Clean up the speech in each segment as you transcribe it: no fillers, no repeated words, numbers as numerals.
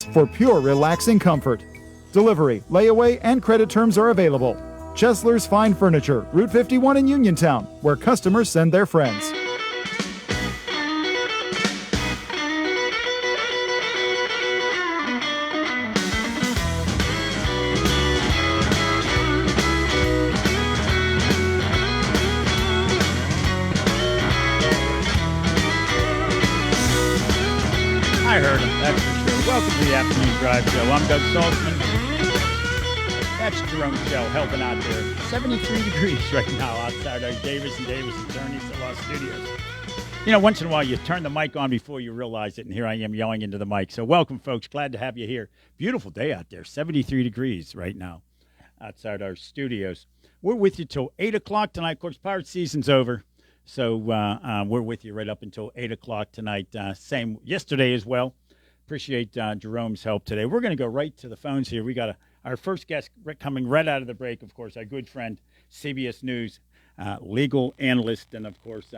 for pure relaxing comfort. Delivery, layaway, and credit terms are available. Chesler's Fine Furniture, Route 51 in Uniontown, where customers send their friends. I heard him, that's for sure. Welcome to the Afternoon Drive Show. I'm Doug Saltzman. That's Jerome Shell helping out there. 73 degrees right now outside our Davis & Davis Attorneys at Law Studios. You know, once in a while you turn the mic on before you realize it, and here I am yelling into the mic. So welcome, folks. Glad to have you here. Beautiful day out there. 73 degrees right now outside our studios. We're with you till 8 o'clock tonight. Of course, Pirate season's over. So we're with you right up until 8 o'clock tonight. Same yesterday as well. Appreciate Jerome's help today. We're going to go right to the phones here. We got our first guest coming right out of the break, of course, our good friend, CBS News legal analyst, and, of course,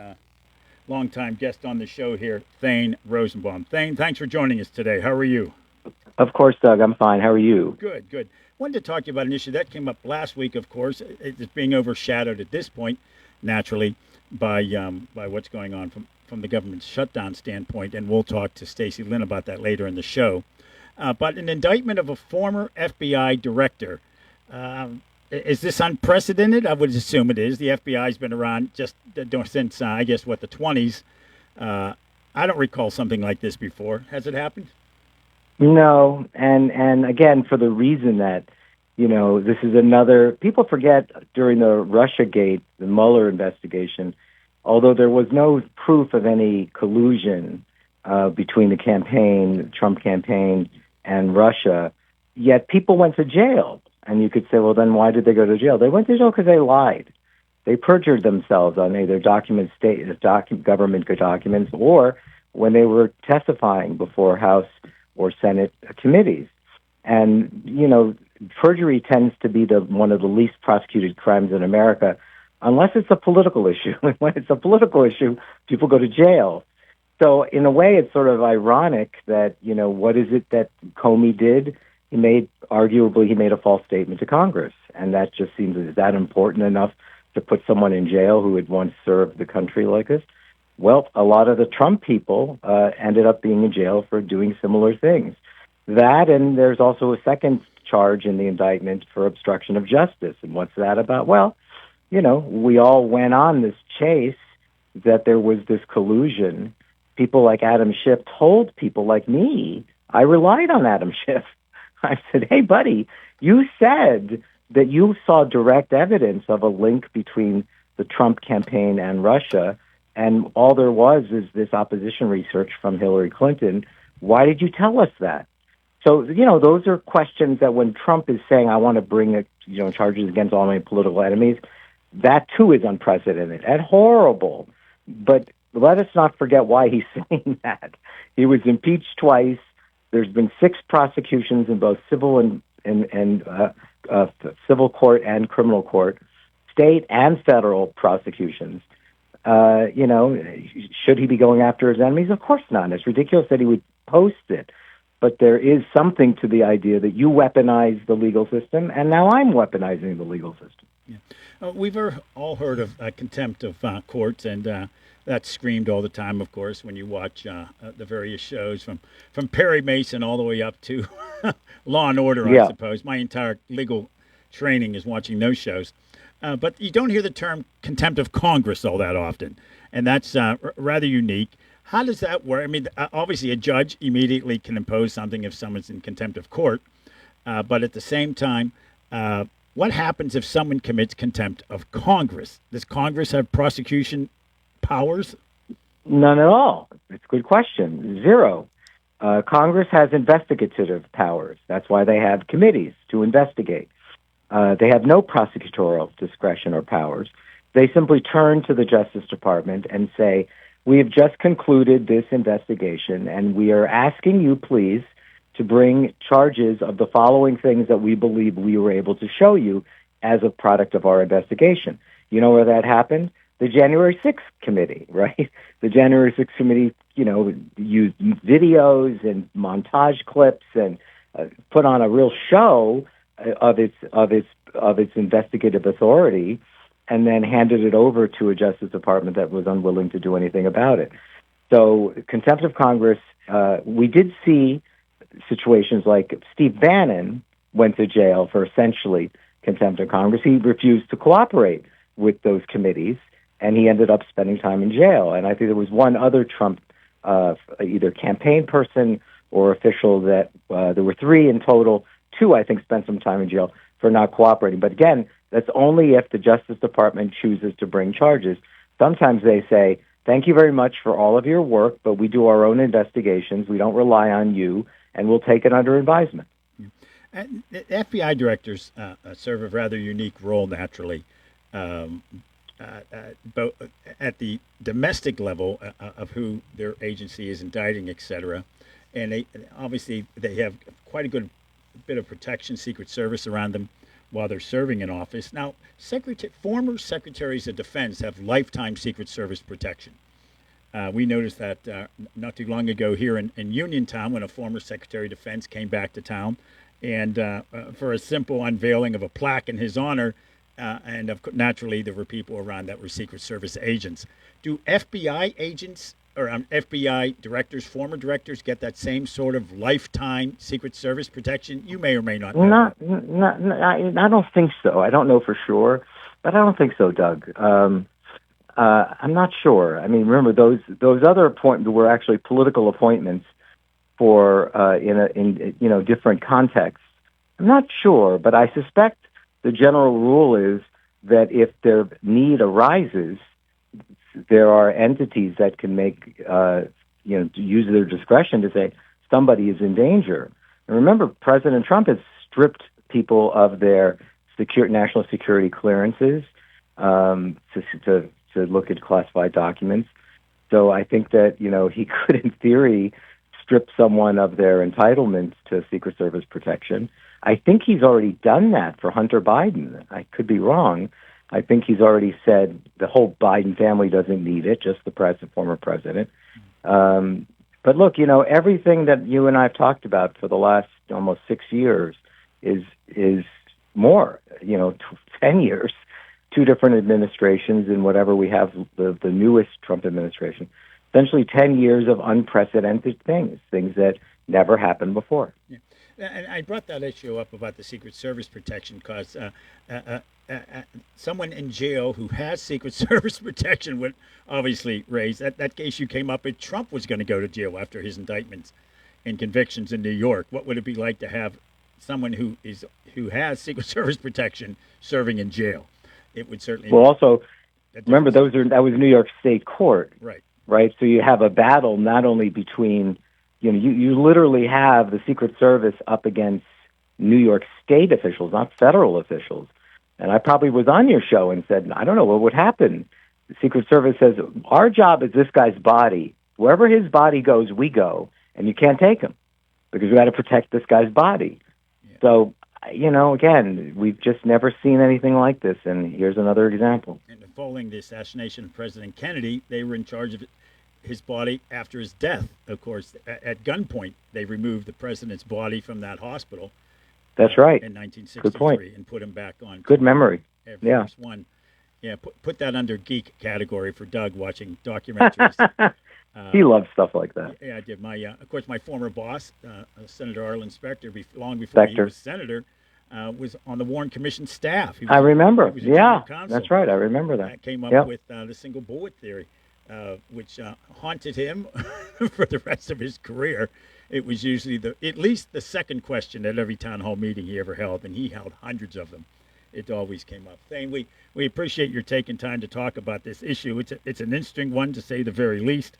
longtime guest on the show here, Thane Rosenbaum. Thane, thanks for joining us today. How are you? Of course, Doug. I'm fine. How are you? Good, good. Wanted to talk to you about an issue that came up last week, of course. It's being overshadowed at this point, naturally, by what's going on from the government's shutdown standpoint, and we'll talk to Stacey Lynn about that later in the show. But an indictment of a former FBI director. Is this unprecedented? I would assume it is. The FBI's been around just since, I guess, the 20s. I don't recall something like this before. Has it happened? No, and again, for the reason that, this is another, people forget during the Russiagate, the Mueller investigation, although there was no proof of any collusion between the Trump campaign, and Russia, yet people went to jail. And you could say, well, then why did they go to jail? They went to jail because they lied. They perjured themselves on either government documents, or when they were testifying before House or Senate committees. And, perjury tends to be one of the least prosecuted crimes in America, unless it's a political issue. When it's a political issue, people go to jail. So in a way, it's sort of ironic that, what is it that Comey did? He made a false statement to Congress. And that just seems, is that important enough to put someone in jail who had once served the country like this? Well, a lot of the Trump people ended up being in jail for doing similar things. That, and there's also a second charge in the indictment for obstruction of justice. And what's that about? Well, we all went on this chase that there was this collusion. People like Adam Schiff told people like me, I relied on Adam Schiff. I said, hey, buddy, you said that you saw direct evidence of a link between the Trump campaign and Russia, and all there was is this opposition research from Hillary Clinton. Why did you tell us that? So, those are questions that when Trump is saying, I want to bring charges against all my political enemies, that too is unprecedented and horrible. But let us not forget why he's saying that. He was impeached twice. There's been 6 prosecutions in both civil and civil court and criminal court, state and federal prosecutions. Should he be going after his enemies? Of course not. It's ridiculous that he would post it. But there is something to the idea that you weaponize the legal system, and now I'm weaponizing the legal system. Yeah. We've all heard of contempt of courts, and that's screamed all the time, of course, when you watch the various shows from Perry Mason all the way up to Law and Order, I suppose. My entire legal training is watching those shows. But you don't hear the term contempt of Congress all that often, and that's rather unique. How does that work? I mean, obviously a judge immediately can impose something if someone's in contempt of court, but at the same time, what happens if someone commits contempt of Congress? Does Congress have prosecution powers? None at all. It's a good question. 0. Congress has investigative powers. That's why they have committees to investigate. They have no prosecutorial discretion or powers. They simply turn to the Justice Department and say, we have just concluded this investigation, and we are asking you, please, to bring charges of the following things that we believe we were able to show you as a product of our investigation. You know where that happened? the January 6th committee, right? The January 6th committee, used videos and montage clips and put on a real show of its investigative authority, and then handed it over to a Justice Department that was unwilling to do anything about it. So contempt of Congress, we did see situations like Steve Bannon went to jail for essentially contempt of Congress. He refused to cooperate with those committees, and he ended up spending time in jail. And I think there was one other Trump either campaign person or official that there were three in total. Two, I think, spent some time in jail for not cooperating. But again, that's only if the Justice Department chooses to bring charges. Sometimes they say, thank you very much for all of your work, but we do our own investigations. We don't rely on you, and we'll take it under advisement. And the FBI directors serve a rather unique role, naturally, both at the domestic level of who their agency is indicting, et cetera. And they have quite a good bit of protection, Secret Service around them while they're serving in office. Now, former secretaries of defense have lifetime Secret Service protection. We noticed that not too long ago here in Uniontown, when a former Secretary of Defense came back to town, and for a simple unveiling of a plaque in his honor, naturally there were people around that were Secret Service agents. Do FBI agents or FBI directors, former directors, get that same sort of lifetime Secret Service protection? You may or may not know. I don't think so. I don't know for sure, but I don't think so, Doug. I'm not sure. I mean, remember those other appointments were actually political appointments for in different contexts. I'm not sure, but I suspect the general rule is that if their need arises, there are entities that can make use their discretion to say somebody is in danger. And remember, President Trump has stripped people of their national security clearances to look at classified documents. So I think that he could, in theory, strip someone of their entitlements to Secret Service protection. I think he's already done that for Hunter Biden. I could be wrong. I think he's already said the whole Biden family doesn't need it, just the former president. But look, everything that you and I have talked about for the last almost 6 years is more, 10 years, two different administrations in whatever we have, the newest Trump administration. Essentially 10 years of unprecedented things that never happened before. Yeah. And I brought that issue up about the Secret Service protection because someone in jail who has Secret Service protection would obviously raise that issue came up. If Trump was going to go to jail after his indictments and convictions in New York, what would it be like to have someone who has Secret Service protection serving in jail? It would certainly. Well, also remember that was New York State Court, right? So you have a battle not only between. You literally have the Secret Service up against New York State officials, not federal officials. And I probably was on your show and said, I don't know what would happen. The Secret Service says, our job is this guy's body. Wherever his body goes, we go. And you can't take him because we got to protect this guy's body. Yeah. So, again, we've just never seen anything like this. And here's another example. And following the assassination of President Kennedy, they were in charge of his body after his death. Of course, at gunpoint, they removed the president's body from that hospital. That's right. In 1963, good point. And put him back on. Good memory. Air Force One. Yeah, put that under geek category for Doug watching documentaries. He loves stuff like that. Yeah, I did. Of course, my former boss, Senator Arlen Specter, long before he was senator, was on the Warren Commission staff. I remember. Yeah, that's right. I remember that. That came up with the single bullet theory. Which haunted him for the rest of his career. It was usually at least the second question at every town hall meeting he ever held, and he held hundreds of them. It always came up. Thane, we appreciate your taking time to talk about this issue. It's an interesting one, to say the very least,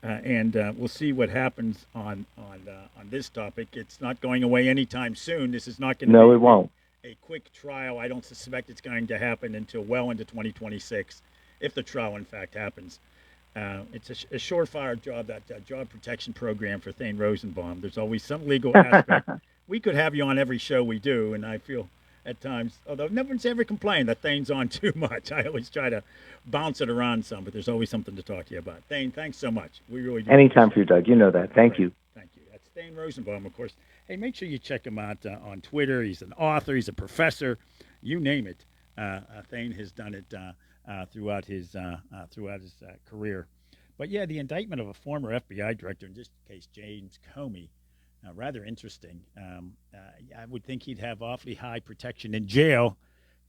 and we'll see what happens on this topic. It's not going away anytime soon. This is not going to be it won't. A quick trial. I don't suspect it's going to happen until well into 2026, if the trial in fact happens. It's a surefire job, that job protection program for Thane Rosenbaum. There's always some legal aspect. We could have you on every show we do, and I feel at times. Although no one's ever complained that Thane's on too much. I always try to bounce it around some, but there's always something to talk to you about. Thane, thanks so much. We really do. Anytime for you, Doug. You know that. Thank you. Thank you. That's Thane Rosenbaum, of course. Hey, make sure you check him out on Twitter. He's an author. He's a professor. You name it. Thane has done it throughout his career. But yeah, the indictment of a former FBI director, in this case James Comey, rather interesting. I would think he'd have awfully high protection in jail.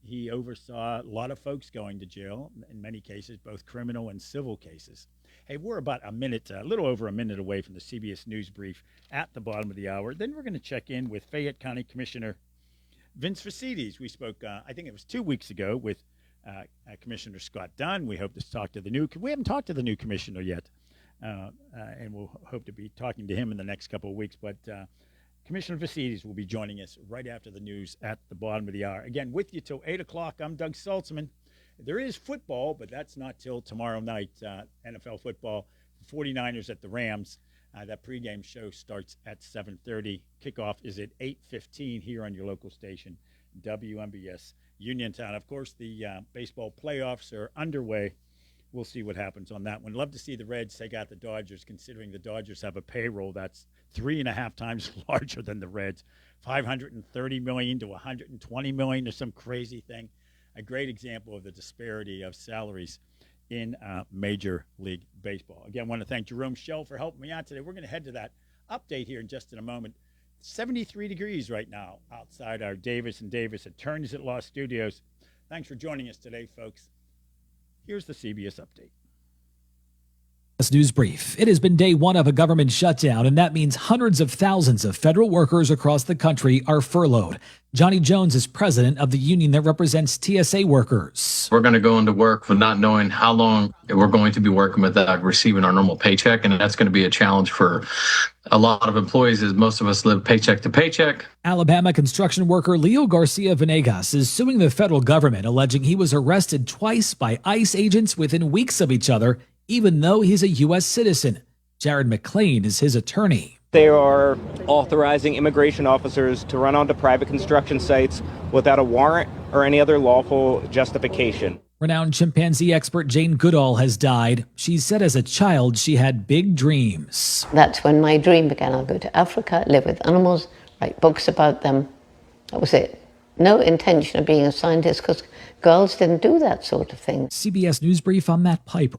He oversaw a lot of folks going to jail, in many cases, both criminal and civil cases. Hey, we're about a little over a minute away from the CBS News Brief at the bottom of the hour. Then we're going to check in with Fayette County Commissioner Vince Fosseydes. We spoke, I think it was 2 weeks ago, with Commissioner Scott Dunn. We hope to talk to we haven't talked to the new commissioner yet, and we'll hope to be talking to him in the next couple of weeks. But Commissioner Fosseydes will be joining us right after the news at the bottom of the hour. Again, with you till 8 o'clock, I'm Doug Saltzman. There is football, but that's not till tomorrow night, NFL football. 49ers at the Rams. That pregame show starts at 7:30. Kickoff is at 8:15 here on your local station, WMBS Uniontown. Of course, the baseball playoffs are underway. We'll see what happens on that one. Love to see the Reds take out the Dodgers, considering the Dodgers have a payroll that's 3.5 times larger than the Reds. $530 million to $120 million or some crazy thing. A great example of the disparity of salaries in Major League Baseball. Again, I want to thank Jerome Schell for helping me out today. We're going to head to that update here in just in a moment. 73 degrees right now outside our Davis & Davis Attorneys at Law Studios. Thanks for joining us today, folks. Here's the CBS update. News Brief. It has been day one of a government shutdown, and that means hundreds of thousands of federal workers across the country are furloughed. Johnny Jones is president of the union that represents TSA workers. We're going to go into work for not knowing how long we're going to be working without receiving our normal paycheck, and that's going to be a challenge for a lot of employees, as most of us live paycheck to paycheck. Alabama construction worker Leo Garcia Venegas is suing the federal government, alleging he was arrested twice by ICE agents within weeks of each other, even though he's a U.S. citizen. Jared McClain is his attorney. They are authorizing immigration officers to run onto private construction sites without a warrant or any other lawful justification. Renowned chimpanzee expert Jane Goodall has died. She said as a child she had big dreams. That's when my dream began. I'll go to Africa, live with animals, write books about them. That was it. No intention of being a scientist, because girls didn't do that sort of thing. CBS News Brief, I'm Matt Piper.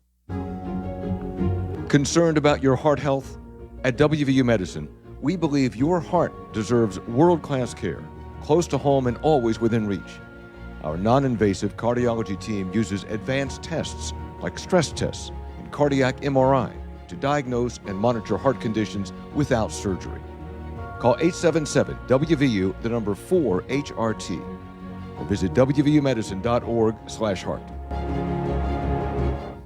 Concerned about your heart health? At WVU Medicine, we believe your heart deserves world-class care, close to home and always within reach. Our non-invasive cardiology team uses advanced tests like stress tests and cardiac MRI to diagnose and monitor heart conditions without surgery. Call 877-WVU, the number 4HRT, or visit wvumedicine.org/heart.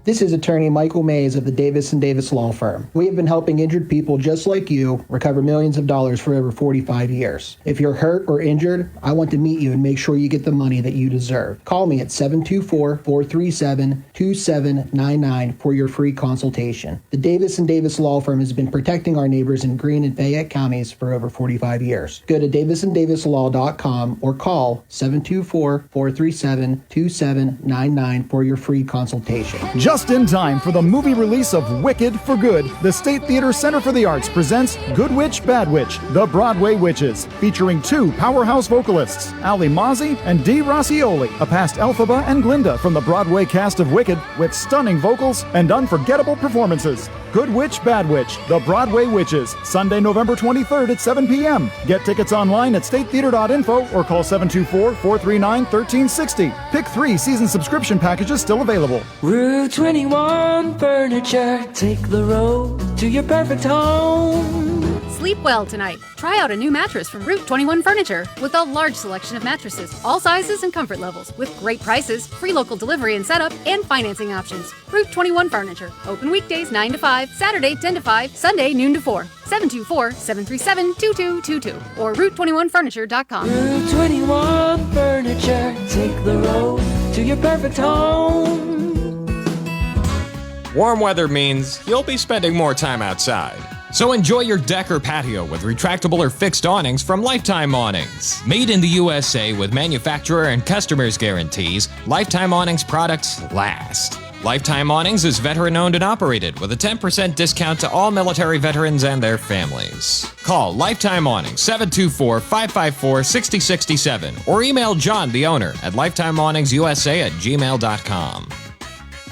This is attorney Michael Mays of the Davis & Davis Law Firm. We have been helping injured people just like you recover millions of dollars for over 45 years. If you're hurt or injured, I want to meet you and make sure you get the money that you deserve. Call me at 724-437-2799 for your free consultation. The Davis & Davis Law Firm has been protecting our neighbors in Greene and Fayette counties for over 45 years. Go to davisanddavislaw.com or call 724-437-2799 for your free consultation. Just in time for the movie release of Wicked for Good, the State Theater Center for the Arts presents Good Witch, Bad Witch, The Broadway Witches, featuring two powerhouse vocalists, Ali Mazzi and Dee Rossioli, a past Elphaba and Glinda from the Broadway cast of Wicked, with stunning vocals and unforgettable performances. Good Witch, Bad Witch, The Broadway Witches, Sunday, November 23rd at 7 p.m. Get tickets online at statetheater.info or call 724-439-1360. Pick 3 season subscription packages still available. Route 21 Furniture, take the road to your perfect home. Sleep well tonight. Try out a new mattress from Route 21 Furniture with a large selection of mattresses, all sizes and comfort levels, with great prices, free local delivery and setup, and financing options. Route 21 Furniture. Open weekdays 9 to 5, Saturday 10 to 5, Sunday noon to 4. 724-737-2222 or Route21Furniture.com. Route 21 Furniture, take the road to your perfect home. Warm weather means you'll be spending more time outside. So enjoy your deck or patio with retractable or fixed awnings from Lifetime Awnings. Made in the USA with manufacturer and customers guarantees, Lifetime Awnings products last. Lifetime Awnings is veteran-owned and operated with a 10% discount to all military veterans and their families. Call Lifetime Awnings 724-554-6067 or email John, the owner, at lifetimeawningsusa@gmail.com.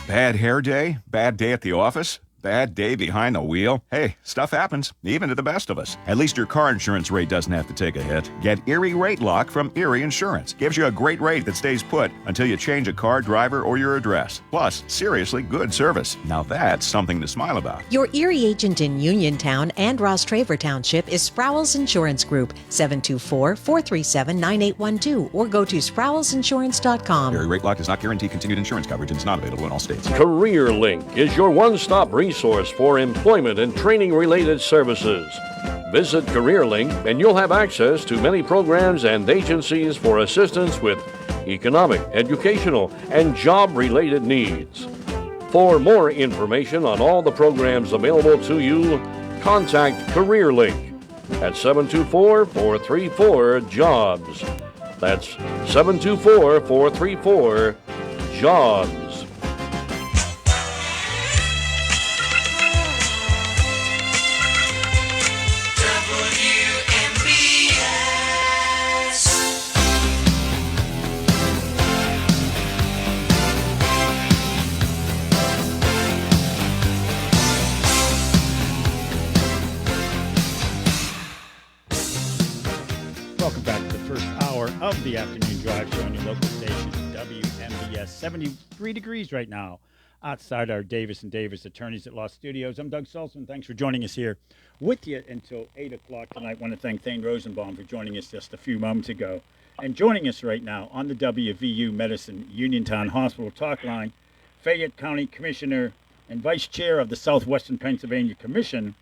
Bad hair day? Bad day at the office? Bad day behind the wheel? Hey, stuff happens, even to the best of us. At least your car insurance rate doesn't have to take a hit. Get Erie Rate Lock from Erie Insurance. Gives you a great rate that stays put until you change a car, driver, or your address. Plus, seriously good service. Now that's something to smile about. Your Erie agent in Uniontown and Ross Traver Township is Sprowls Insurance Group, 724-437-9812, or go to sprowlsinsurance.com. Erie Rate Lock does not guarantee continued insurance coverage and is not available in all states. CareerLink is your one-stop resource for employment and training-related services. Visit CareerLink and you'll have access to many programs and agencies for assistance with economic, educational, and job-related needs. For more information on all the programs available to you, contact CareerLink at 724-434-JOBS. That's 724-434-JOBS. Welcome back to the first hour of the afternoon drive show on your local station, WMBS. 73 degrees right now outside our Davis & Davis Attorneys at Law Studios. I'm Doug Saltzman. Thanks for joining us here with you until 8 o'clock tonight. I want to thank Thane Rosenbaum for joining us just a few moments ago. And joining us right now on the WVU Medicine Uniontown Hospital Talk Line, Fayette County Commissioner and Vice Chair of the Southwestern Pennsylvania Commission,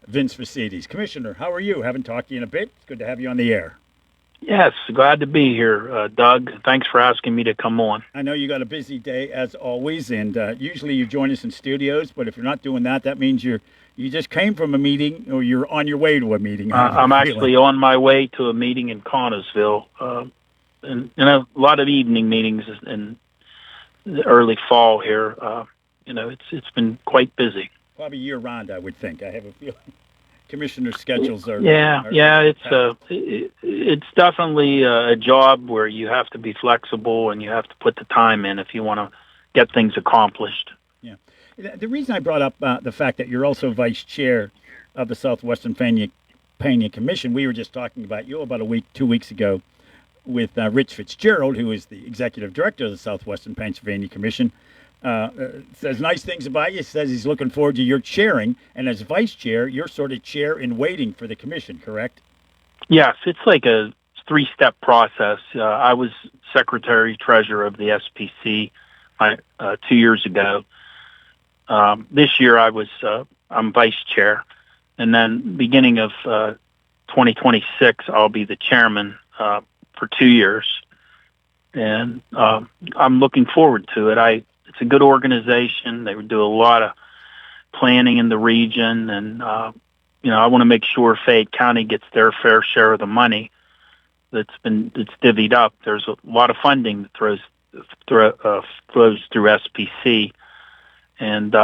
Vince Fosseydes. Commissioner, how are you? Haven't talked to you in a bit. It's good to have you on the air. Yes, glad to be here, Doug. Thanks for asking me to come on. I know you got a busy day as always, and usually you join us in studios, but if you're not doing that, that means you just came from a meeting or you're on your way to a meeting. I'm actually on my way to a meeting in Connellsville, and a lot of evening meetings in the early fall here. It's been quite busy. Probably year-round, I would think. I have a feeling. Commissioner schedules are... It's definitely a job where you have to be flexible and you have to put the time in if you want to get things accomplished. Yeah. The reason I brought up the fact that you're also vice chair of the Southwestern Pennsylvania Commission, we were just talking about you about 2 weeks ago with Rich Fitzgerald, who is the executive director of the Southwestern Pennsylvania Commission. Says nice things about you, says he's looking forward to your chairing, and as vice chair, you're sort of chair in waiting for the commission, correct? Yes, it's like a three-step process. I was secretary-treasurer of the SPC 2 years ago. This year I'm vice chair, and then beginning of 2026, I'll be the chairman for 2 years, and I'm looking forward to it. It's a good organization. They do a lot of planning in the region, and I want to make sure Fayette County gets their fair share of the money that's divvied up. There's a lot of funding that flows through SPC, and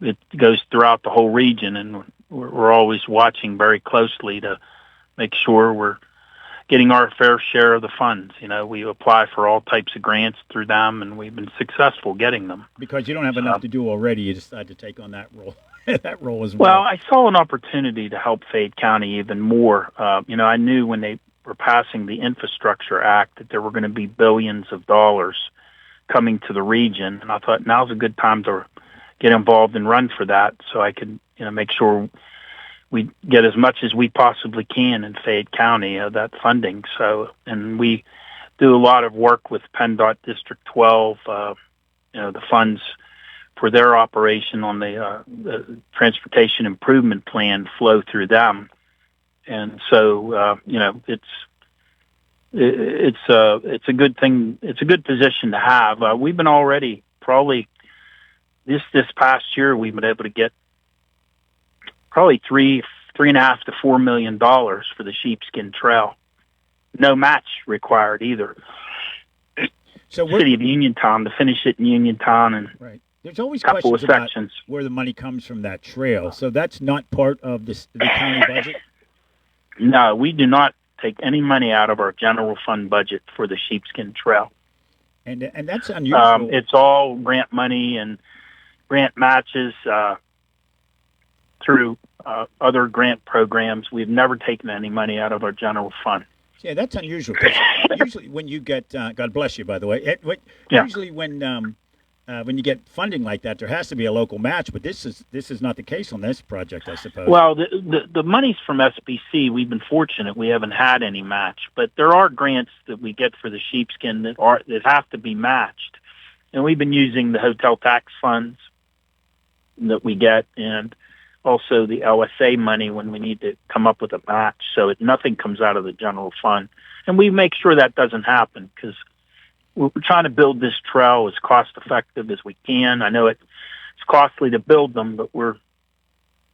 it goes throughout the whole region, and we're always watching very closely to make sure we're getting our fair share of the funds. We apply for all types of grants through them, and we've been successful getting them. Because you don't have enough to do already, you decided to take on that role. That role as well. Well, I saw an opportunity to help Fayette County even more. I knew when they were passing the Infrastructure Act that there were going to be billions of dollars coming to the region, and I thought now's a good time to get involved and run for that, so I could make sure we get as much as we possibly can in Fayette County that funding. So, and we do a lot of work with PennDOT District 12. The funds for their operation on the transportation improvement plan flow through them, and so it's a good thing. It's a good position to have. We've been already probably this past year we've been able to get probably $3.5 to $4 million for the Sheepskin Trail. No match required either. So City of Uniontown, to finish it in Uniontown, and right. There's always couple questions of about sections. where the money comes from that trail. So that's not part of the county budget? No, we do not take any money out of our general fund budget for the Sheepskin Trail. And that's unusual. It's all grant money and grant matches through other grant programs. We've never taken any money out of our general fund. Yeah, that's unusual. 'Cause usually when you get, God bless you, by the way. Usually when you get funding like that, there has to be a local match. But this is not the case on this project, I suppose. Well, the monies from SBC, we've been fortunate. We haven't had any match, but there are grants that we get for the sheepskin that have to be matched, and we've been using the hotel tax funds that we get, and also the LSA money when we need to come up with a match. So nothing comes out of the general fund, and we make sure that doesn't happen because we're trying to build this trail as cost effective as we can. I know it's costly to build them, but we're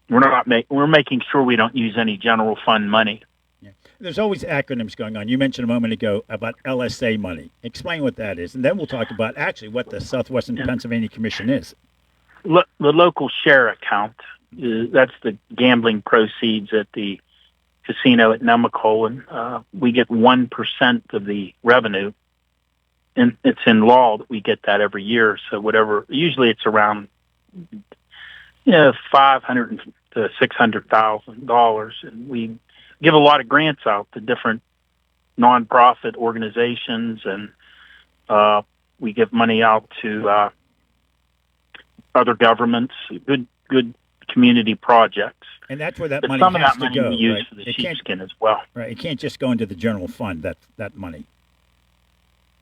making sure we don't use any general fund money. Yeah. There's always acronyms going on. You mentioned a moment ago about LSA money. Explain what that is, and then we'll talk about actually what the Southwestern Pennsylvania Commission is. The local share account, that's the gambling proceeds at the casino at Nemacolin. We get 1% of the revenue. And it's in law that we get that every year. So usually it's around, $500,000 to $600,000, and we give a lot of grants out to different nonprofit organizations, and we give money out to other governments, good community projects. And that's where that but money some has of that money to go. we use right? for the sheepskin as well. Right. It can't just go into the general fund. That money.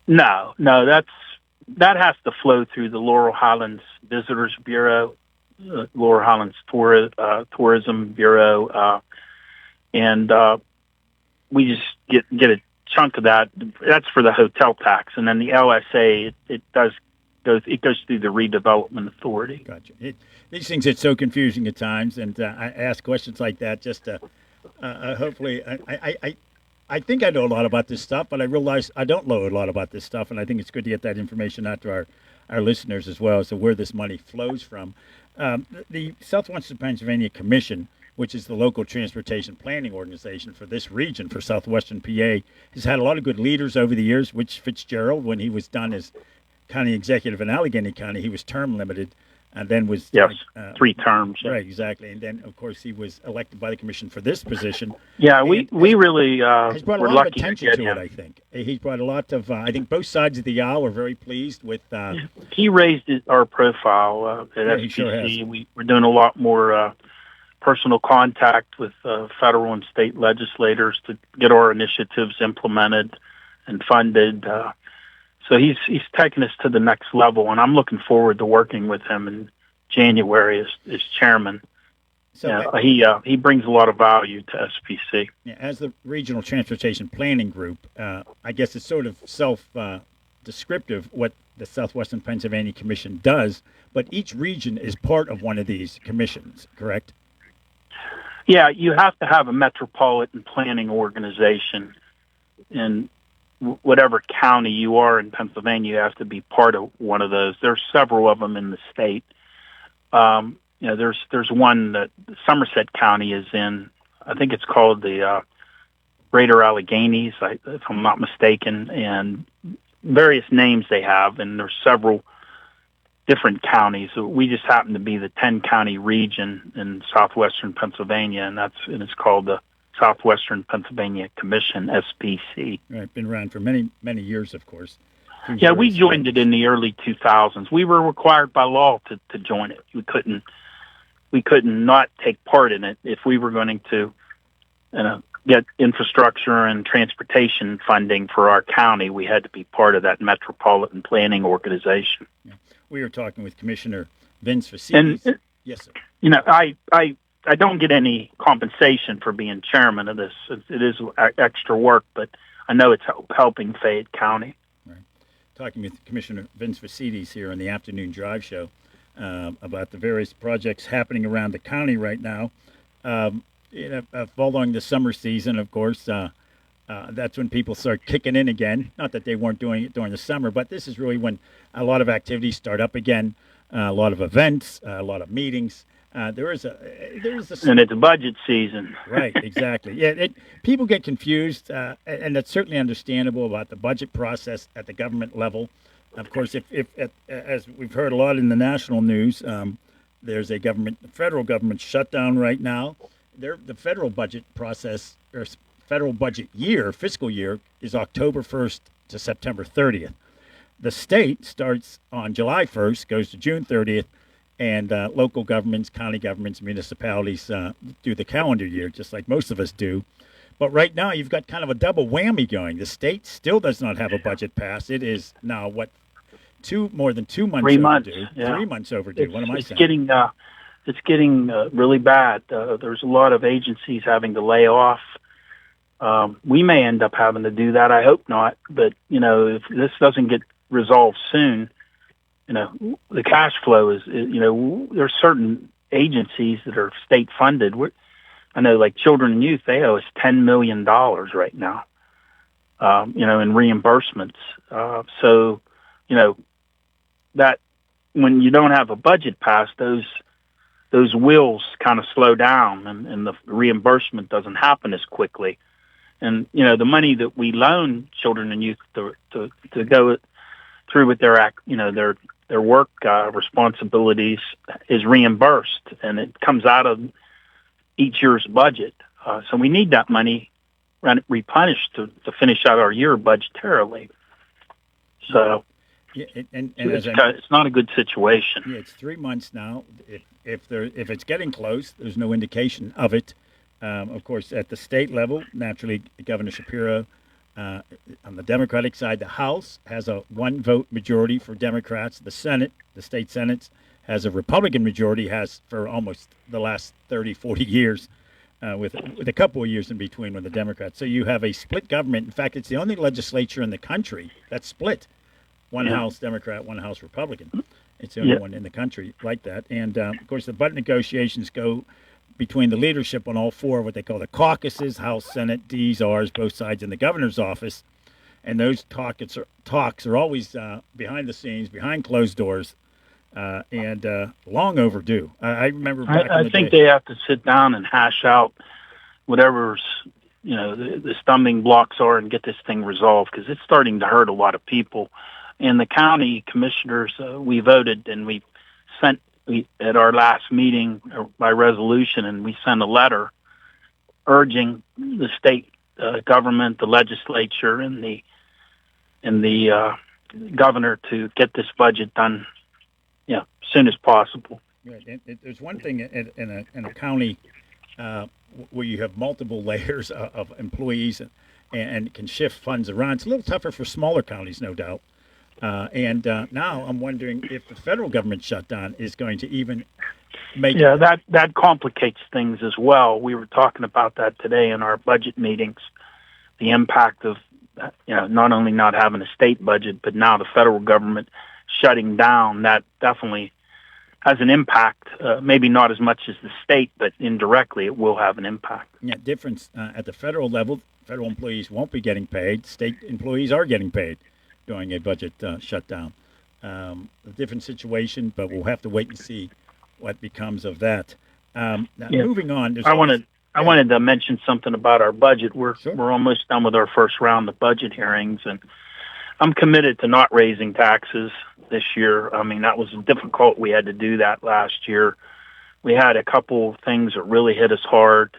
No, that has to flow through the Laurel Highlands Visitors Bureau, Laurel Highlands Tourism Bureau, and we just get a chunk of that. That's for the hotel tax, and then the LSA it goes through the Redevelopment Authority. Gotcha. These things get so confusing at times, and I ask questions like that just to hopefully I think I know a lot about this stuff, but I realize I don't know a lot about this stuff, and I think it's good to get that information out to our listeners as well as to where this money flows from. The Southwestern Pennsylvania Commission, which is the local transportation planning organization for this region, for Southwestern PA, has had a lot of good leaders over the years. Rich Fitzgerald, when he was done as county executive in Allegheny County, he was term limited. And then was 3 terms. Right, exactly. And then, of course, he was elected by the commission for this position. Yeah, we really has brought a were lot of lucky attention to to get it. I think he's brought a lot of. I think both sides of the aisle are very pleased with. He raised our profile at SPC. He sure has. We're doing a lot more personal contact with federal and state legislators to get our initiatives implemented and funded. So he's taken us to the next level, and I'm looking forward to working with him in January as chairman. So he brings a lot of value to SPC. Yeah, as the Regional Transportation Planning Group, I guess it's sort of self-descriptive what the Southwestern Pennsylvania Commission does, but each region is part of one of these commissions, correct? Yeah, you have to have a metropolitan planning organization, and whatever county you are in Pennsylvania, you have to be part of one of those. There's several of them in the state. There's one that Somerset County is in. I think it's called the Greater Alleghenies, if I'm not mistaken, and various names they have. And there's several different counties. So we just happen to be the 10-county region in southwestern Pennsylvania, and it's called the Southwestern Pennsylvania Commission, SPC. Right, been around for many, many years, of course. Yeah, we joined it in the early 2000s. We were required by law to join it. We couldn't not take part in it if we were going to get infrastructure and transportation funding for our county. We had to be part of that metropolitan planning organization. Yeah. We were talking with Commissioner Vince Facilities. Yes, sir. I don't get any compensation for being chairman of this. It is extra work, but I know it's helping Fayette County. Right. Talking with Commissioner Vince Facilities here on the Afternoon Drive Show about the various projects happening around the county right now. following the summer season, of course, that's when people start kicking in again. Not that they weren't doing it during the summer, but this is really when a lot of activities start up again. A lot of events, a lot of meetings. And it's budget season. Right, exactly. Yeah, people get confused, and that's certainly understandable about the budget process at the government level. Of course, if as we've heard a lot in the national news, there's a federal government shutdown right now. The federal budget process, or federal budget year, fiscal year, is October 1st to September 30th. The state starts on July 1st, goes to June 30th, and local governments, county governments, municipalities do the calendar year, just like most of us do. But right now, you've got kind of a double whammy going. The state still does not have a budget passed. It is now, more than 2 months 3 months, overdue. yeah. 3 months overdue. What am I saying? It's getting really bad. There's a lot of agencies having to lay off. We may end up having to do that. I hope not. But, if this doesn't get resolved soon, the cash flow is, there's certain agencies that are state funded. I know, like Children and Youth, they owe us $10 million right now, in reimbursements. So, that when you don't have a budget passed, those wheels kind of slow down, and the reimbursement doesn't happen as quickly. And, the money that we loan Children and Youth to go through with their work responsibilities is reimbursed, and it comes out of each year's budget. So we need that money replenished to finish out our year budgetarily. So it's not a good situation. Yeah, it's 3 months now. If it's getting close, there's no indication of it. Of course, at the state level, naturally, Governor Shapiro, on the Democratic side, the House has a 1-vote majority for Democrats. The Senate, the state Senate, has a Republican majority, has for almost the last 30, 40 years, with a couple of years in between with the Democrats. So you have a split government. In fact, it's the only legislature in the country that's split. One House Democrat, one House Republican. It's the only one in the country like that. And, of course, the budget negotiations go between the leadership on all four, what they call the caucuses, House, Senate, Ds, Rs, both sides in the governor's office. And those talks are always behind the scenes, behind closed doors, and long overdue. I remember back I think they have to sit down and hash out whatever's, the stumbling blocks are and get this thing resolved, because it's starting to hurt a lot of people. And the county commissioners, we voted, and we sent at our last meeting by resolution, and we sent a letter urging the state government, the legislature, and the governor to get this budget done, as soon as possible. Right. There's one thing in a county where you have multiple layers of employees and can shift funds around. It's a little tougher for smaller counties, no doubt. And now I'm wondering if the federal government shutdown is going to even make that complicates things as well. We were talking about that today in our budget meetings, the impact of not only not having a state budget, but now the federal government shutting down. That definitely has an impact, maybe not as much as the state, but indirectly it will have an impact. Yeah, difference at the federal level. Federal employees won't be getting paid. State employees are getting paid during a budget shutdown. A different situation, but we'll have to wait and see what becomes of that. Now, moving on. I wanted to mention something about our budget. We're almost done with our first round of budget hearings, and I'm committed to not raising taxes this year. I mean, that was difficult. We had to do that last year. We had a couple of things that really hit us hard.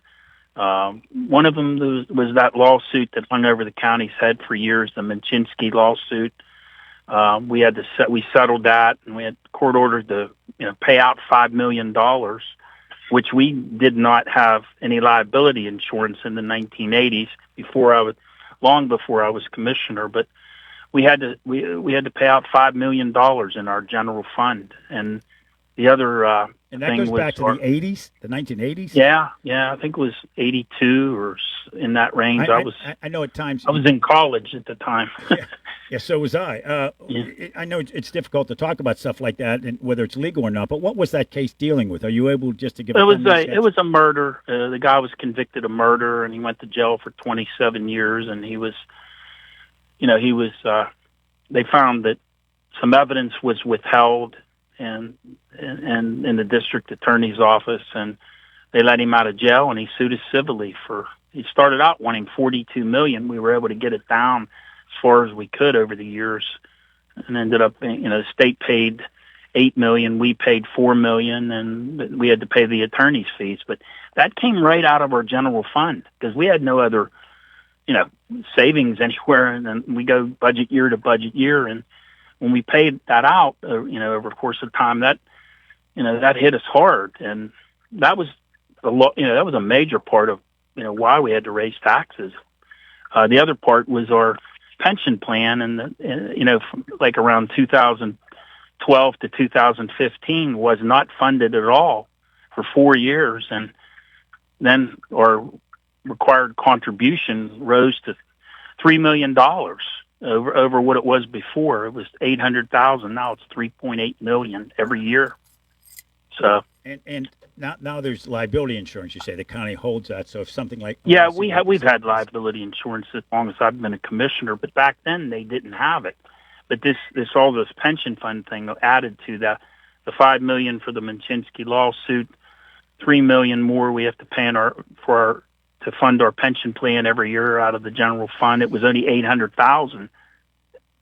One of them was that lawsuit that hung over the county's head for years, the Minchinsky lawsuit. We settled that, and we had court ordered to pay out $5 million, which we did not have any liability insurance in the 1980s long before I was commissioner. But we had to pay out $5 million in our general fund, and The other and that thing goes was back to the 80s, the 1980s. Yeah, I think it was 82 or in that range. I know at times I was in college at the time. Yeah, so was I. I know it's difficult to talk about stuff like that, and whether it's legal or not. But what was that case dealing with? Are you able just to give? It was a murder. The guy was convicted of murder, and he went to jail for 27 years. And he was. They found that some evidence was withheld, and in the district attorney's office, and they let him out of jail, and he sued us civilly for. He started out wanting $42 million. We were able to get it down as far as we could over the years, and ended up, the state paid $8 million, we paid $4 million, and we had to pay the attorney's fees. But that came right out of our general fund because we had no other, savings anywhere, and then we go budget year to budget year, and when we paid that out, over the course of time, that hit us hard, and that was that was a major part of why we had to raise taxes. The other part was our pension plan, and like around 2012 to 2015 was not funded at all for 4 years, and then our required contribution rose to $3 million over what it was before. It was $800,000. Now it's $3.8 million every year. So and now there's liability insurance. You say the county holds that. So if something like we've had liability insurance as long as I've been a commissioner, but back then they didn't have it. But this pension fund thing added to the $5 million for the Minchinsky lawsuit, $3 million more we have to pay to fund our pension plan every year out of the general fund. It was only $800,000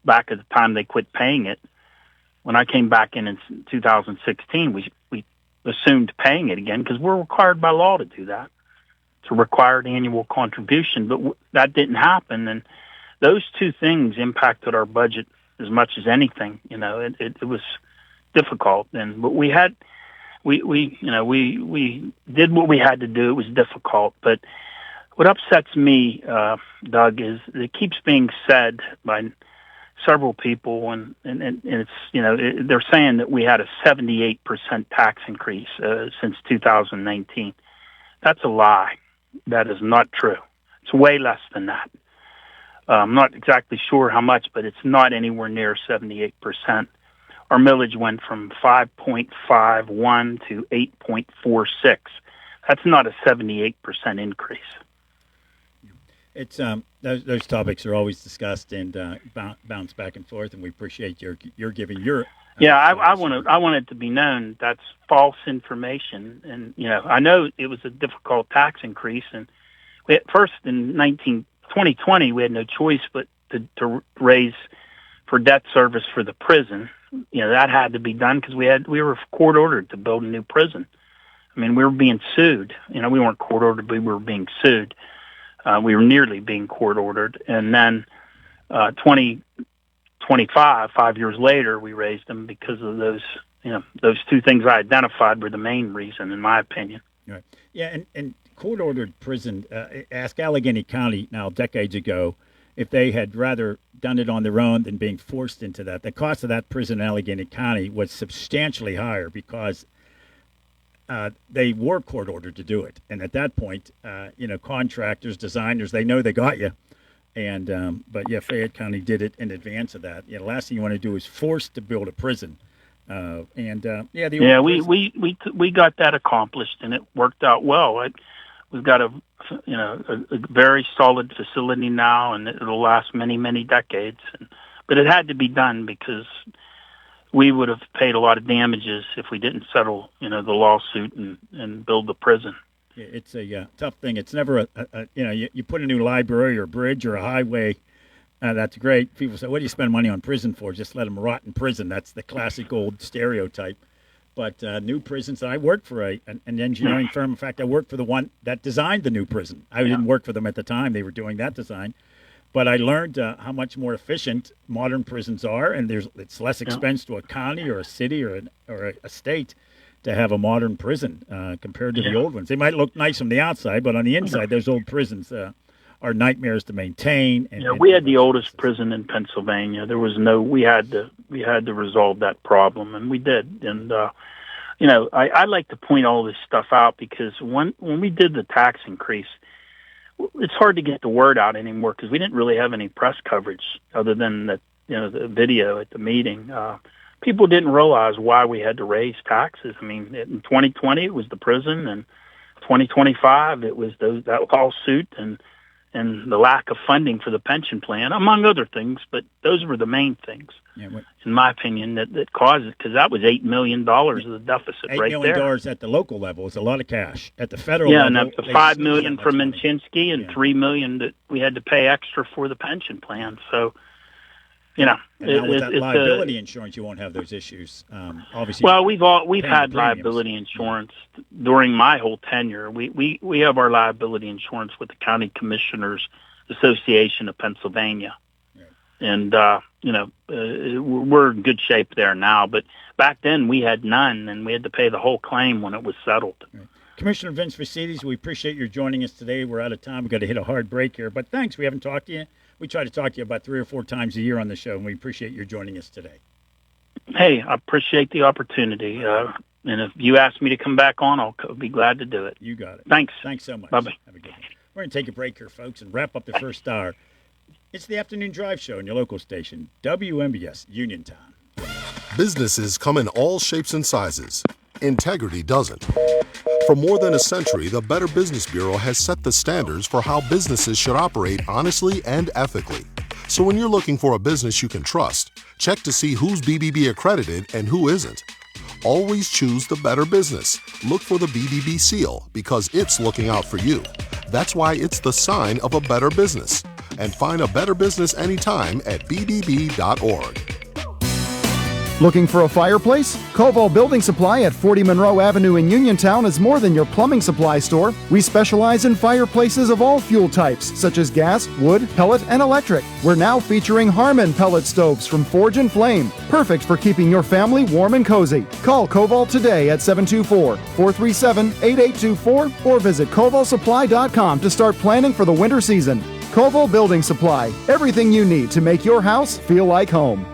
back at the time they quit paying it. When I came back in 2016, we assumed paying it again because we're required by law to do that. It's a required annual contribution, but that didn't happen, and those two things impacted our budget as much as anything. It was difficult, but we did what we had to do. It was difficult, but what upsets me, Doug, is it keeps being said by several people, and it's they're saying that we had a 78% tax increase since 2019. That's a lie. That is not true. It's way less than that. I'm not exactly sure how much, but it's not anywhere near 78%. Our millage went from 5.51 to 8.46. That's not a 78% increase. It's those topics are always discussed and bounce back and forth, and we appreciate your giving your. I want it to be known that's false information, and I know it was a difficult tax increase, and first in 2020 we had no choice but to raise for debt service for the prison. That had to be done because we were court ordered to build a new prison. I mean, we were being sued. We weren't court ordered, but we were being sued. We were nearly being court ordered, and then 2025, 5 years later, we raised them because of those two things I identified were the main reason, in my opinion. Right. Yeah, and court-ordered prison. Ask Allegheny County now decades ago if they had rather done it on their own than being forced into that. The cost of that prison in Allegheny County was substantially higher because they were court-ordered to do it. And at that point, contractors, designers, they know they got you. And but Fayette County did it in advance of that. The last thing you want to do is force to build a prison. We got that accomplished, and it worked out well. We've got a very solid facility now, and it'll last many, many decades. But it had to be done because we would have paid a lot of damages if we didn't settle, the lawsuit and build the prison. It's a tough thing. It's never you put a new library or bridge or a highway. That's great. People say, what do you spend money on prison for? Just let them rot in prison. That's the classic old stereotype. But new prisons, I worked for an engineering firm. In fact, I worked for the one that designed the new prison. I didn't work for them at the time. They were doing that design. But I learned how much more efficient modern prisons are, and it's less expense to a county or a city or a state to have a modern prison compared to the old ones. They might look nice from the outside, but on the inside, those old prisons are nightmares to maintain. We had the oldest prison in Pennsylvania. There was we had to resolve that problem, and we did. And I like to point all this stuff out because when we did the tax increase, it's hard to get the word out anymore because we didn't really have any press coverage other than the video at the meeting. People didn't realize why we had to raise taxes. I mean, in 2020 it was the prison, and 2025 it was that lawsuit and the lack of funding for the pension plan, among other things. But those were the main things, in my opinion, that caused it, because that was $8 million of the deficit right there. $8 million at the local level is a lot of cash. At the federal level, and the $5 million from Minchinsky and $3 million that we had to pay extra for the pension plan. So, and now with that liability insurance, you won't have those issues. Obviously, well, we've had liability insurance during my whole tenure. We have our liability insurance with the County Commissioners Association of Pennsylvania, and we're in good shape there now. But back then we had none, and we had to pay the whole claim when it was settled. Right. Commissioner Vince Vasidis, we appreciate your joining us today. We're out of time. We've got to hit a hard break here, but thanks. We haven't talked to you. We try to talk to you about 3 or 4 times a year on the show, and we appreciate your joining us today. Hey, I appreciate the opportunity. And if you ask me to come back on, I'll be glad to do it. You got it. Thanks. Thanks so much. Bye-bye. Have a good one. We're going to take a break here, folks, and wrap up the first hour. It's the Afternoon Drive Show on your local station, WMBS, Uniontown. Businesses come in all shapes and sizes. Integrity doesn't. For more than a century, the Better Business Bureau has set the standards for how businesses should operate honestly and ethically. So when you're looking for a business you can trust, check to see who's BBB accredited and who isn't. Always choose the Better Business. Look for the BBB seal because it's looking out for you. That's why it's the sign of a better business. And find a better business anytime at bbb.org. Looking for a fireplace? Koval Building Supply at 40 Monroe Avenue in Uniontown is more than your plumbing supply store. We specialize in fireplaces of all fuel types, such as gas, wood, pellet, and electric. We're now featuring Harmon pellet stoves from Forge and Flame, perfect for keeping your family warm and cozy. Call Koval today at 724-437-8824 or visit kovalsupply.com to start planning for the winter season. Koval Building Supply, everything you need to make your house feel like home.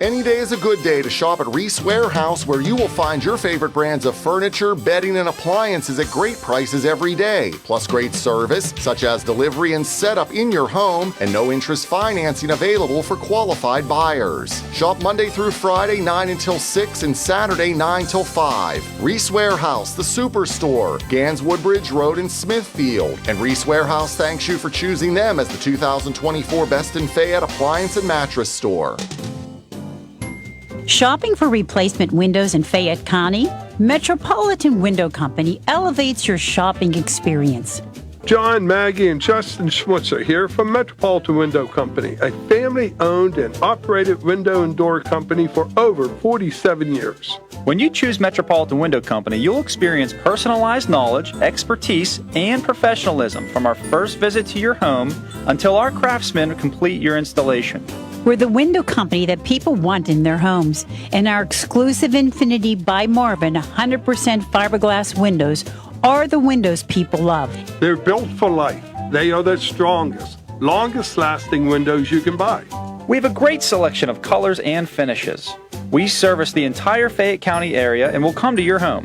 Any day is a good day to shop at Reese Warehouse, where you will find your favorite brands of furniture, bedding, and appliances at great prices every day. Plus great service, such as delivery and setup in your home, and no-interest financing available for qualified buyers. Shop Monday through Friday, 9 until 6, and Saturday, 9 till 5. Reese Warehouse, the Superstore, Gans Woodbridge Road in Smithfield. And Reese Warehouse thanks you for choosing them as the 2024 Best in Fayette Appliance and Mattress Store. Shopping for replacement windows in Fayette County? Metropolitan Window Company elevates your shopping experience. John, Maggie, and Justin Schmutzer here from Metropolitan Window Company, a family-owned and operated window and door company for over 47 years. When you choose Metropolitan Window Company, you'll experience personalized knowledge, expertise, and professionalism from our first visit to your home until our craftsmen complete your installation. We're the window company that people want in their homes, and our exclusive Infinity by Marvin 100% fiberglass windows are the windows people love. They're built for life. They are the strongest, longest-lasting windows you can buy. We have a great selection of colors and finishes. We service the entire Fayette County area and will come to your home.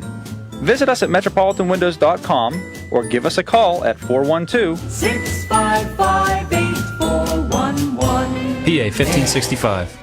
Visit us at metropolitanwindows.com or give us a call at 412-655-8411. PA 1565.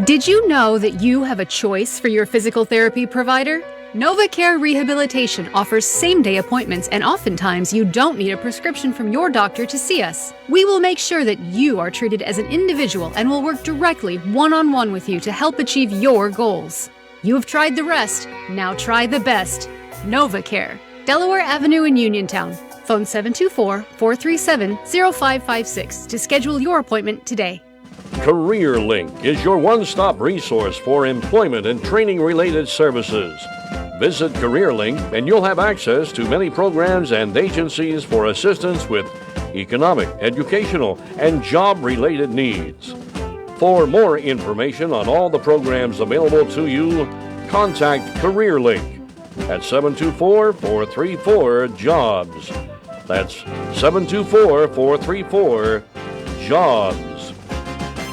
Did you know that you have a choice for your physical therapy provider? NovaCare Rehabilitation offers same-day appointments, and oftentimes you don't need a prescription from your doctor to see us. We will make sure that you are treated as an individual and will work directly one-on-one with you to help achieve your goals. You have tried the rest, now try the best. NovaCare, Delaware Avenue in Uniontown. Phone 724-437-0556 to schedule your appointment today. CareerLink is your one-stop resource for employment and training-related services. Visit CareerLink and you'll have access to many programs and agencies for assistance with economic, educational, and job-related needs. For more information on all the programs available to you, contact CareerLink at 724-434-JOBS. That's 724-434-JOBS.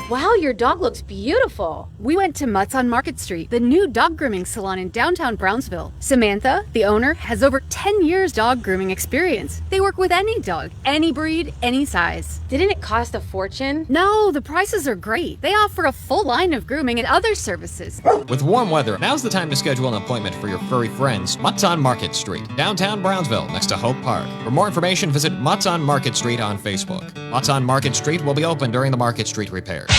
Wow, your dog looks beautiful. We went to Mutt's on Market Street, the new dog grooming salon in downtown Brownsville. Samantha, the owner, has over 10 years dog grooming experience. They work with any dog, any breed, any size. Didn't it cost a fortune? No, the prices are great. They offer a full line of grooming and other services. With warm weather, now's the time to schedule an appointment for your furry friends. Mutt's on Market Street, downtown Brownsville, next to Hope Park. For more information, visit Mutt's on Market Street on Facebook. Mutt's on Market Street will be open during the Market Street repairs.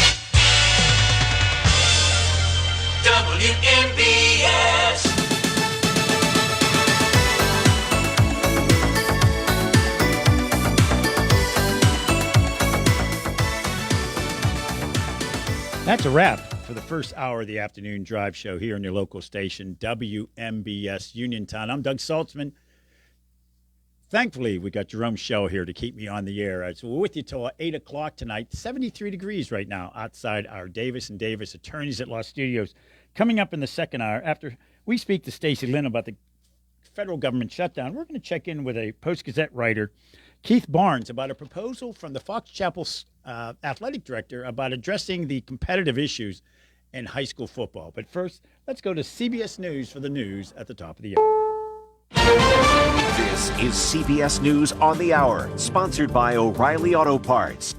WNBS. That's a wrap for the first hour of the afternoon drive show here on your local station, WNBS Uniontown. I'm Doug Saltzman. Thankfully, we got Jerome Shell here to keep me on the air. So we're with you till 8 o'clock tonight. 73 degrees right now outside our Davis & Davis Attorneys at Law Studios. Coming up in the second hour, after we speak to Stacey Lynn about the federal government shutdown, we're going to check in with a Post-Gazette writer, Keith Barnes, about a proposal from the Fox Chapel athletic director about addressing the competitive issues in high school football. But first, let's go to CBS News for the news at the top of the hour. This is CBS News on the Hour, sponsored by O'Reilly Auto Parts.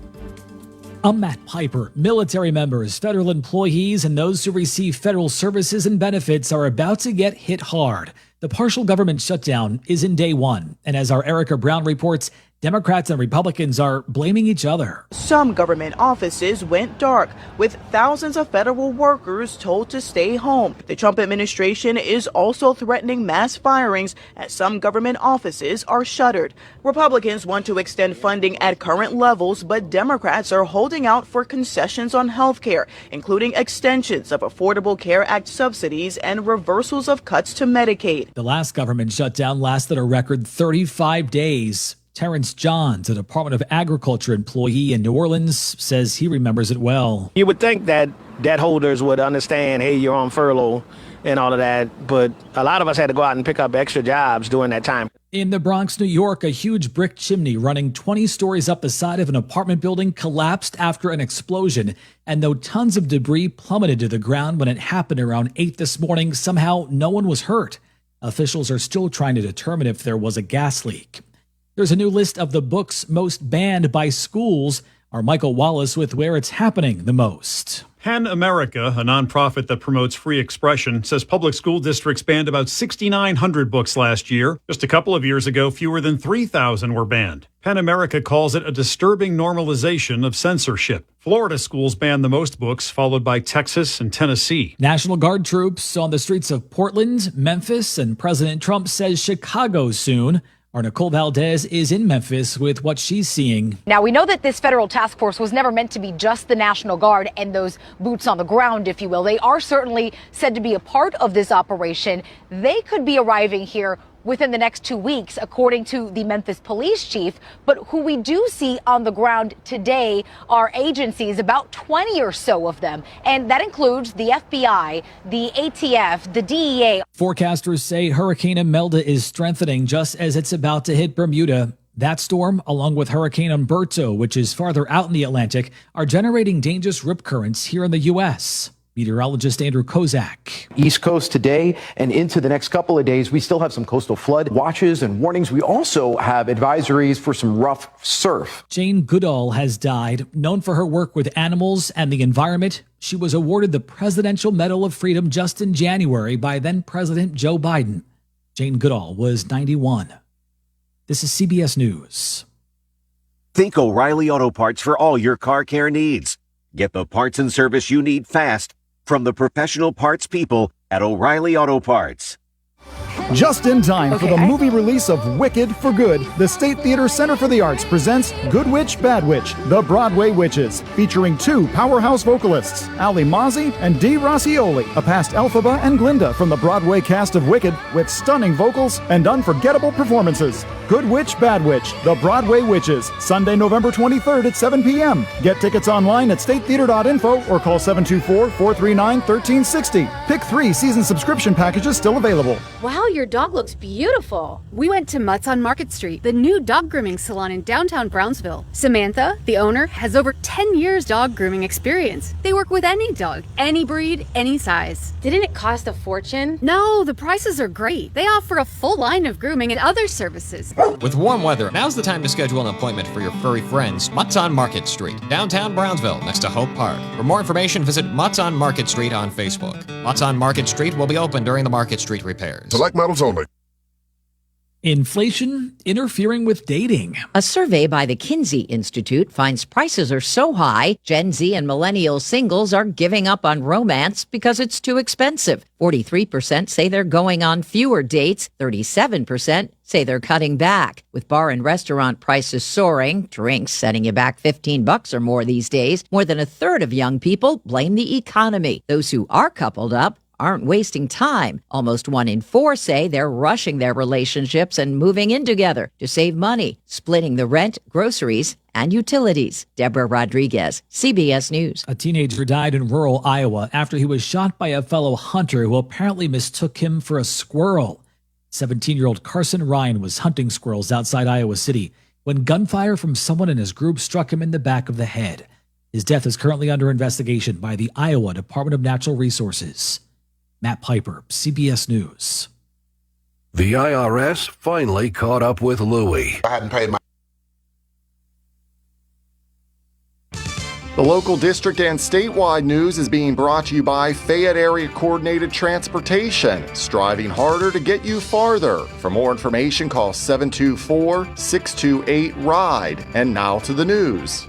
I'm Matt Piper. Military members, federal employees, and those who receive federal services and benefits are about to get hit hard. The partial government shutdown is in day one, and as our Erica Brown reports, Democrats and Republicans are blaming each other. Some government offices went dark, with thousands of federal workers told to stay home. The Trump administration is also threatening mass firings as some government offices are shuttered. Republicans want to extend funding at current levels, but Democrats are holding out for concessions on health care, including extensions of Affordable Care Act subsidies and reversals of cuts to Medicaid. The last government shutdown lasted a record 35 days. Terrence Johns, a Department of Agriculture employee in New Orleans, says he remembers it well. You would think that debt holders would understand, hey, you're on furlough and all of that, but a lot of us had to go out and pick up extra jobs during that time. In the Bronx, New York, a huge brick chimney running 20 stories up the side of an apartment building collapsed after an explosion. And though tons of debris plummeted to the ground when it happened around 8 this morning, somehow no one was hurt. Officials are still trying to determine if there was a gas leak. There's a new list of the books most banned by schools. Our Michael Wallace with where it's happening the most. PEN America, a nonprofit that promotes free expression, says public school districts banned about 6,900 books last year. Just a couple of years ago, fewer than 3,000 were banned. PEN America calls it a disturbing normalization of censorship. Florida schools banned the most books, followed by Texas and Tennessee. National Guard troops on the streets of Portland, Memphis, and President Trump says Chicago soon. Our Nicole Valdez is in Memphis with what she's seeing. Now, we know that this federal task force was never meant to be just the National Guard and those boots on the ground, if you will. They are certainly said to be a part of this operation. They could be arriving here within the next 2 weeks, according to the Memphis police chief. But who we do see on the ground today are agencies, about 20 or so of them. And that includes the FBI, the ATF, the DEA. Forecasters say Hurricane Imelda is strengthening just as it's about to hit Bermuda. That storm, along with Hurricane Umberto, which is farther out in the Atlantic, are generating dangerous rip currents here in the U.S. Meteorologist Andrew Kozak. East Coast today and into the next couple of days, we still have some coastal flood watches and warnings. We also have advisories for some rough surf. Jane Goodall has died. Known for her work with animals and the environment, she was awarded the Presidential Medal of Freedom just in January by then President Joe Biden. Jane Goodall was 91. This is CBS News. Think O'Reilly Auto Parts for all your car care needs. Get the parts and service you need fast from the professional parts people at O'Reilly Auto Parts. Just in time for the movie release of Wicked for Good, the State Theater Center for the Arts presents Good Witch, Bad Witch, The Broadway Witches, featuring two powerhouse vocalists, Ali Mazzi and Dee Rossioli, a past Elphaba and Glinda from the Broadway cast of Wicked, with stunning vocals and unforgettable performances. Good Witch, Bad Witch, The Broadway Witches, Sunday, November 23rd at 7 p.m. Get tickets online at statetheater.info or call 724-439-1360. Pick 3 season subscription packages still available. Wow, your dog looks beautiful. We went to Mutt's on Market Street, the new dog grooming salon in downtown Brownsville. Samantha, the owner, has over 10 years dog grooming experience. They work with any dog, any breed, any size. Didn't it cost a fortune? No, the prices are great. They offer a full line of grooming and other services. With warm weather, now's the time to schedule an appointment for your furry friends. Mutt's on Market Street, downtown Brownsville, next to Hope Park. For more information, visit Mutt's on Market Street on Facebook. Mutt's on Market Street will be open during the Market Street repairs. Select models only. Inflation interfering with dating. A survey by the Kinsey Institute finds prices are so high, Gen Z and millennial singles are giving up on romance because it's too expensive. 43% say they're going on fewer dates. 37% say they're cutting back. With bar and restaurant prices soaring, drinks setting you back $15 or more these days, more than a third of young people blame the economy. Those who are coupled up aren't wasting time. Almost 1 in 4 say they're rushing their relationships and moving in together to save money, splitting the rent, groceries, and utilities. Deborah Rodriguez, CBS News. A teenager died in rural Iowa after he was shot by a fellow hunter who apparently mistook him for a squirrel. 17-year-old Carson Ryan was hunting squirrels outside Iowa City when gunfire from someone in his group struck him in the back of the head. His death is currently under investigation by the Iowa Department of Natural Resources. Matt Piper, CBS News. The IRS finally caught up with Louie. I hadn't paid my... The local district and statewide news is being brought to you by Fayette Area Coordinated Transportation, striving harder to get you farther. For more information, call 724-628-RIDE. And now to the news.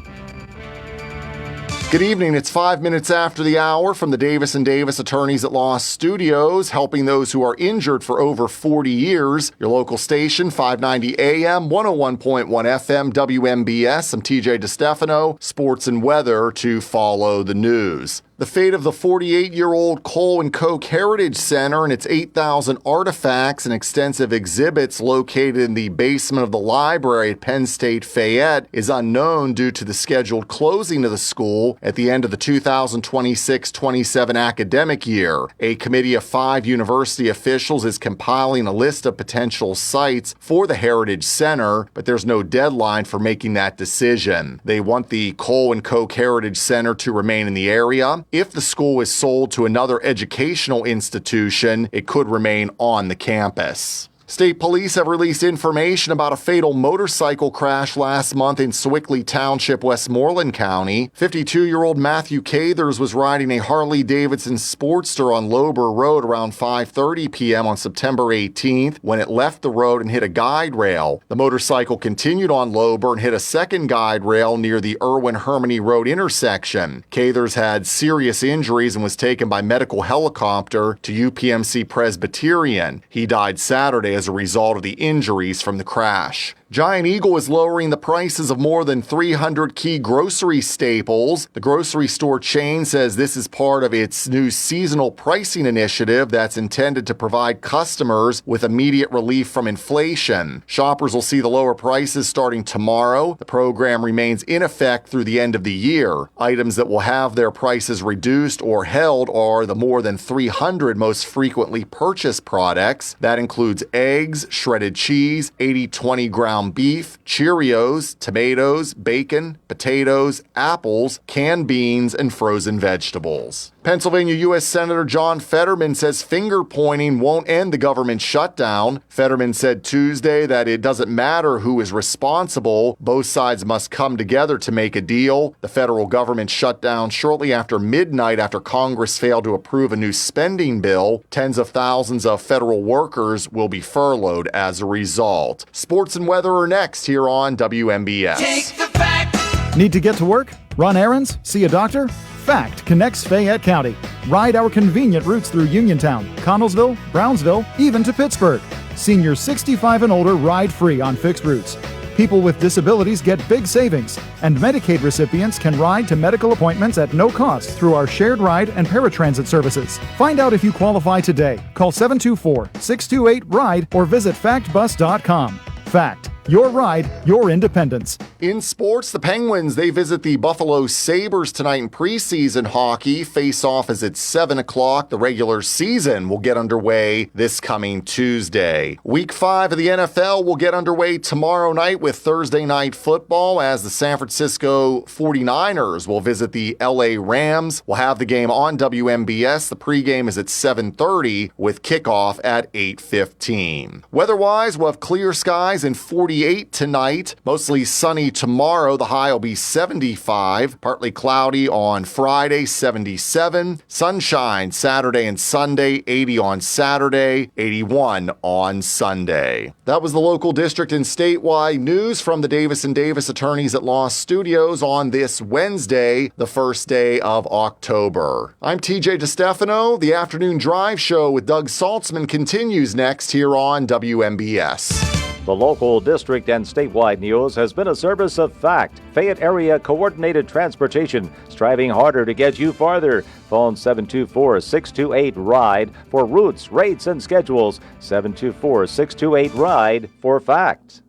Good evening. It's 5 minutes after the hour from the Davis & Davis Attorneys at Law Studios, helping those who are injured for over 40 years. Your local station, 590 AM, 101.1 FM, WMBS. I'm TJ DeStefano, sports and weather to follow the news. The fate of the 48-year-old Cole and Koch Heritage Center and its 8,000 artifacts and extensive exhibits located in the basement of the library at Penn State Fayette is unknown due to the scheduled closing of the school at the end of the 2026-27 academic year. A committee of 5 university officials is compiling a list of potential sites for the Heritage Center, but there's no deadline for making that decision. They want the Cole and Koch Heritage Center to remain in the area. If the school is sold to another educational institution, it could remain on the campus. State police have released information about a fatal motorcycle crash last month in Sewickley Township, Westmoreland County. 52-year-old Matthew Cathers was riding a Harley-Davidson Sportster on Lober Road around 5:30 p.m. on September 18th when it left the road and hit a guide rail. The motorcycle continued on Lober and hit a second guide rail near the Irwin-Hermione Road intersection. Cathers had serious injuries and was taken by medical helicopter to UPMC Presbyterian. He died Saturday as a result of the injuries from the crash. Giant Eagle is lowering the prices of more than 300 key grocery staples. The grocery store chain says this is part of its new seasonal pricing initiative that's intended to provide customers with immediate relief from inflation. Shoppers will see the lower prices starting tomorrow. The program remains in effect through the end of the year. Items that will have their prices reduced or held are the more than 300 most frequently purchased products. That includes eggs, shredded cheese, 80/20 ground beef, Cheerios, tomatoes, bacon, potatoes, apples, canned beans, and frozen vegetables. Pennsylvania U.S. Senator John Fetterman says finger pointing won't end the government shutdown. Fetterman said Tuesday that it doesn't matter who is responsible. Both sides must come together to make a deal. The federal government shut down shortly after midnight after Congress failed to approve a new spending bill. Tens of thousands of federal workers will be furloughed as a result. Sports and weather are next here on WMBS. Take the fact. Need to get to work? Run errands? See a doctor? Fact connects Fayette County. Ride our convenient routes through Uniontown, Connellsville, Brownsville, even to Pittsburgh. Seniors 65 and older ride free on fixed routes. People with disabilities get big savings, and Medicaid recipients can ride to medical appointments at no cost through our shared ride and paratransit services. Find out if you qualify today. Call 724-628-RIDE or visit factbus.com. Fact, Your ride, your independence. In sports, the Penguins, they visit the Buffalo Sabres tonight in preseason hockey. Face-off is at 7 o'clock. The regular season will get underway this coming Tuesday. Week 5 of the NFL will get underway tomorrow night with Thursday night football as the San Francisco 49ers will visit the LA Rams. We'll have the game on WMBS. The pregame is at 7:30 with kickoff at 8:15. Weather-wise, we'll have clear skies and 48 tonight. Mostly sunny tomorrow. The high will be 75. Partly cloudy on Friday, 77. Sunshine Saturday and Sunday, 80 on Saturday, 81 on Sunday. That was the local district and statewide news from the Davis & Davis Attorneys at Law Studios on this Wednesday, the first day of October. I'm TJ DeStefano. The Afternoon Drive Show with Doug Saltzman continues next here on WMBS. The local district and statewide news has been a service of FACT, Fayette Area Coordinated Transportation, striving harder to get you farther. Phone 724-628-RIDE for routes, rates, and schedules. 724-628-RIDE for FACT.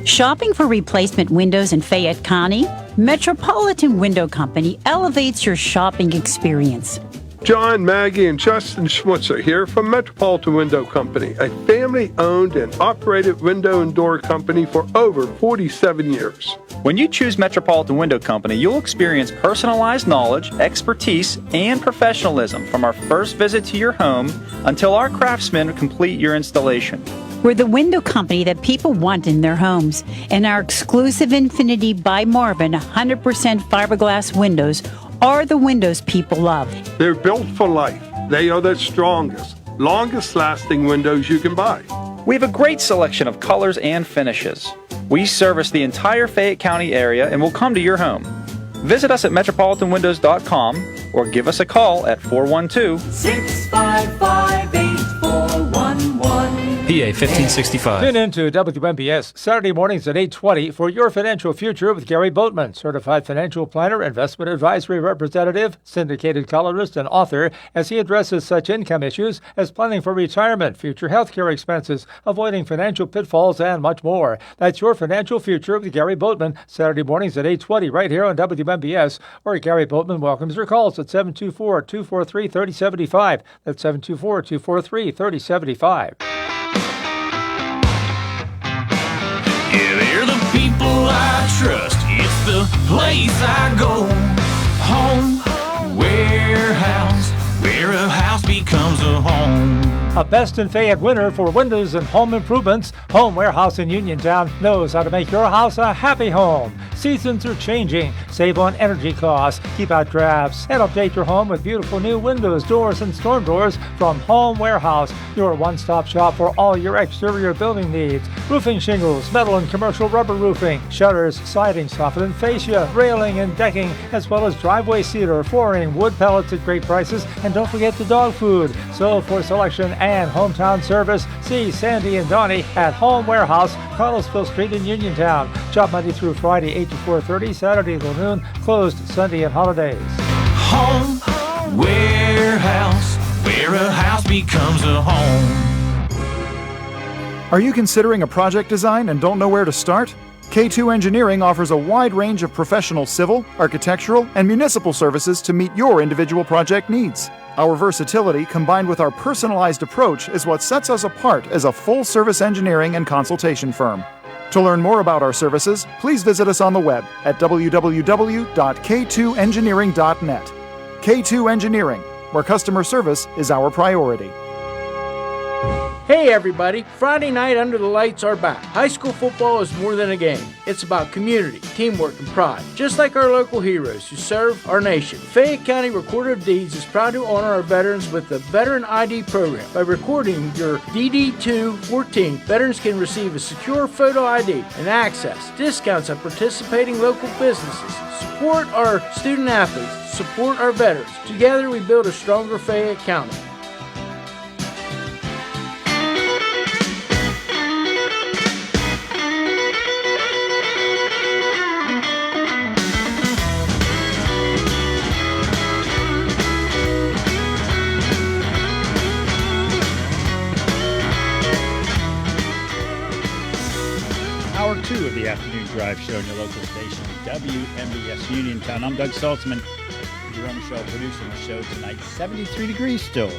Shopping for replacement windows in Fayette County? Metropolitan Window Company elevates your shopping experience. John, Maggie, and Justin Schmutzer here from Metropolitan Window Company, a family-owned and operated window and door company for over 47 years. When you choose Metropolitan Window Company, you'll experience personalized knowledge, expertise, and professionalism from our first visit to your home until our craftsmen complete your installation. We're the window company that people want in their homes, and our exclusive Infinity by Marvin 100% fiberglass windows are the windows people love. They're built for life. They are the strongest, longest-lasting windows you can buy. We have a great selection of colors and finishes. We service the entire Fayette County area and will come to your home. Visit us at metropolitanwindows.com or give us a call at 412-655-8411. PA 1565. Tune in to WMBS Saturday mornings at 8:20 for Your Financial Future with Gary Boatman, certified financial planner, investment advisory representative, syndicated columnist, and author, as he addresses such income issues as planning for retirement, future health care expenses, avoiding financial pitfalls, and much more. That's Your Financial Future with Gary Boatman, Saturday mornings at 8:20 right here on WMBS, where Gary Boatman welcomes your calls at 724-243-3075. That's 724-243-3075. Yeah, they're the people I trust. It's the place I go. Home, warehouse, where a house becomes a home. A Best in Fayette winner for windows and home improvements, Home Warehouse in Uniontown knows how to make your house a happy home. Seasons are changing. Save on energy costs, keep out drafts, and update your home with beautiful new windows, doors, and storm doors from Home Warehouse, your one-stop shop for all your exterior building needs. Roofing shingles, metal and commercial rubber roofing, shutters, siding, soffit and fascia, railing and decking, as well as driveway cedar, flooring, wood pellets at great prices, and don't forget the dog food. So for selection and hometown service, see Sandy and Donnie at Home Warehouse, Carlsville Street in Uniontown. Shop Monday through Friday, 8 to 4:30, Saturday till noon, closed Sunday and holidays. Home, warehouse, where a house becomes a home. Are you considering a project design and don't know where to start? K2 Engineering offers a wide range of professional civil, architectural, and municipal services to meet your individual project needs. Our versatility, combined with our personalized approach, is what sets us apart as a full-service engineering and consultation firm. To learn more about our services, please visit us on the web at www.k2engineering.net. K2 Engineering, where customer service is our priority. Hey everybody, Friday night under the lights are back. High school football is more than a game. It's about community, teamwork, and pride. Just like our local heroes who serve our nation, Fayette County Recorder of Deeds is proud to honor our veterans with the Veteran ID program. By recording your DD-214, veterans can receive a secure photo ID and access discounts at participating local businesses. Support our student athletes, support our veterans. Together we build a stronger Fayette County. Drive show on your local station, WMBS Uniontown. I'm Doug Saltzman, Jerome Shaw producing the show tonight. 73 degrees still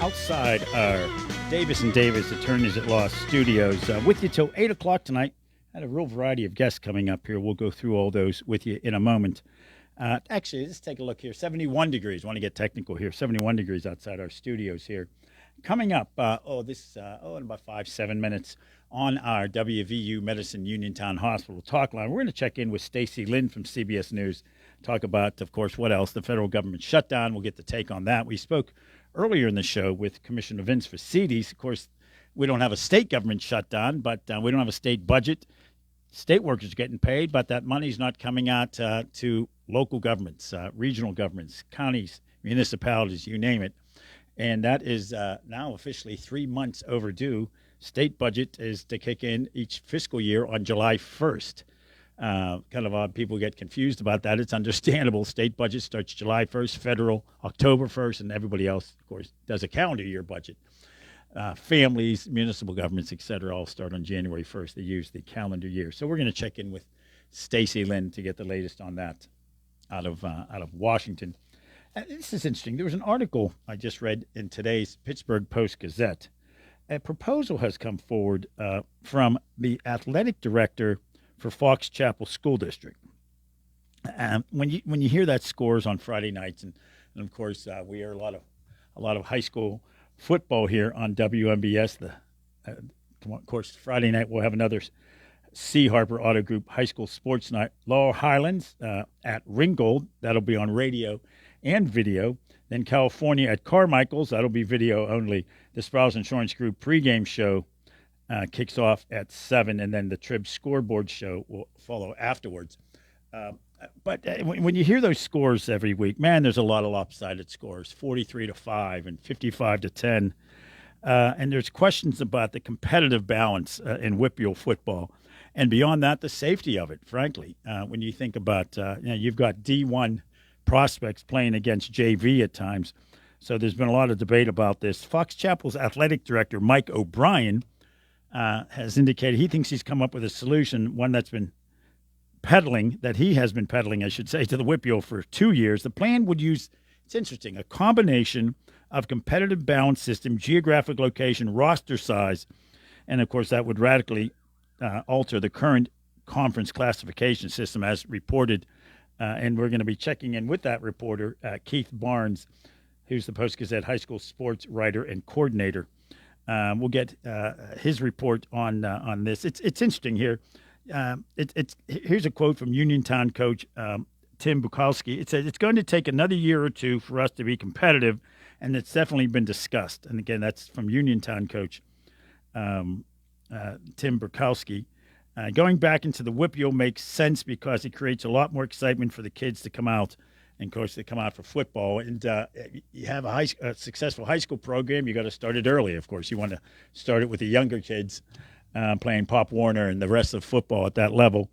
outside our Davis & Davis Attorneys at Law studios. With you till 8 o'clock tonight. Had a real variety of guests coming up here. We'll go through all those with you in a moment. Actually, let's take a look here. 71 degrees. I want to get technical here. 71 degrees outside our studios here. Coming up, in about 5-7 minutes on our WVU Medicine Uniontown Hospital talk line, we're going to check in with Stacy Lynn from CBS News, talk about, of course, what else, the federal government shutdown. We'll get the take on that. We spoke earlier in the show with Commissioner Vince Fossides. Of course, we don't have a state government shutdown, but we don't have a state budget. State workers are getting paid, but that money's not coming out to local governments, regional governments, counties, municipalities, you name it. And that is now officially 3 months overdue. State budget is to kick in each fiscal year on July 1st. Kind of odd people get confused about that. It's understandable. State budget starts July 1st, federal October 1st, and everybody else, of course, does a calendar year budget. Families, municipal governments, et cetera, all start on January 1st. They use the calendar year. So we're going to check in with Stacy Lynn to get the latest on that out of Washington. This is interesting. There was an article I just read in today's Pittsburgh Post-Gazette. A proposal has come forward from the athletic director for Fox Chapel School District. When you hear that scores on Friday nights, and of course we hear a lot of high school football here on WMBS. Of course, Friday night we'll have another C. Harper Auto Group High School Sports Night. Laurel Highlands at Ringgold, that'll be on radio and video. Then California at Carmichael's, that'll be video only. The Sprouse Insurance Group pregame show kicks off at 7, and then the Trib scoreboard show will follow afterwards. But when you hear those scores every week, man, there's a lot of lopsided scores, 43-5 and 55-10. And there's questions about the competitive balance in WPIAL football. And beyond that, the safety of it, frankly. When you think about, you've got D1 prospects playing against JV at times. So there's been a lot of debate about this. Fox Chapel's athletic director, Mike O'Brien, has indicated he thinks he's come up with a solution, one that's been he has been peddling, I should say, to the WPIAL for 2 years. The plan would use, it's interesting, a combination of competitive balance system, geographic location, roster size, and of course that would radically alter the current conference classification system as reported. And we're going to be checking in with that reporter, Keith Barnes, who's the Post-Gazette high school sports writer and coordinator. We'll get his report on this. It's interesting here. Here's a quote from Uniontown coach Tim Bukowski. It says, "It's going to take another year or two for us to be competitive, and it's definitely been discussed." And again, that's from Uniontown coach Tim Bukowski. Going back into the WPIAL makes sense because it creates a lot more excitement for the kids to come out. And, of course, they come out for football. And you have a successful high school program, you got to start it early, of course. You want to start it with the younger kids playing Pop Warner and the rest of football at that level.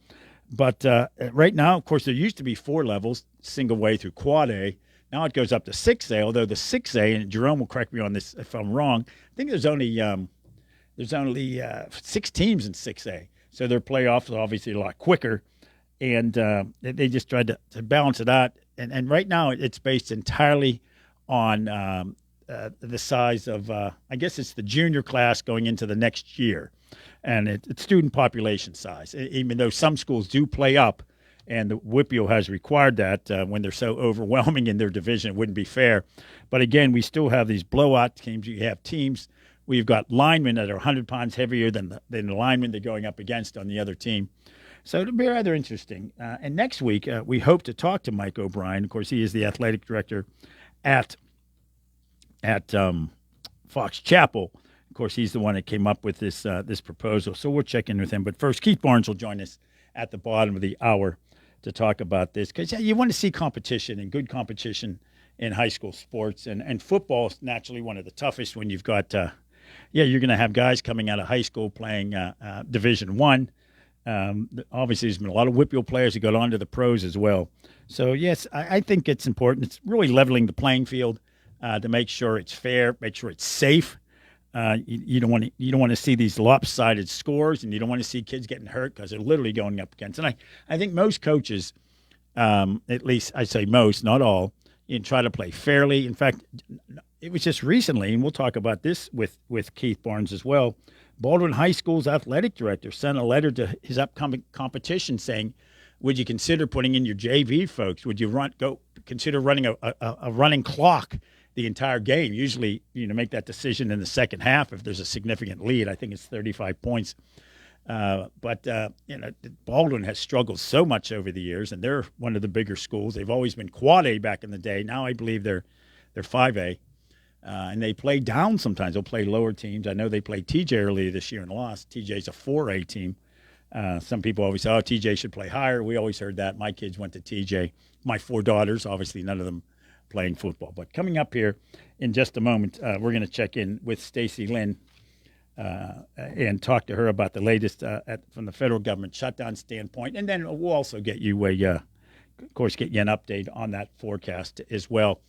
But right now, of course, there used to be 4 levels, single way through quad A. Now it goes up to 6A, although the 6A, and Jerome will correct me on this if I'm wrong, I think there's only 6 teams in 6A. So their playoffs are obviously a lot quicker, and they just tried to balance it out. And right now it's based entirely on the size of, I guess it's the junior class going into the next year, and it's student population size, even though some schools do play up, and the WPIAL has required that when they're so overwhelming in their division, it wouldn't be fair. But again, we still have these blowout teams. You have teams. We've got linemen that are 100 pounds heavier than the linemen they're going up against on the other team. So it'll be rather interesting. And next week, we hope to talk to Mike O'Brien. Of course, he is the athletic director at Fox Chapel. Of course, he's the one that came up with this proposal. So we'll check in with him. But first, Keith Barnes will join us at the bottom of the hour to talk about this. Because you want to see competition and good competition in high school sports. And football is naturally one of the toughest when you've got you're going to have guys coming out of high school playing Division I. Obviously, there's been a lot of WPIAL players who got on to the pros as well. So, yes, I think it's important. It's really leveling the playing field to make sure it's fair, make sure it's safe. You don't want to see these lopsided scores, and you don't want to see kids getting hurt because they're literally going up against. And I think most coaches, at least I say most, not all, try to play fairly. In fact, it was just recently, and we'll talk about this with Keith Barnes as well. Baldwin High School's athletic director sent a letter to his upcoming competition saying, would you consider putting in your JV folks? Would you consider running a running clock the entire game? Usually, make that decision in the second half if there's a significant lead. I think it's 35 points. But Baldwin has struggled so much over the years, and they're one of the bigger schools. They've always been Quad A back in the day. Now I believe they're 5A. And they play down sometimes. They'll play lower teams. I know they played TJ earlier this year and lost. TJ's a 4A team. Some people always say, TJ should play higher. We always heard that. My kids went to TJ. My 4 daughters, obviously none of them playing football. But coming up here in just a moment, we're going to check in with Stacy Lynn and talk to her about the latest from the federal government shutdown standpoint. And then we'll also get you an update on that forecast as well.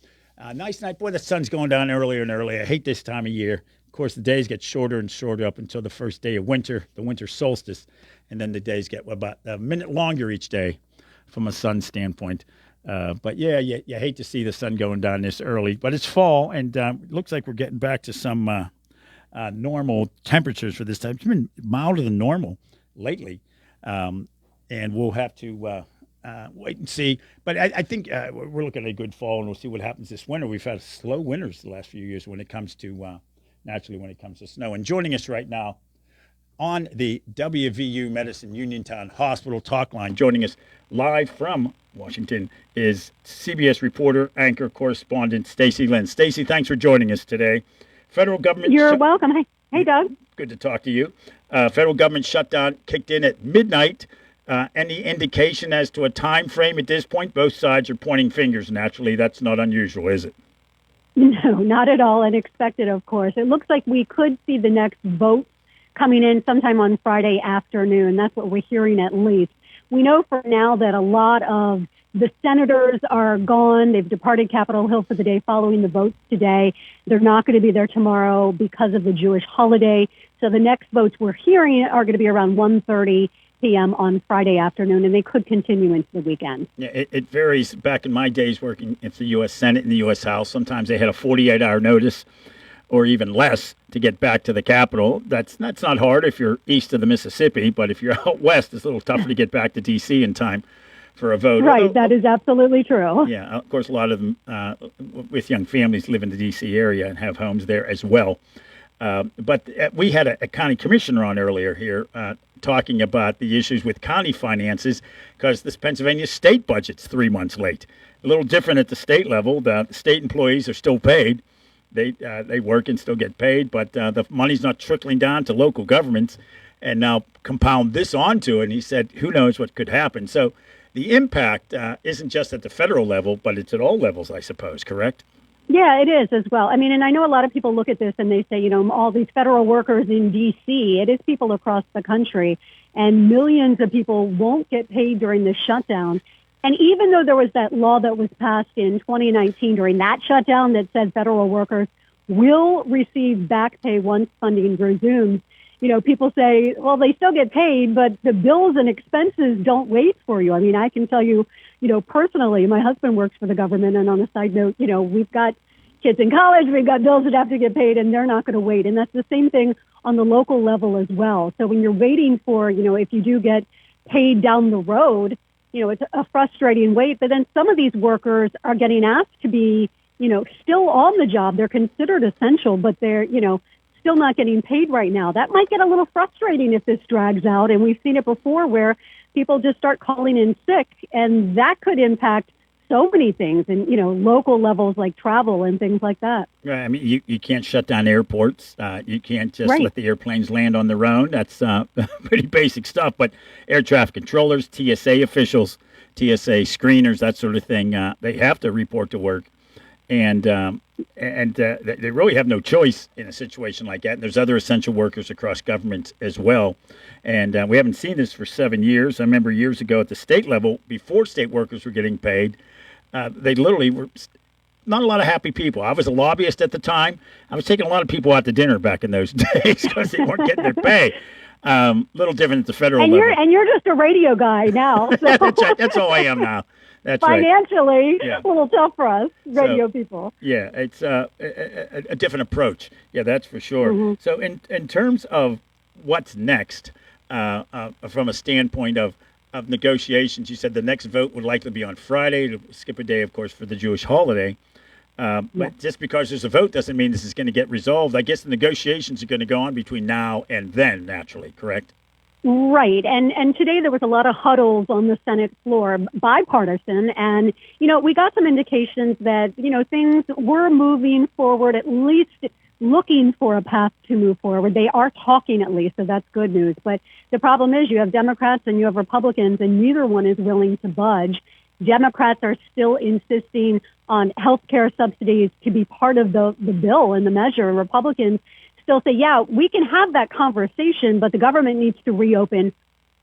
Nice night. Boy, the sun's going down earlier and earlier. I hate this time of year. Of course, the days get shorter and shorter up until the first day of winter, the winter solstice, and then the days get about a minute longer each day from a sun standpoint. But, you hate to see the sun going down this early. But it's fall, and it looks like we're getting back to some normal temperatures for this time. It's been milder than normal lately, and we'll have to wait and see. But I think we're looking at a good fall, and we'll see what happens this winter. We've had slow winters the last few years when it comes to naturally when it comes to snow. And joining us right now on the WVU Medicine Uniontown Hospital talk line, joining us live from Washington, is CBS reporter, anchor, correspondent Stacy Lynn. Stacy, thanks for joining us today. Federal government. You're welcome. Hey, Doug. Good to talk to you. Federal government shutdown kicked in at midnight. Any indication as to a time frame at this point? Both sides are pointing fingers. Naturally, that's not unusual, is it? No, not at all. Unexpected, of course. It looks like we could see the next vote coming in sometime on Friday afternoon. That's what we're hearing at least. We know for now that a lot of the senators are gone. They've departed Capitol Hill for the day following the votes today. They're not going to be there tomorrow because of the Jewish holiday. So the next votes we're hearing are going to be around 1:30 p.m. on Friday afternoon, and they could continue into the weekend. Yeah, it varies. Back in my days working at the U.S. Senate and the U.S. House, sometimes they had a 48-hour notice or even less to get back to the Capitol. That's not hard if you're east of the Mississippi, but if you're out west, it's a little tougher to get back to D.C. in time for a vote. Right, that is absolutely true. Yeah, of course, a lot of them with young families live in the D.C. area and have homes there as well. But we had a county commissioner on earlier here talking about the issues with county finances because this Pennsylvania state budget's 3 months late. A little different at the state level. The state employees are still paid. They work and still get paid, but the money's not trickling down to local governments. And now compound this onto it, and he said, who knows what could happen. So the impact isn't just at the federal level, but it's at all levels, I suppose, correct? Yeah, it is as well. I mean, and I know a lot of people look at this and they say, all these federal workers in D.C., it is people across the country, and millions of people won't get paid during the shutdown. And even though there was that law that was passed in 2019 during that shutdown that said federal workers will receive back pay once funding resumes, people say, well, they still get paid, but the bills and expenses don't wait for you. I mean, I can tell you, personally, my husband works for the government, and on a side note, we've got kids in college, we've got bills that have to get paid, and they're not going to wait. And that's the same thing on the local level as well. So when you're waiting for, if you do get paid down the road, it's a frustrating wait. But then some of these workers are getting asked to be, still on the job. They're considered essential, but they're, still not getting paid right now. That might get a little frustrating if this drags out. And we've seen it before where people just start calling in sick, and that could impact so many things and, local levels like travel and things like that. Right. I mean, you can't shut down airports. You can't just let the airplanes land on their own. That's pretty basic stuff. But air traffic controllers, TSA officials, TSA screeners, that sort of thing, they have to report to work. And they really have no choice in a situation like that. And there's other essential workers across government as well. And we haven't seen this for 7 years. I remember years ago at the state level, before state workers were getting paid, they literally were not a lot of happy people. I was a lobbyist at the time. I was taking a lot of people out to dinner back in those days because they weren't getting their pay. Little different at the federal level. You're just a radio guy now. So. That's right. That's all I am now. That's Financially, right. Yeah. a little tough for us, radio people. Yeah, it's a different approach. Yeah, that's for sure. Mm-hmm. So in terms of what's next, from a standpoint of negotiations, you said the next vote would likely be on Friday, to skip a day, of course, for the Jewish holiday. But just because there's a vote doesn't mean this is going to get resolved. I guess the negotiations are going to go on between now and then, naturally, correct? Right. And today there was a lot of huddles on the Senate floor, bipartisan. And, we got some indications that, things were moving forward, at least looking for a path to move forward. They are talking at least, so that's good news. But the problem is you have Democrats and you have Republicans, and neither one is willing to budge. Democrats are still insisting on health care subsidies to be part of the bill and the measure. Republicans still say, yeah, we can have that conversation, but the government needs to reopen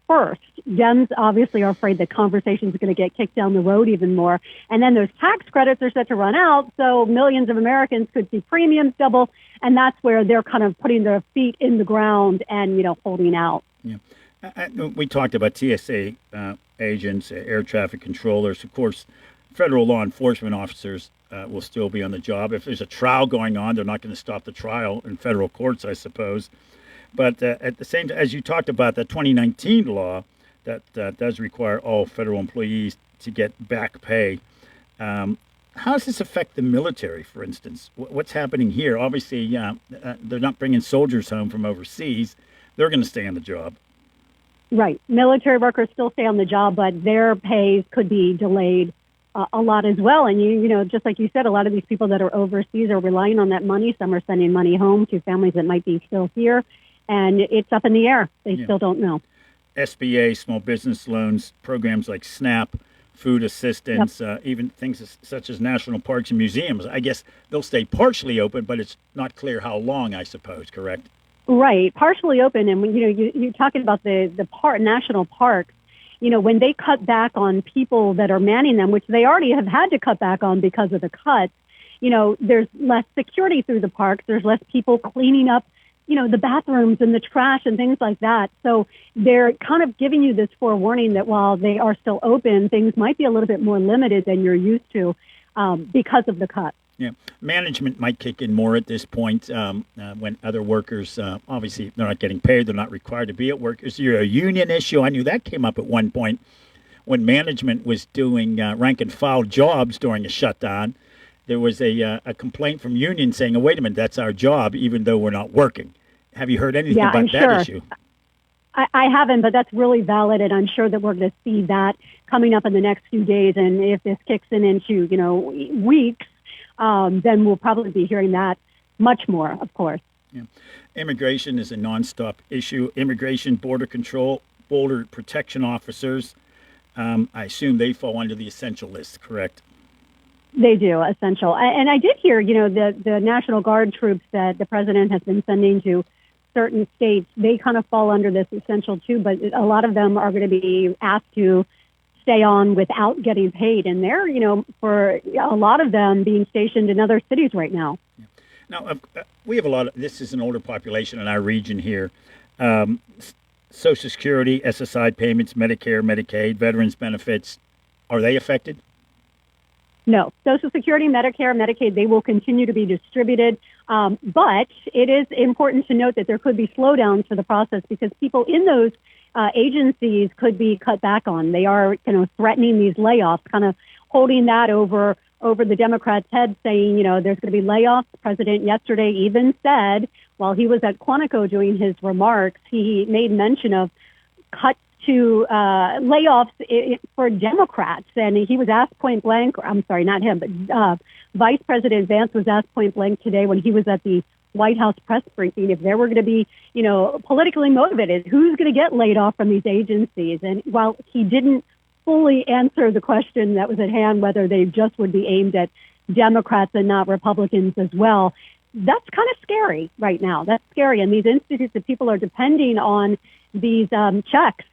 first. Dems obviously are afraid that conversations are going to get kicked down the road even more. And then those tax credits are set to run out, so millions of Americans could see premiums double, and that's where they're kind of putting their feet in the ground and, holding out. Yeah. We talked about TSA agents, air traffic controllers. Of course, federal law enforcement officers will still be on the job. If there's a trial going on, they're not going to stop the trial in federal courts, I suppose. But at the same time, as you talked about, the 2019 law that does require all federal employees to get back pay. How does this affect the military, for instance? What's happening here? Obviously, they're not bringing soldiers home from overseas. They're going to stay on the job. Right. Military workers still stay on the job, but their pays could be delayed a lot as well. And, just like you said, a lot of these people that are overseas are relying on that money. Some are sending money home to families that might be still here. And it's up in the air. They still don't know. SBA, small business loans, programs like SNAP, food assistance, even things such as national parks and museums. I guess they'll stay partially open, but it's not clear how long, I suppose, correct? Right, partially open. And, you're talking about the national parks, when they cut back on people that are manning them, which they already have had to cut back on because of the cuts, there's less security through the parks. There's less people cleaning up, the bathrooms and the trash and things like that. So they're kind of giving you this forewarning that while they are still open, things might be a little bit more limited than you're used to because of the cuts. Yeah, management might kick in more at this point when other workers, obviously, they're not getting paid. They're not required to be at work. Is there a union issue? I knew that came up at one point when management was doing rank and file jobs during a shutdown. There was a complaint from union saying, oh, wait a minute, that's our job, even though we're not working. Have you heard anything about that issue? I haven't, but that's really valid, and I'm sure that we're going to see that coming up in the next few days. And if this kicks into, weeks, then we'll probably be hearing that much more, of course. Yeah. Immigration is a nonstop issue. Immigration, border control, border protection officers, I assume they fall under the essential list, correct? They do, essential. And I did hear, the National Guard troops that the president has been sending to certain states, they kind of fall under this essential too, but a lot of them are going to be asked to stay on without getting paid. And they're, for a lot of them being stationed in other cities right now. Yeah. Now, we have this is an older population in our region here. Social Security, SSI payments, Medicare, Medicaid, veterans benefits, are they affected? No. Social Security, Medicare, Medicaid, they will continue to be distributed. But it is important to note that there could be slowdowns to the process because people in those agencies could be cut back on. They are, threatening these layoffs, kind of holding that over the Democrats' head, saying, there's going to be layoffs. The president yesterday even said, while he was at Quantico doing his remarks, he made mention of cuts to layoffs for Democrats. And he was asked point blank, I'm sorry, not him, but Vice President Vance was asked point blank today when he was at the White House press briefing if there were going to be, politically motivated, who's going to get laid off from these agencies. And while he didn't fully answer the question that was at hand, whether they just would be aimed at Democrats and not Republicans as well, that's kind of scary right now. That's scary. And these institutes that people are depending on these checks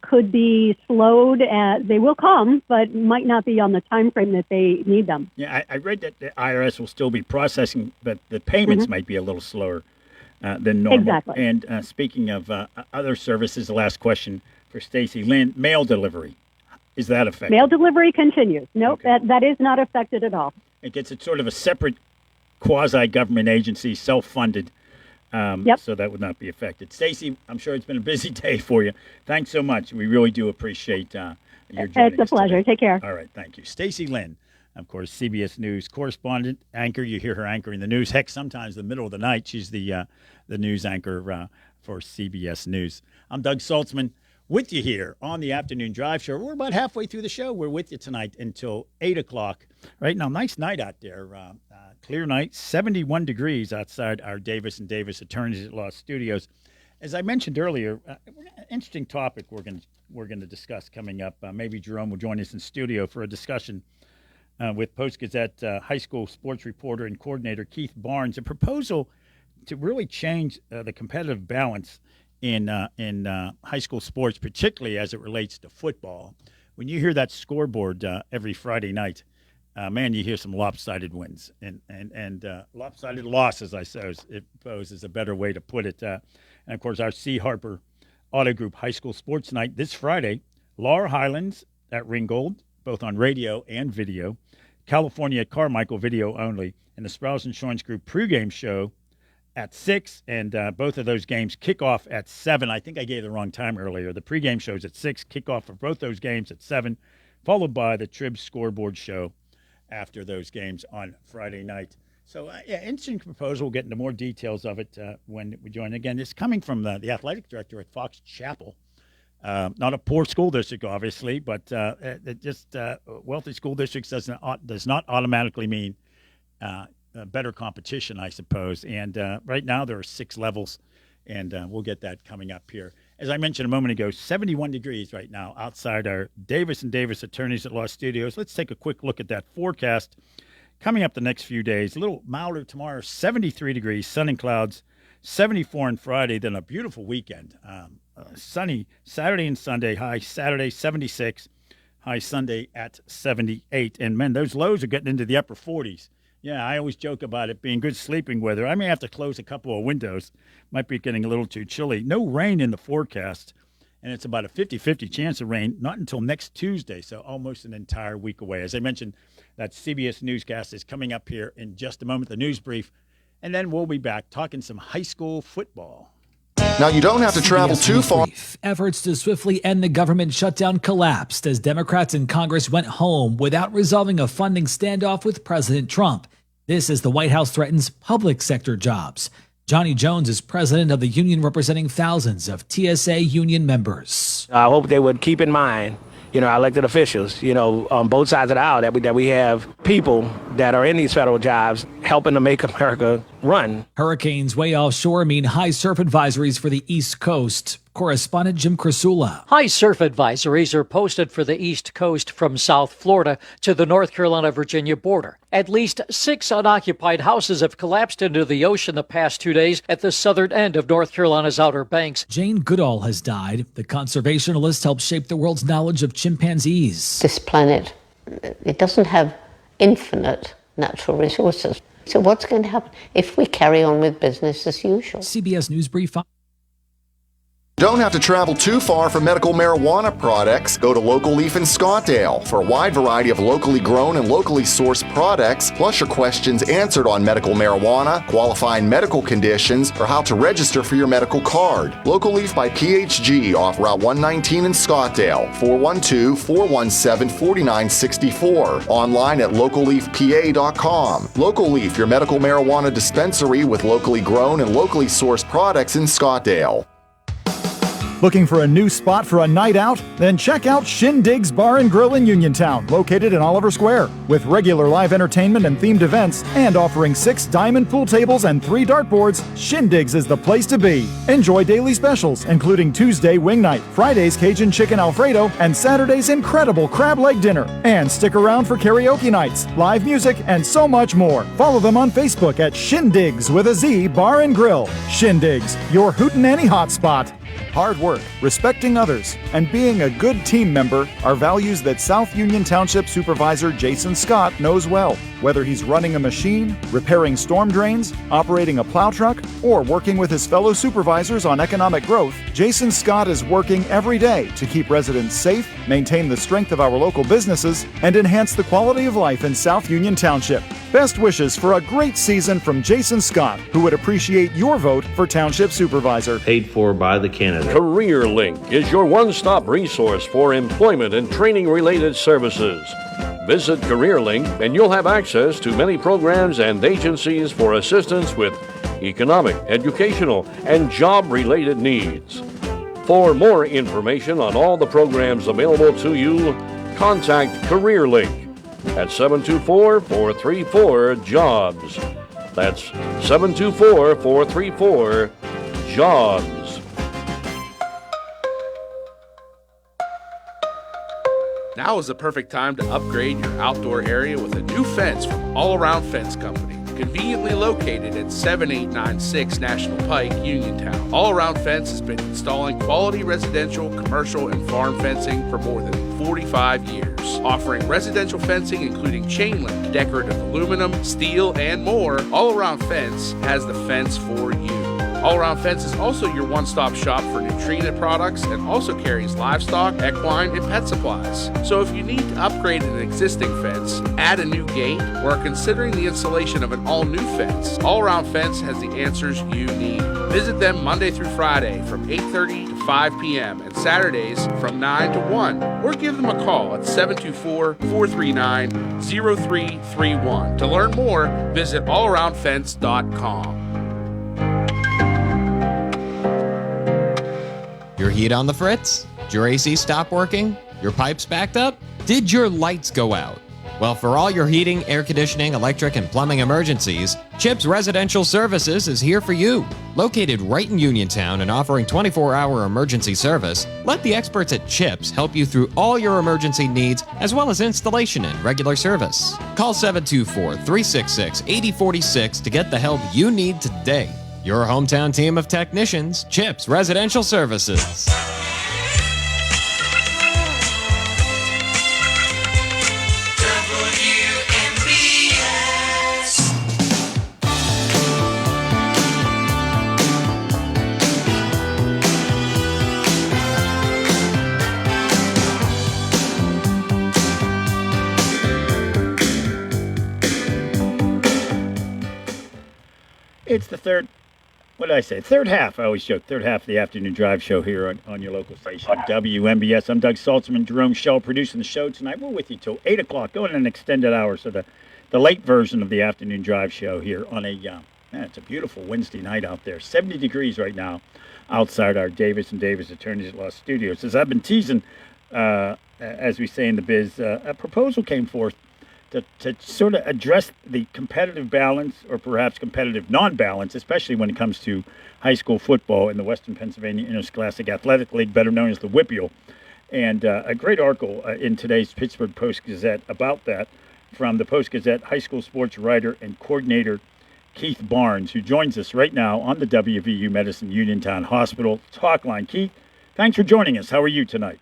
could be slowed. They will come, but might not be on the time frame that they need them. Yeah, I read that the IRS will still be processing, but the payments might be a little slower than normal. Exactly. And speaking of other services, the last question for Stacy Lynn, mail delivery. Is that affected? Mail delivery continues. Nope, that is not affected at all. It gets sort of a separate quasi-government agency, self-funded, so that would not be affected. Stacy, I'm sure it's been a busy day for you. Thanks so much. We really do appreciate your joining us. It's a pleasure. Today. Take care. All right, thank you. Stacy Lynn, of course, CBS News correspondent, anchor. You hear her anchoring the news. Heck, sometimes in the middle of the night, she's the news anchor for CBS News. I'm Doug Saltzman with you here on the Afternoon Drive Show. We're about halfway through the show. We're with you tonight until 8 o'clock. Right now, nice night out there. Clear night, 71 degrees outside our Davis & Davis Attorneys at Law Studios. As I mentioned earlier, an interesting topic we're going to discuss coming up. Maybe Jerome will join us in studio for a discussion with Post-Gazette high school sports reporter and coordinator Keith Barnes, a proposal to really change the competitive balance in high school sports, particularly as it relates to football. When you hear that scoreboard every Friday night, man, you hear some lopsided wins and lopsided losses, I suppose is a better way to put it. And, of course, our C. Harper Auto Group High School Sports Night this Friday, Laura Highlands at Ringgold, both on radio and video, California at Carmichael, video only, and the Sprouse Insurance Group pregame show at 6, and both of those games kick off at 7. I think I gave the wrong time earlier. The pregame show's at 6, kickoff for both those games at 7, followed by the Trib scoreboard show after those games on Friday night. So, interesting proposal. We'll get into more details of it when we join. Again, it's coming from the athletic director at Fox Chapel. Not a poor school district, obviously, but wealthy school districts does not automatically mean better competition, I suppose. And right now there are 6 levels, and we'll get that coming up here. As I mentioned a moment ago, 71 degrees right now outside our Davis & Davis Attorneys at Law Studios. Let's take a quick look at that forecast. Coming up the next few days, a little milder tomorrow, 73 degrees, sun and clouds, 74 on Friday, then a beautiful weekend. Sunny Saturday and Sunday, high Saturday 76, high Sunday at 78. And, man, those lows are getting into the upper 40s. Yeah, I always joke about it being good sleeping weather. I may have to close a couple of windows. Might be getting a little too chilly. No rain in the forecast, and it's about a 50-50 chance of rain, not until next Tuesday, so almost an entire week away. As I mentioned, that CBS newscast is coming up here in just a moment, the news brief, and then we'll be back talking some high school football. Now, you don't have to travel too far. Efforts to swiftly end the government shutdown collapsed as Democrats in Congress went home without resolving a funding standoff with President Trump. This as the White House threatens public sector jobs. Johnny Jones is president of the union representing thousands of TSA union members. I hope they would keep in mind, our elected officials, on both sides of the aisle, that we have people that are in these federal jobs helping to make America run. Hurricanes way offshore mean high surf advisories for the East Coast. Correspondent Jim Krasula. High surf advisories are posted for the East Coast from South Florida to the North Carolina-Virginia border. At least 6 unoccupied houses have collapsed into the ocean the past 2 days at the southern end of North Carolina's Outer Banks. Jane Goodall has died. The conservationalist helped shape the world's knowledge of chimpanzees. This planet, it doesn't have infinite natural resources. So what's going to happen if we carry on with business as usual? CBS News Brief. Don't have to travel too far for medical marijuana products. Go to Local Leaf in Scottdale for a wide variety of locally grown and locally sourced products, plus your questions answered on medical marijuana, qualifying medical conditions, or how to register for your medical card. Local Leaf by PHG off Route 119 in Scottdale, 412-417-4964. Online at localleafpa.com. Local Leaf, your medical marijuana dispensary with locally grown and locally sourced products in Scottdale. Looking for a new spot for a night out? Then check out Shindig's Bar and Grill in Uniontown, located in Oliver Square. With regular live entertainment and themed events, and offering 6 diamond pool tables and 3 dartboards, Shindig's is the place to be. Enjoy daily specials, including Tuesday wing night, Friday's Cajun chicken Alfredo, and Saturday's incredible crab leg dinner. And stick around for karaoke nights, live music, and so much more. Follow them on Facebook at Shindig's with a Z Bar and Grill. Shindig's, your hootenanny hotspot. Hard work work, respecting others, and being a good team member are values that South Union Township Supervisor Jason Scott knows well. Whether he's running a machine, repairing storm drains, operating a plow truck, or working with his fellow supervisors on economic growth, Jason Scott is working every day to keep residents safe, maintain the strength of our local businesses, and enhance the quality of life in South Union Township. Best wishes for a great season from Jason Scott, who would appreciate your vote for Township Supervisor. Paid for by the candidate. CareerLink is your one-stop resource for employment and training-related services. Visit CareerLink and you'll have access to many programs and agencies for assistance with economic, educational, and job-related needs. For more information on all the programs available to you, contact CareerLink at 724-434-JOBS. That's 724-434-JOBS. Now is the perfect time to upgrade your outdoor area with a new fence from All Around Fence Company. Conveniently located at 7896 National Pike, Uniontown. All Around Fence has been installing quality residential, commercial, and farm fencing for more than 45 years. Offering residential fencing including chain link, decorative aluminum, steel, and more, All Around Fence has the fence for you. All Around Fence is also your one-stop shop for Nutrena products and also carries livestock, equine, and pet supplies. So if you need to upgrade an existing fence, add a new gate, or are considering the installation of an all-new fence, All Around Fence has the answers you need. Visit them Monday through Friday from 8:30 to 5 p.m. and Saturdays from 9 to 1, or give them a call at 724-439-0331. To learn more, visit allaroundfence.com. Your heat on the fritz? Did your AC stop working? Your pipes backed up? Did your lights go out? Well, for all your heating, air conditioning, electric, and plumbing emergencies, CHIPS Residential Services is here for you. Located right in Uniontown and offering 24-hour emergency service, let the experts at CHIPS help you through all your emergency needs as well as installation and regular service. Call 724-366-8046 to get the help you need today. Your hometown team of technicians, CHIPS Residential Services. It's the third half. I always joke, third half of the afternoon drive show here on your local station, WMBS. I'm Doug Saltzman, Jerome Shell producing the show tonight. We're with you till 8 o'clock, going an extended hour, so the late version of the afternoon drive show here on it's a beautiful Wednesday night out there. 70 degrees right now outside our Davis & Davis Attorneys at Law Studios. As I've been teasing, as we say in the biz, a proposal came forth to sort of address the competitive balance or perhaps competitive non-balance, especially when it comes to high school football in the Western Pennsylvania Interscholastic Athletic League, better known as the WIPIAL. And a great article in today's Pittsburgh Post-Gazette about that from the Post-Gazette high school sports writer and coordinator Keith Barnes, who joins us right now on the WVU Medicine Uniontown Hospital Talk Line. Keith, thanks for joining us. How are you tonight?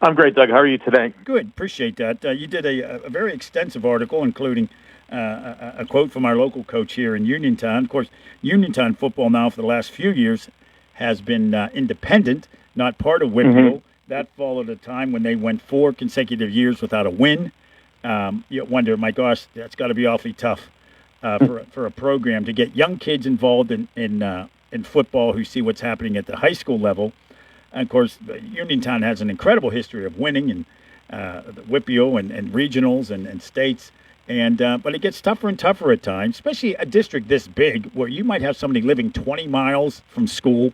I'm great, Doug. How are you today? Good. Appreciate that. You did a very extensive article, including a quote from our local coach here in Uniontown. Of course, Uniontown football now for the last few years has been independent, not part of WIPIAL. Mm-hmm. That followed a time when they went 4 consecutive years without a win. You wonder, my gosh, that's got to be awfully tough for a program to get young kids involved in football who see what's happening at the high school level. And of course, Uniontown has an incredible history of winning and the WIPIAL and regionals and states. But it gets tougher and tougher at times, especially a district this big where you might have somebody living 20 miles from school.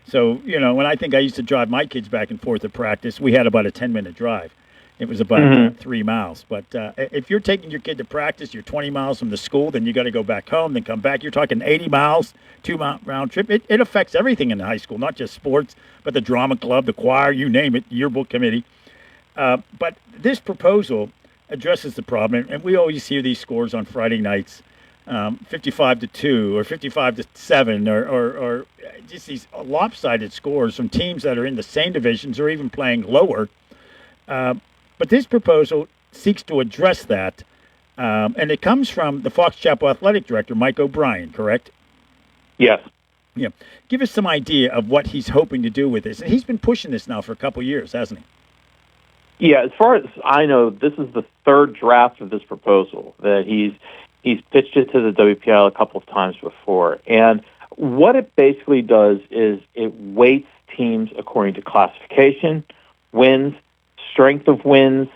So, when I used to drive my kids back and forth to practice, we had about a 10-minute drive. It was about 3 miles. But if you're taking your kid to practice, you're 20 miles from the school, then you got to go back home, then come back. You're talking 80 miles, 2-mile round trip. It affects everything in the high school, not just sports, but the drama club, the choir, you name it, yearbook committee. But this proposal addresses the problem, and we always hear these scores on Friday nights 55-2 or 55-7 or just these lopsided scores from teams that are in the same divisions or even playing lower. But this proposal seeks to address that, and it comes from the Fox Chapel Athletic Director, Mike O'Brien, correct? Yes. Yeah. Give us some idea of what he's hoping to do with this. And he's been pushing this now for a couple of years, hasn't he? Yeah, as far as I know, this is the third draft of this proposal that he's pitched it to the WPL a couple of times before. And what it basically does is it weights teams according to classification, wins, strength of wins,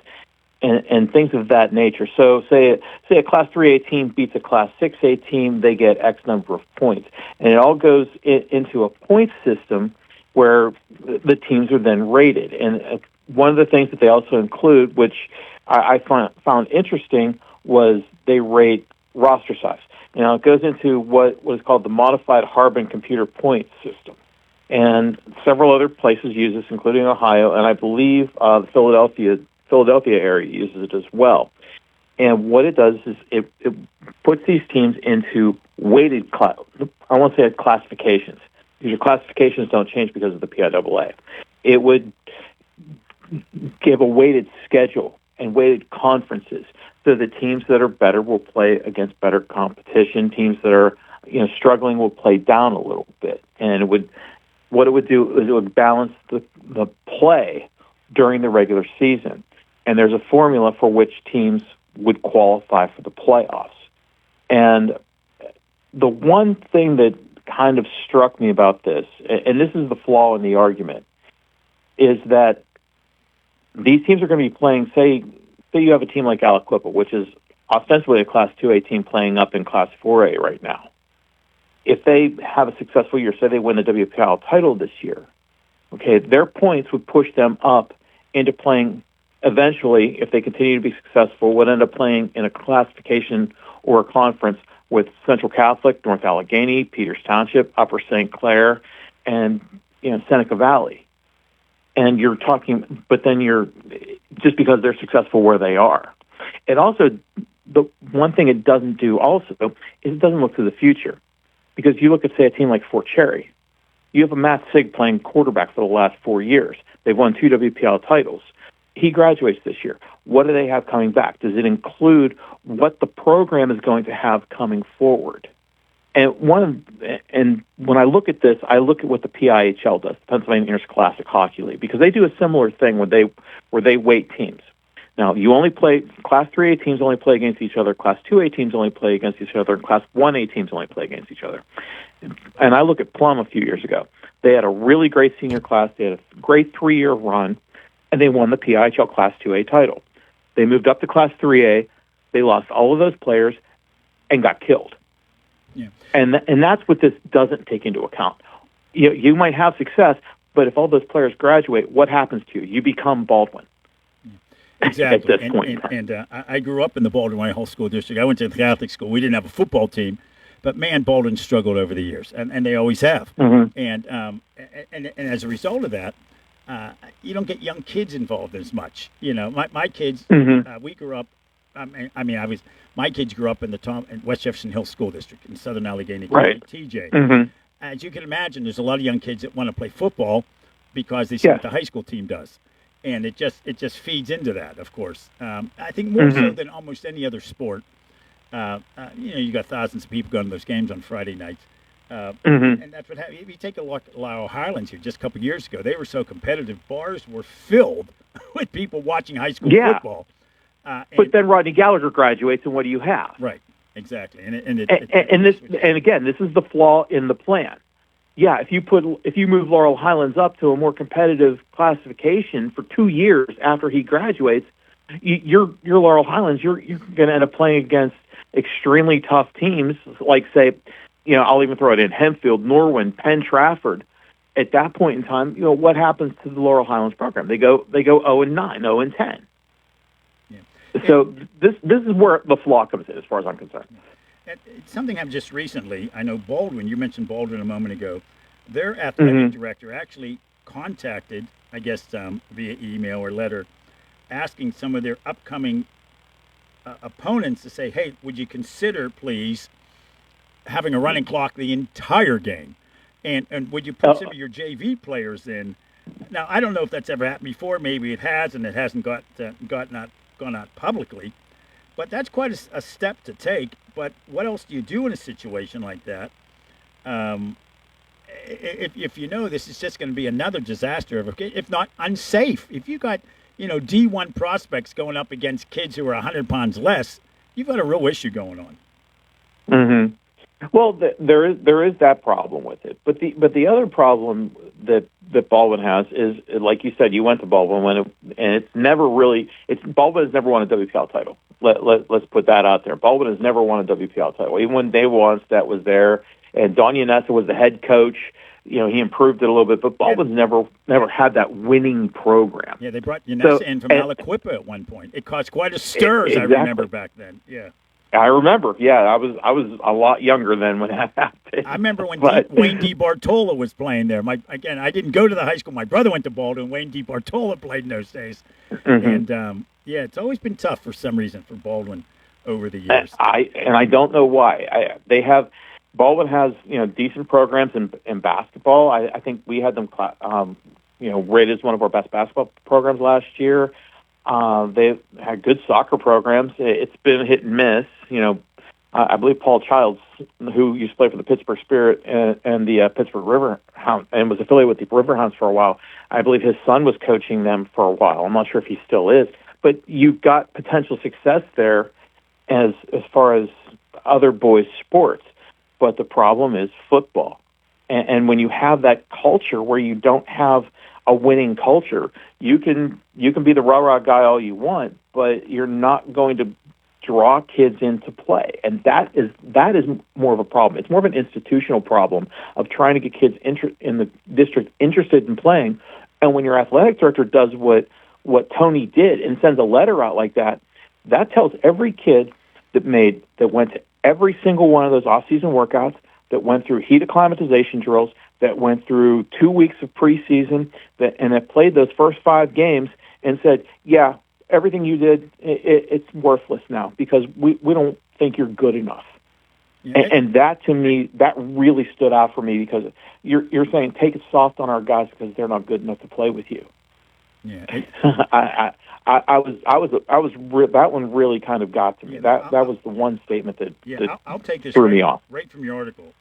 and things of that nature. So say a Class 3A team beats a Class 6A team, they get X number of points. And it all goes into a point system where the teams are then rated. And one of the things that they also include, which I found interesting, was they rate roster size. Now, it goes into what is called the Modified Harbin Computer Point System. And several other places use this, including Ohio, and I believe the Philadelphia area uses it as well. And what it does is it puts these teams into weighted, I won't say classifications, because your classifications don't change because of the PIAA. It would give a weighted schedule and weighted conferences so the teams that are better will play against better competition. Teams that are struggling will play down a little bit. And what it would do is it would balance the play during the regular season. And there's a formula for which teams would qualify for the playoffs. And the one thing that kind of struck me about this, and this is the flaw in the argument, is that these teams are going to be playing, say you have a team like Aliquippa, which is ostensibly a Class 2A team playing up in Class 4A right now. If they have a successful year, say they win the WPL title this year, okay, their points would push them up into playing eventually, if they continue to be successful, would end up playing in a classification or a conference with Central Catholic, North Allegheny, Peters Township, Upper St. Clair, and Seneca Valley. And you're talking, but then you're just because they're successful where they are. It also, the one thing it doesn't do also is it doesn't look to the future. Because you look at, say, a team like Fort Cherry, you have a Matt Sig playing quarterback for the last 4 years. They've won 2 WPL titles. He graduates this year. What do they have coming back? Does it include what the program is going to have coming forward? And when I look at this, I look at what the PIHL does, the Pennsylvania Interscholastic Hockey League, because they do a similar thing where they weight teams. Now, you only play, Class 3A teams only play against each other, Class 2A teams only play against each other, and Class 1A teams only play against each other. And I look at Plum a few years ago. They had a really great senior class. They had a great 3-year run, and they won the PIHL Class 2A title. They moved up to Class 3A. They lost all of those players and got killed. Yeah. And that's what this doesn't take into account. You might have success, but if all those players graduate, what happens to you? You become Baldwin. Exactly. At this point. And I grew up in the Baldwin School District. I went to the Catholic school. We didn't have a football team, but man, Baldwin struggled over the years, and they always have. Mm-hmm. And as a result of that, you don't get young kids involved as much. My kids, mm-hmm. We grew up. My kids grew up in in West Jefferson Hills School District in Southern Allegheny County, right. TJ. Mm-hmm. As you can imagine, there's a lot of young kids that want to play football because they see what the high school team does. And it just feeds into that, of course. I think more so than almost any other sport. You got thousands of people going to those games on Friday nights. And that's what happened. If you take a look at Lyle Highlands here just a couple of years ago, they were so competitive. Bars were filled with people watching high school football. But then Rodney Gallagher graduates, and what do you have? Right, exactly. And again, this is the flaw in the plan. Yeah, if you move Laurel Highlands up to a more competitive classification for 2 years after he graduates, you're Laurel Highlands. You're going to end up playing against extremely tough teams, like say, I'll even throw it in Hempfield, Norwin, Penn Trafford. At that point in time, what happens to the Laurel Highlands program? They go 0-9, 0-10. Yeah. So this is where the flaw comes in, as far as I'm concerned. Something happened just recently. I know Baldwin, you mentioned Baldwin a moment ago. Their athletic director actually contacted, I guess via email or letter, asking some of their upcoming opponents to say, hey, would you consider, please, having a running clock the entire game. And would you put some of your JV players in? Now, I don't know if that's ever happened before. Maybe it has, and it hasn't gone out publicly. But that's quite a step to take. But what else do you do in a situation like that? If you know this is just going to be another disaster, if not unsafe. If you got D1 prospects going up against kids who are 100 pounds less, you've got a real issue going on. Mm-hmm. Well, there is that problem with it, but the other problem that Baldwin has is, like you said, you went to Baldwin and Baldwin has never won a WPL title. Let's put that out there. Baldwin has never won a WPL title. Even when Dave Wannstedt was there and Don Yanessa was the head coach, he improved it a little bit, but Baldwin's never had that winning program. Yeah, they brought Yanessa in from Aliquippa at one point. It caused quite a stir, as I remember back then. Yeah. I remember. Yeah, I was a lot younger then when that happened. I remember when Wayne DiBartola was playing there. I didn't go to the high school. My brother went to Baldwin. Wayne DiBartola played in those days. Mm-hmm. And it's always been tough for some reason for Baldwin over the years. I don't know why. Baldwin has decent programs in basketball. I think we had them rated as one of our best basketball programs last year. They had good soccer programs. It's been hit and miss. I believe Paul Childs, who used to play for the Pittsburgh Spirit and the Pittsburgh Riverhounds, and was affiliated with the Riverhounds for a while. I believe his son was coaching them for a while. I'm not sure if he still is, but you've got potential success there as far as other boys' sports. But the problem is football, and when you have that culture where you don't have a winning culture, you can be the rah-rah guy all you want, but you're not going to draw kids into play. And that is more of a problem. It's more of an institutional problem of trying to get kids in the district interested in playing. And when your athletic director does what Tony did and sends a letter out like that, that tells every kid that went to every single one of those off-season workouts, that went through heat acclimatization drills, that went through 2 weeks of preseason, and that played those first 5 games and said, yeah, everything you did, it's worthless now because we don't think you're good enough. Yeah. And that, to me, that really stood out for me because you're saying take it soft on our guys because they're not good enough to play with you. Yeah. That one really kind of got to me. That was the one statement that I'll take this threw me off. Right from your article.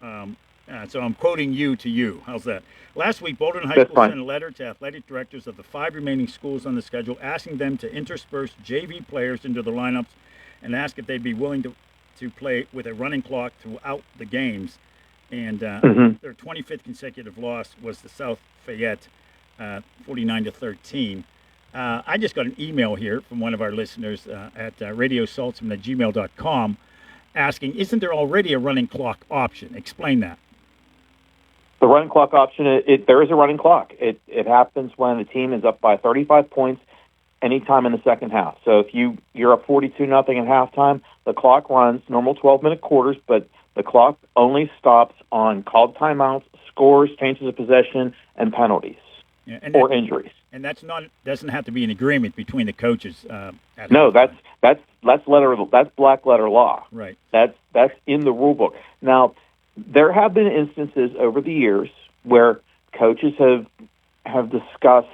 So I'm quoting you to you. How's that? Last week, Baldwin High School sent a letter to athletic directors of the 5 remaining schools on the schedule asking them to intersperse JV players into the lineups and ask if they'd be willing to play with a running clock throughout the games. And their 25th consecutive loss was the South Fayette, 49-13. I just got an email here from one of our listeners at radiosaltzman@gmail.com asking, isn't there already a running clock option? Explain that. The running clock option, there is a running clock. It happens when the team is up by 35 points anytime in the second half. So if you're up 42-0 at halftime, the clock runs normal 12-minute quarters, but the clock only stops on called timeouts, scores, changes of possession, and penalties or injuries. And doesn't have to be an agreement between the coaches. No, that's black letter law. Right. That's in the rule book. Now, there have been instances over the years where coaches have discussed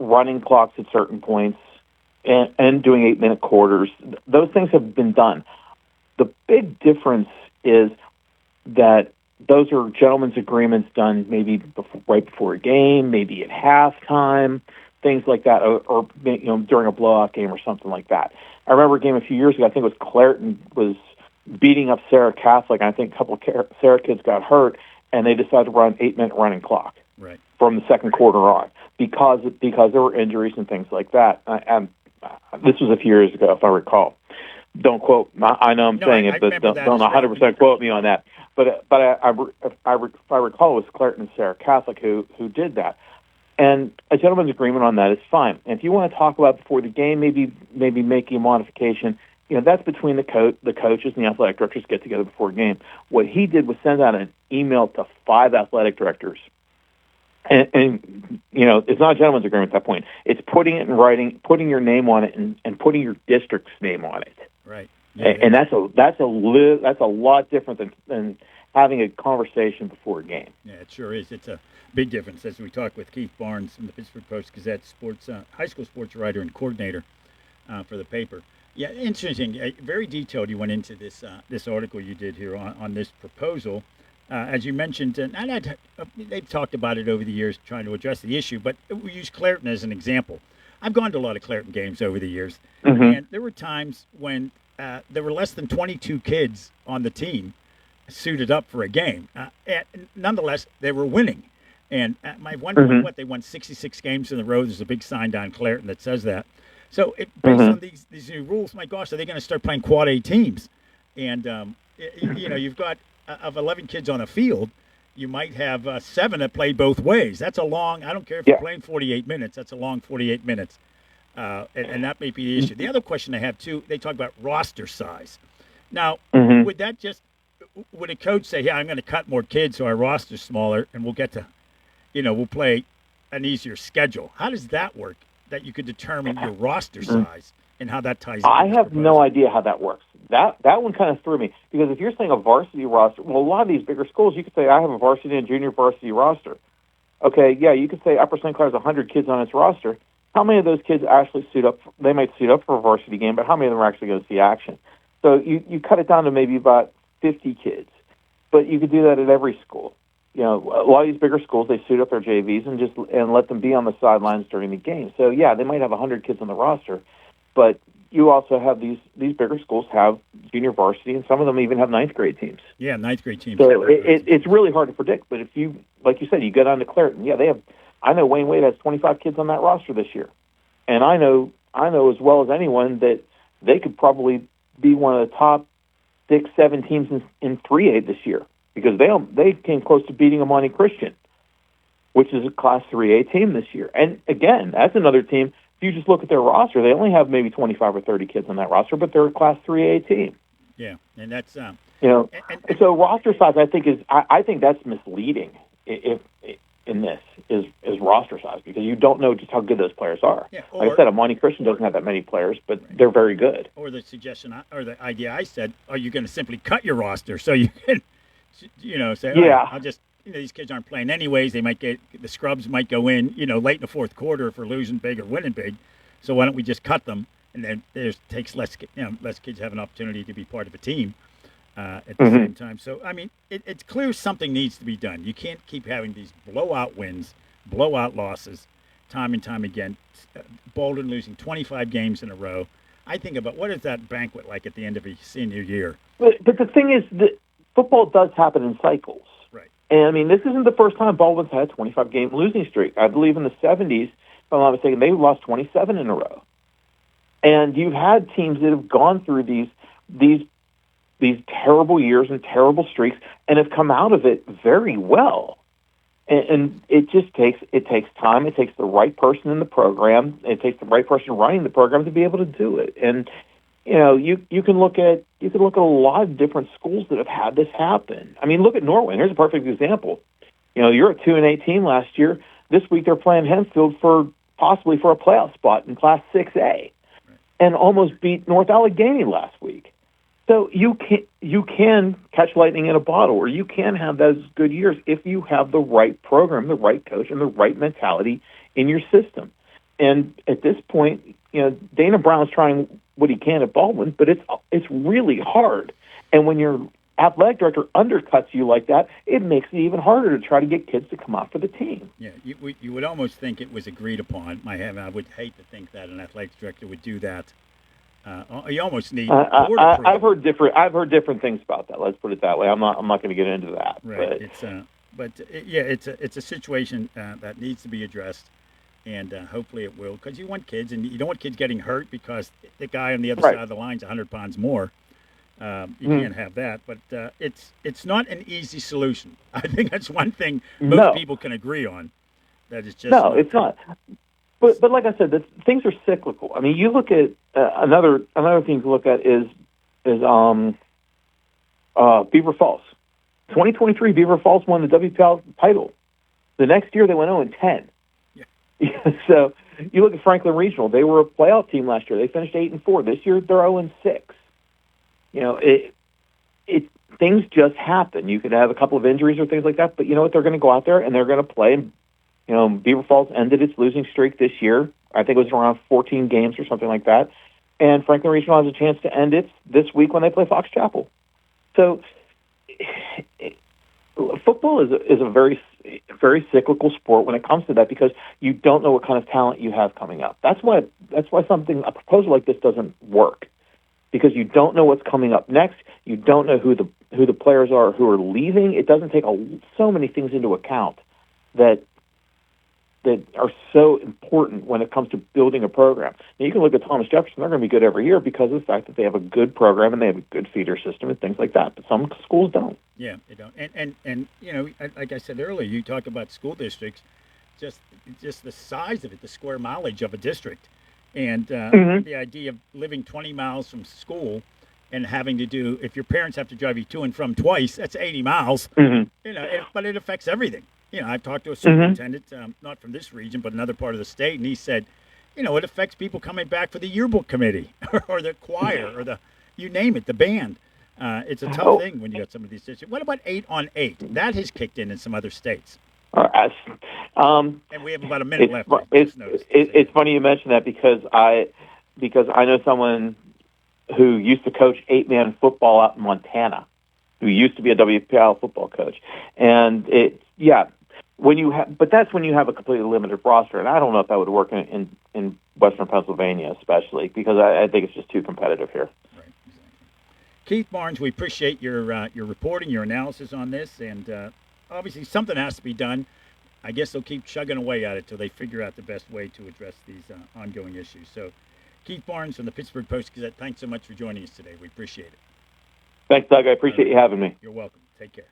running clocks at certain points and doing 8-minute quarters. Those things have been done. The big difference is that those are gentlemen's agreements done maybe right before a game, maybe at halftime, things like that, or during a blowout game or something like that. I remember a game a few years ago, I think it was Clareton was beating up Sarah Catholic, and I think a couple of Sarah kids got hurt, and they decided to run 8-minute running clock from the second quarter on because there were injuries and things like that. And this was a few years ago, if I recall. Don't quote. I know I'm saying it, but don't 100% quote me on that. But if I recall, it was Clareton and Sarah Catholic who did that. And a gentleman's agreement on that is fine. And if you want to talk about before the game, maybe making a modification, that's between the coaches and the athletic directors get together before a game. What he did was send out an email to 5 athletic directors. And it's not a gentleman's agreement at that point. It's putting it in writing, putting your name on it, and putting your district's name on it. Right. and that's a lot different than having a conversation before a game. Yeah, it sure is. It's a big difference. As we talked with Keith Barnes from the Pittsburgh Post-Gazette, sports high school sports writer and coordinator for the paper. Yeah, interesting. Very detailed. You went into this this article you did here on this proposal. As you mentioned, and they've talked about it over the years, trying to address the issue, but we use Clairton as an example. I've gone to a lot of Clairton games over the years, and there were times when there were less than 22 kids on the team suited up for a game. And nonetheless, they were winning. And at my wondering they won 66 games in a row. There's a big sign down Clairton that says that. So based on these new rules, my gosh, are they going to start playing quad A teams? And, you've got of 11 kids on a field, you might have 7 that play both ways. That's a long, I don't care if you're playing 48 minutes, that's a long 48 minutes. And that may be the issue. The other question I have, too, they talk about roster size. Now, would a coach say, yeah, I'm going to cut more kids so our roster's smaller and we'll get to, we'll play an easier schedule? How does that work, that you could determine your roster size and how that ties in? I have no idea how that works. That one kind of threw me, because if you're saying a varsity roster, well, a lot of these bigger schools, you could say, I have a varsity and junior varsity roster. Okay, yeah, you could say Upper St. Clair has 100 kids on its roster. How many of those kids actually suit up? They might suit up for a varsity game, but how many of them are actually going to see action? So you cut it down to maybe about 50 kids. But you could do that at every school. A lot of these bigger schools, they suit up their JVs and let them be on the sidelines during the game. So, yeah, they might have 100 kids on the roster, but you also have these bigger schools have junior varsity, and some of them even have ninth grade teams. Yeah, ninth grade teams. So it's really hard to predict. But if you, like you said, you go down to Clairton, yeah, they have. I know Wayne Wade has 25 kids on that roster this year, and I know as well as anyone that they could probably be one of the top 6-7 teams in 3A this year, because they came close to beating Amani Christian, which is a Class 3A team this year. And again, that's another team. If you just look at their roster, they only have maybe 25 or 30 kids on that roster, but they're a Class 3A team. Yeah, and that's so roster size, I think that's misleading. If in this is roster size, because you don't know just how good those players are. Yeah, like I said, Amani Christian doesn't have that many players, but they're very good. Or the suggestion or the idea I said, are you going to simply cut your roster so you can, say, I'll just. These kids aren't playing anyways. They might the scrubs might go in, late in the fourth quarter if we're losing big or winning big. So why don't we just cut them? And then takes less kids have an opportunity to be part of a team at the same time. So, I mean, it's clear something needs to be done. You can't keep having these blowout wins, blowout losses, time and time again. Baldwin losing 25 games in a row. I think about, what is that banquet like at the end of a senior year? But the thing is that football does happen in cycles. And, I mean, this isn't the first time Baldwin's had a 25-game losing streak. I believe in the 70s, if I'm not mistaken, they lost 27 in a row. And you've had teams that have gone through these terrible years and terrible streaks and have come out of it very well. And it just takes time. It takes the right person in the program. It takes the right person running the program to be able to do it. And you can look at a lot of different schools that have had this happen. I mean, look at Norway. Here's a perfect example. You're a 2-8 team last year. This week they're playing Hempfield possibly for a playoff spot in Class 6A, and almost beat North Allegheny last week. So you can catch lightning in a bottle, or you can have those good years if you have the right program, the right coach, and the right mentality in your system. And at this point, Dana Brown's trying what he can at Baldwin, but it's really hard. And when your athletic director undercuts you like that, it makes it even harder to try to get kids to come out for the team. Yeah, you would almost think it was agreed upon. I would hate to think that an athletic director would do that. You almost need board approval. I've heard different things about that. Let's put it that way. I'm not going to get into that. Right. But it's a situation that needs to be addressed. And hopefully it will, because you want kids, and you don't want kids getting hurt because the guy on the other side of the line is 100 pounds more. You can't have that. But it's not an easy solution. I think that's one thing most people can agree on. That is just it's not. But like I said, things are cyclical. I mean, you look at another thing to look at is Beaver Falls. 2023, Beaver Falls won the WPL title. The next year they went 0-10. So you look at Franklin Regional; they were a playoff team last year. They finished 8-4. This year they're 0-6. things just happen. You could have a couple of injuries or things like that, but you know what? They're going to go out there and they're going to play. And, Beaver Falls ended its losing streak this year. I think it was around 14 games or something like that. And Franklin Regional has a chance to end it this week when they play Fox Chapel. So football is a very, very cyclical sport when it comes to that, because you don't know what kind of talent you have coming up. That's why a proposal like this doesn't work, because you don't know what's coming up next. You don't know who the players are who are leaving. It doesn't take so many things into account that are so important when it comes to building a program. Now, you can look at Thomas Jefferson; they're going to be good every year because of the fact that they have a good program and they have a good feeder system and things like that. But some schools don't. Yeah, they don't. And like I said earlier, you talk about school districts, just the size of it, the square mileage of a district, and the idea of living 20 miles from school and having to do, if your parents have to drive you to and from twice, that's 80 miles. But it affects everything. I've talked to a superintendent, not from this region, but another part of the state, and he said, it affects people coming back for the yearbook committee or the choir or you name it, the band. It's a tough thing when you got some of these situations. What about 8-on-8? That has kicked in some other states. And we have about a minute left. It's funny you mention that because I know someone who used to coach 8-man football out in Montana, who used to be a WPIAL football coach, and but that's when you have a completely limited roster, and I don't know if that would work in Western Pennsylvania, especially because I think it's just too competitive here. Right, exactly. Keith Barnes, we appreciate your reporting, your analysis on this, and obviously something has to be done. I guess they'll keep chugging away at it till they figure out the best way to address these ongoing issues. So, Keith Barnes from the Pittsburgh Post-Gazette, thanks so much for joining us today. We appreciate it. Thanks, Doug. I appreciate you having me. You're welcome. Take care.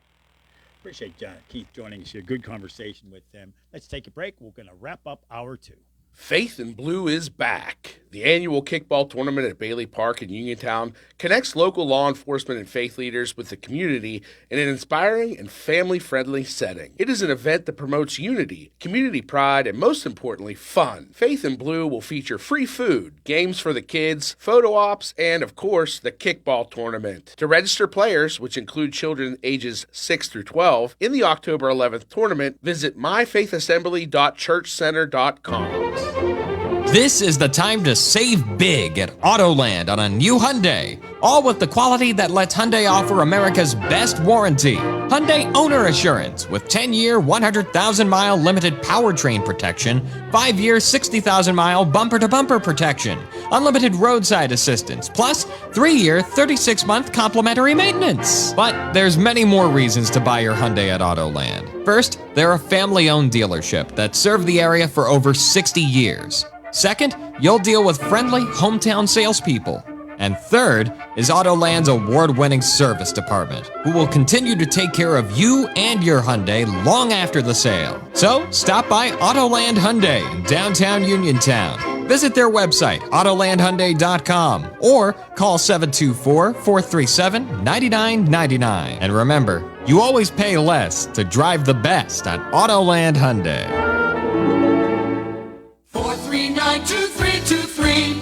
Appreciate Keith joining us here. Good conversation with them. Let's take a break. We're going to wrap up hour 2. Faith in Blue is back. The annual kickball tournament at Bailey Park in Uniontown connects local law enforcement and faith leaders with the community in an inspiring and family-friendly setting. It is an event that promotes unity, community pride, and most importantly, fun. Faith in Blue will feature free food, games for the kids, photo ops, and, of course, the kickball tournament. To register players, which include children ages 6 through 12, in the October 11th tournament, visit myfaithassembly.churchcenter.com. This is the time to save big at Autoland on a new Hyundai, all with the quality that lets Hyundai offer America's best warranty. Hyundai Owner Assurance with 10-year, 100,000-mile limited powertrain protection, 5-year, 60,000-mile bumper-to-bumper protection, unlimited roadside assistance, plus 3-year, 36-month complimentary maintenance. But there's many more reasons to buy your Hyundai at Autoland. First, they're a family-owned dealership that served the area for over 60 years. Second, you'll deal with friendly hometown salespeople. And third is Autoland's award-winning service department, who will continue to take care of you and your Hyundai long after the sale. So stop by Autoland Hyundai in downtown Uniontown. Visit their website, AutolandHyundai.com, or call 724-437-9999. And remember, you always pay less to drive the best at Autoland Hyundai. 439-2323.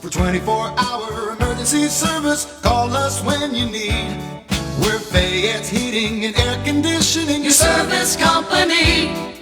For 24-hour emergency service, call us when you need. We're Fayette's Heating and Air Conditioning, your service company.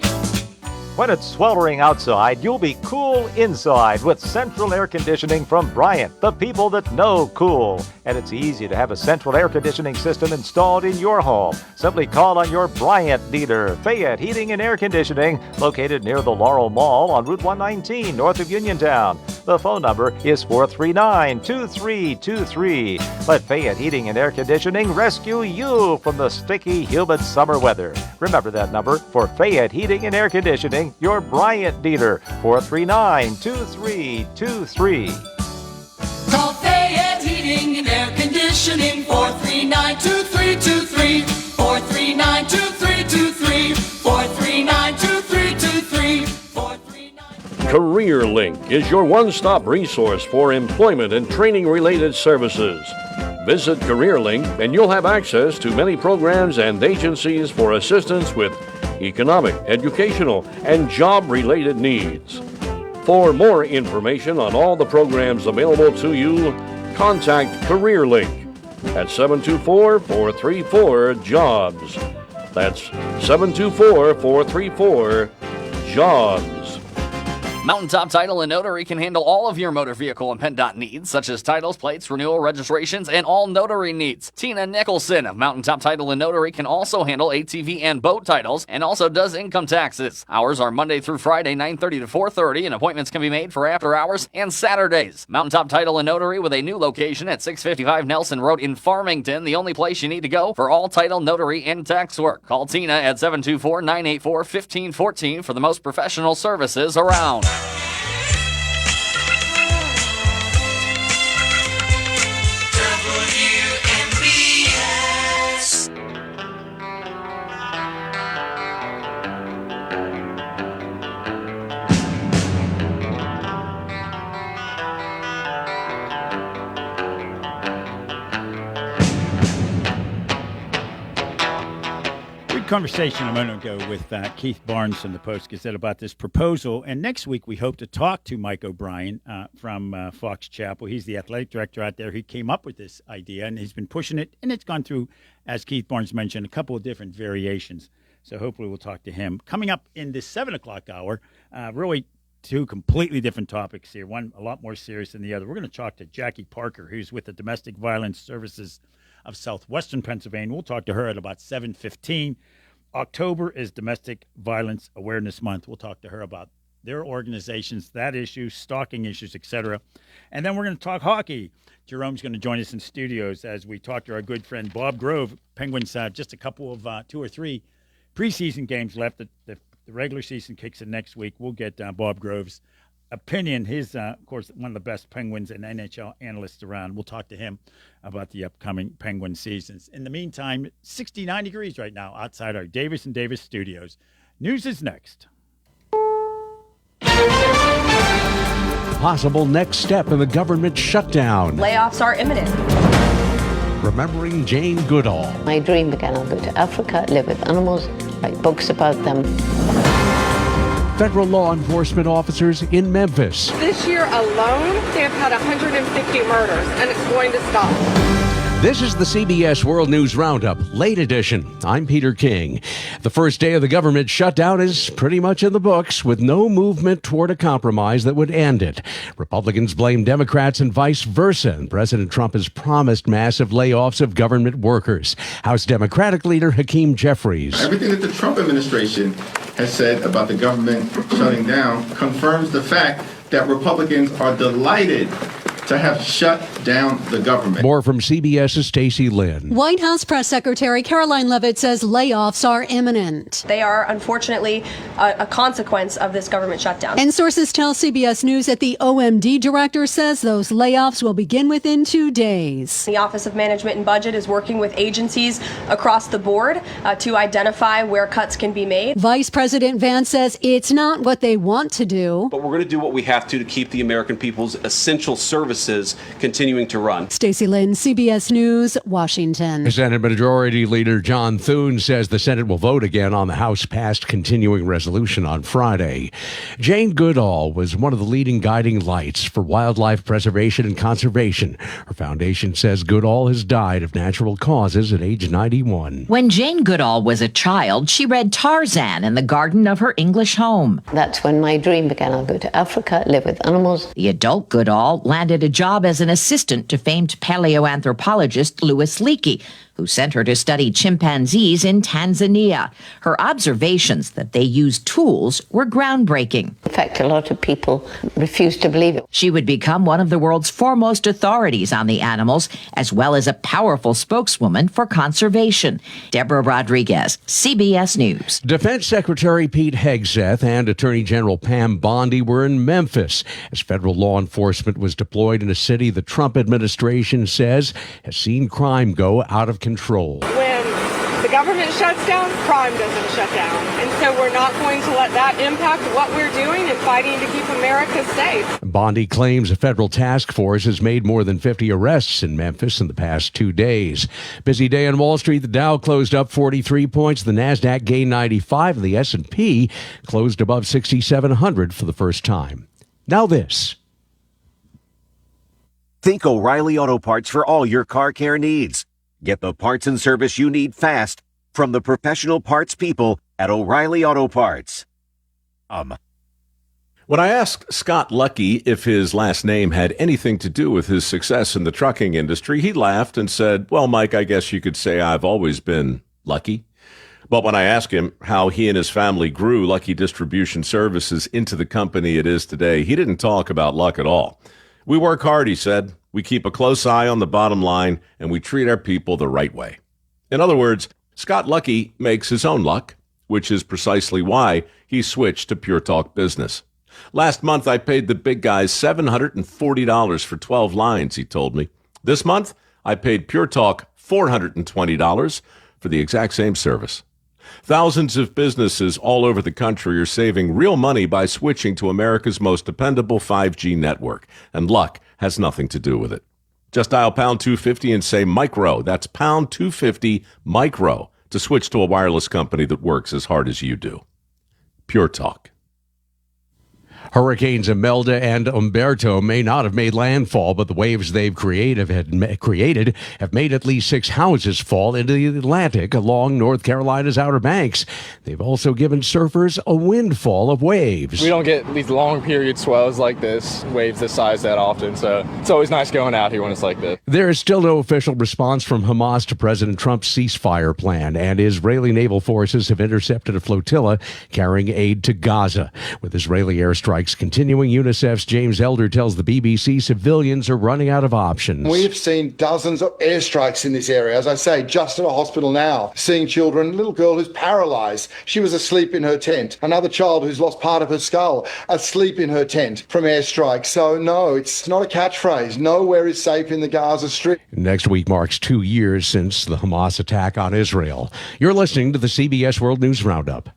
When it's sweltering outside, you'll be cool inside with central air conditioning from Bryant, the people that know cool. And it's easy to have a central air conditioning system installed in your home. Simply call on your Bryant dealer, Fayette Heating and Air Conditioning, located near the Laurel Mall on Route 119, north of Uniontown. The phone number is 439-2323. Let Fayette Heating and Air Conditioning rescue you from the sticky, humid summer weather. Remember that number for Fayette Heating and Air Conditioning, your Bryant dealer, 439-2323. Call Fayette Heating and Air Conditioning, 439-2323, 439-2323, 439-2323. CareerLink is your one-stop resource for employment and training-related services. Visit CareerLink and you'll have access to many programs and agencies for assistance with economic, educational, and job-related needs. For more information on all the programs available to you, contact CareerLink at 724-434-JOBS. That's 724-434-JOBS. Mountaintop Title and Notary can handle all of your motor vehicle and PennDOT needs, such as titles, plates, renewal, registrations, and all notary needs. Tina Nicholson of Mountaintop Title and Notary can also handle ATV and boat titles, and also does income taxes. Hours are Monday through Friday, 9:30 to 4:30, and appointments can be made for after hours and Saturdays. Mountaintop Title and Notary with a new location at 655 Nelson Road in Farmington, the only place you need to go for all title, notary, and tax work. Call Tina at 724-984-1514 for the most professional services around. Conversation a moment ago with Keith Barnes from the Post-Gazette about this proposal. And next week, we hope to talk to Mike O'Brien from Fox Chapel. He's the athletic director out there. He came up with this idea, and he's been pushing it. And it's gone through, as Keith Barnes mentioned, a couple of different variations. So hopefully we'll talk to him. Coming up in this 7 o'clock hour, really two completely different topics here. One a lot more serious than the other. We're going to talk to Jackie Parker, who's with the Domestic Violence Services of Southwestern Pennsylvania. We'll talk to her at about 7:15. October is Domestic Violence Awareness Month. We'll talk to her about their organizations, that issue, stalking issues, etc. And then we're going to talk hockey. Jerome's going to join us in studios as we talk to our good friend Bob Grove. Penguins have just a couple of 2 or 3 preseason games left. The regular season kicks in next week. We'll get Bob Grove's opinion. He's, of course, one of the best Penguins and NHL analysts around. We'll talk to him about the upcoming Penguin seasons. In the meantime, 69 degrees right now outside our Davis & Davis studios. News is next. Possible next step in the government shutdown. Layoffs are imminent. Remembering Jane Goodall. My dream began. I'll go to Africa, live with animals, write books about them. Federal law enforcement officers in Memphis. This year alone, they have had 150 murders, and it's going to stop. This is the CBS World News Roundup, late edition. I'm Peter King. The first day of the government shutdown is pretty much in the books, with no movement toward a compromise that would end it. Republicans blame Democrats and vice versa, and President Trump has promised massive layoffs of government workers. House Democratic leader Hakeem Jeffries. Everything that the Trump administration has said about the government shutting down confirms the fact that Republicans are delighted to have shut down the government. More from CBS's Stacey Lynn. White House Press Secretary Caroline Leavitt says layoffs are imminent. They are, unfortunately, a consequence of this government shutdown. And sources tell CBS News that the OMD director says those layoffs will begin within 2 days. The Office of Management and Budget is working with agencies across the board to identify where cuts can be made. Vice President Vance says it's not what they want to do. But we're going to do what we have to keep the American people's essential services continuing to run. Stacey Lynn, CBS News, Washington. Senate Majority Leader John Thune says the Senate will vote again on the House-passed continuing resolution on Friday. Jane Goodall was one of the leading guiding lights for wildlife preservation and conservation. Her foundation says Goodall has died of natural causes at age 91. When Jane Goodall was a child, she read Tarzan in the garden of her English home. That's when my dream began. I'll go to Africa, live with animals. The adult Goodall landed a job as an assistant to famed paleoanthropologist Louis Leakey, who sent her to study chimpanzees in Tanzania. Her observations that they used tools were groundbreaking. In fact, a lot of people refuse to believe it. She would become one of the world's foremost authorities on the animals, as well as a powerful spokeswoman for conservation. Deborah Rodriguez, CBS News. Defense Secretary Pete Hegseth and Attorney General Pam Bondi were in Memphis as federal law enforcement was deployed in a city the Trump administration says has seen crime go out of control. When the government shuts down, crime doesn't shut down. And so we're not going to let that impact what we're doing in fighting to keep America safe. Bondi claims a federal task force has made more than 50 arrests in Memphis in the past 2 days. Busy day on Wall Street. The Dow closed up 43 points. The Nasdaq gained 95. And the S&P closed above 6,700 for the first time. Now this. Think O'Reilly Auto Parts for all your car care needs. Get the parts and service you need fast from the professional parts people at O'Reilly Auto Parts. When I asked Scott Lucky if his last name had anything to do with his success in the trucking industry, he laughed and said, "Well, Mike, I guess you could say I've always been lucky." But when I asked him how he and his family grew Lucky Distribution Services into the company it is today, he didn't talk about luck at all. "We work hard," he said. "We keep a close eye on the bottom line, and we treat our people the right way." In other words, Scott Lucky makes his own luck, which is precisely why he switched to Pure Talk Business. "Last month, I paid the big guys $740 for 12 lines," he told me. "This month, I paid Pure Talk $420 for the exact same service." Thousands of businesses all over the country are saving real money by switching to America's most dependable 5G network, and luck has nothing to do with it. Just dial pound 250 and say micro. That's pound 250 micro to switch to a wireless company that works as hard as you do. Pure Talk. Hurricanes Imelda and Umberto may not have made landfall, but the waves they've created have made at least 6 houses fall into the Atlantic along North Carolina's Outer Banks. They've also given surfers a windfall of waves. We don't get these long period swells like this, waves this size that often, so it's always nice going out here when it's like this. There is still no official response from Hamas to President Trump's ceasefire plan, and Israeli naval forces have intercepted a flotilla carrying aid to Gaza. With Israeli airstrikes continuing, UNICEF's James Elder tells the BBC civilians are running out of options. We've seen dozens of airstrikes in this area. As I say, just at a hospital now, seeing children, a little girl who's paralyzed. She was asleep in her tent. Another child who's lost part of her skull, asleep in her tent from airstrikes. So no, it's not a catchphrase. Nowhere is safe in the Gaza Strip. Next week marks 2 years since the Hamas attack on Israel. You're listening to the CBS World News Roundup.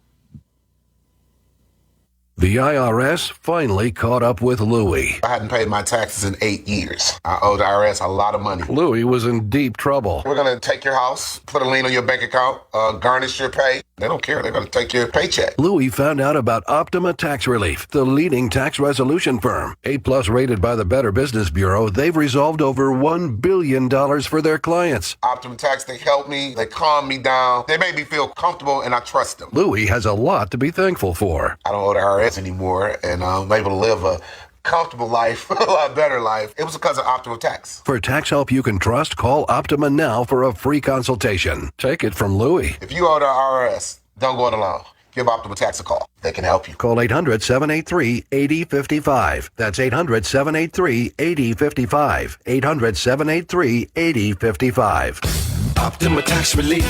The IRS finally caught up with Louie. I hadn't paid my taxes in 8 years. I owe the IRS a lot of money. Louie was in deep trouble. We're going to take your house, put a lien on your bank account, garnish your pay. They don't care. They're going to take your paycheck. Louie found out about Optima Tax Relief, the leading tax resolution firm. A+ rated by the Better Business Bureau, they've resolved over $1 billion for their clients. Optima Tax, they help me. They calm me down. They make me feel comfortable, and I trust them. Louie has a lot to be thankful for. I don't owe the IRS anymore, and I'm able to live a comfortable life, a lot better life. It was because of Optima Tax. For tax help you can trust, call Optima now for a free consultation. Take it from Louie. If you owe the IRS, don't go it alone. Give Optima Tax a call. They can help you. Call 800-783-8055. That's 800-783-8055. 800-783-8055. Optima Tax Relief.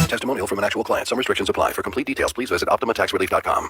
Testimonial from an actual client. Some restrictions apply. For complete details, please visit OptimaTaxRelief.com.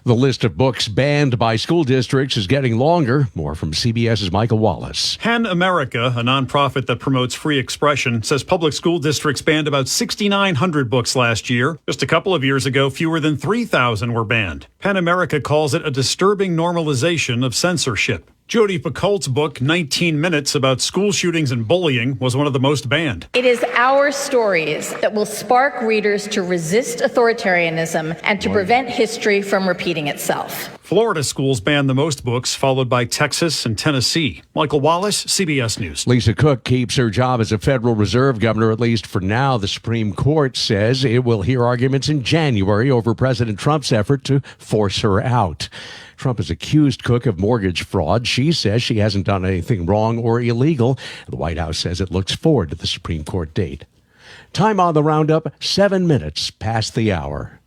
The list of books banned by school districts is getting longer. More from CBS's Michael Wallace. PEN America, a nonprofit that promotes free expression, says public school districts banned about 6,900 books last year. Just a couple of years ago, fewer than 3,000 were banned. PEN America calls it a disturbing normalization of censorship. Jodi Picoult's book, 19 Minutes, about school shootings and bullying, was one of the most banned. It is our stories that will spark readers to resist authoritarianism and to prevent history from repeating itself. Florida schools banned the most books, followed by Texas and Tennessee. Michael Wallace, CBS News. Lisa Cook keeps her job as a Federal Reserve governor, at least for now. The Supreme Court says it will hear arguments in January over President Trump's effort to force her out. Trump has accused Cook of mortgage fraud. She says she hasn't done anything wrong or illegal. The White House says it looks forward to the Supreme Court date. Time on the roundup, 7 minutes past the hour.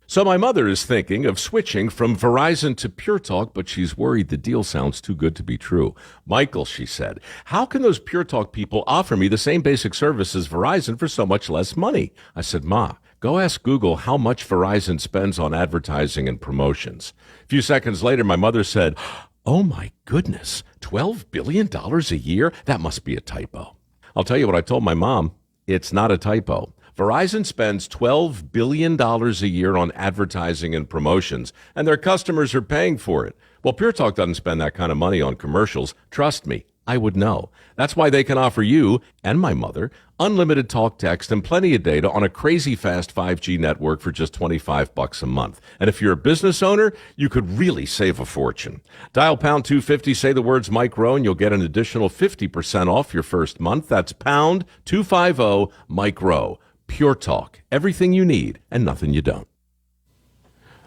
So my mother is thinking of switching from Verizon to Pure Talk, but she's worried the deal sounds too good to be true. Michael, she said, how can those Pure Talk people offer me the same basic service as Verizon for so much less money? I said, Ma, go ask Google how much Verizon spends on advertising and promotions. A few seconds later, my mother said, oh my goodness, $12 billion a year? That must be a typo. I'll tell you what I told my mom. It's not a typo. Verizon spends $12 billion a year on advertising and promotions, and their customers are paying for it. Well, Pure Talk doesn't spend that kind of money on commercials. Trust me, I would know. That's why they can offer you and my mother unlimited talk, text, and plenty of data on a crazy fast 5G network for just $25 a month. And if you're a business owner, you could really save a fortune. Dial pound 250, say the words Mike Rowe, and you'll get an additional 50% off your first month. That's pound 250 Mike Rowe. Pure talk. Everything you need and nothing you don't.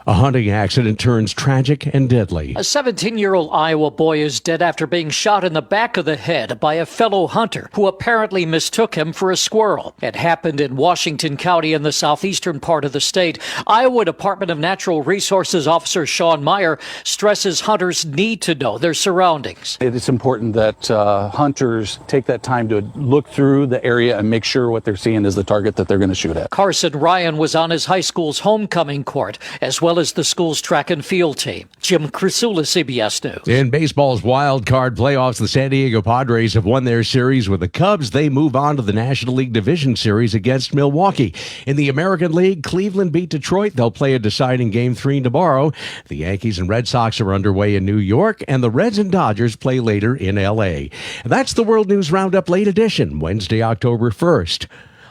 A hunting accident turns tragic and deadly. A 17-year-old Iowa boy is dead after being shot in the back of the head by a fellow hunter who apparently mistook him for a squirrel. It happened in Washington County in the southeastern part of the state. Iowa Department of Natural Resources Officer Sean Meyer stresses hunters need to know their surroundings. It's important that hunters take that time to look through the area and make sure what they're seeing is the target that they're going to shoot at. Carson Ryan was on his high school's homecoming court, as well as the school's track and field team. Jim Crisula, CBS News. In baseball's wild card playoffs, the San Diego Padres have won their series with the Cubs. They move on to the National League Division Series against Milwaukee. In the American League, Cleveland beat Detroit. They'll play a deciding Game 3 tomorrow. The Yankees and Red Sox are underway in New York, and the Reds and Dodgers play later in L.A. That's the World News Roundup Late Edition, Wednesday, October 1st.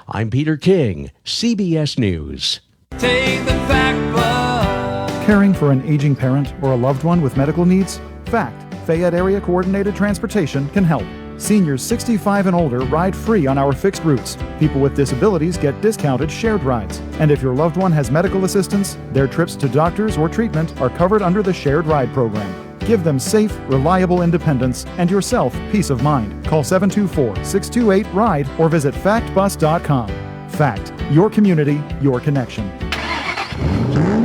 I'm Peter King, CBS News. Take the fact book. Caring for an aging parent or a loved one with medical needs? FACT, Fayette Area Coordinated Transportation, can help. Seniors 65 and older ride free on our fixed routes. People with disabilities get discounted shared rides. And if your loved one has medical assistance, their trips to doctors or treatment are covered under the shared ride program. Give them safe, reliable independence and yourself peace of mind. Call 724-628-RIDE or visit factbus.com. FACT, your community, your connection.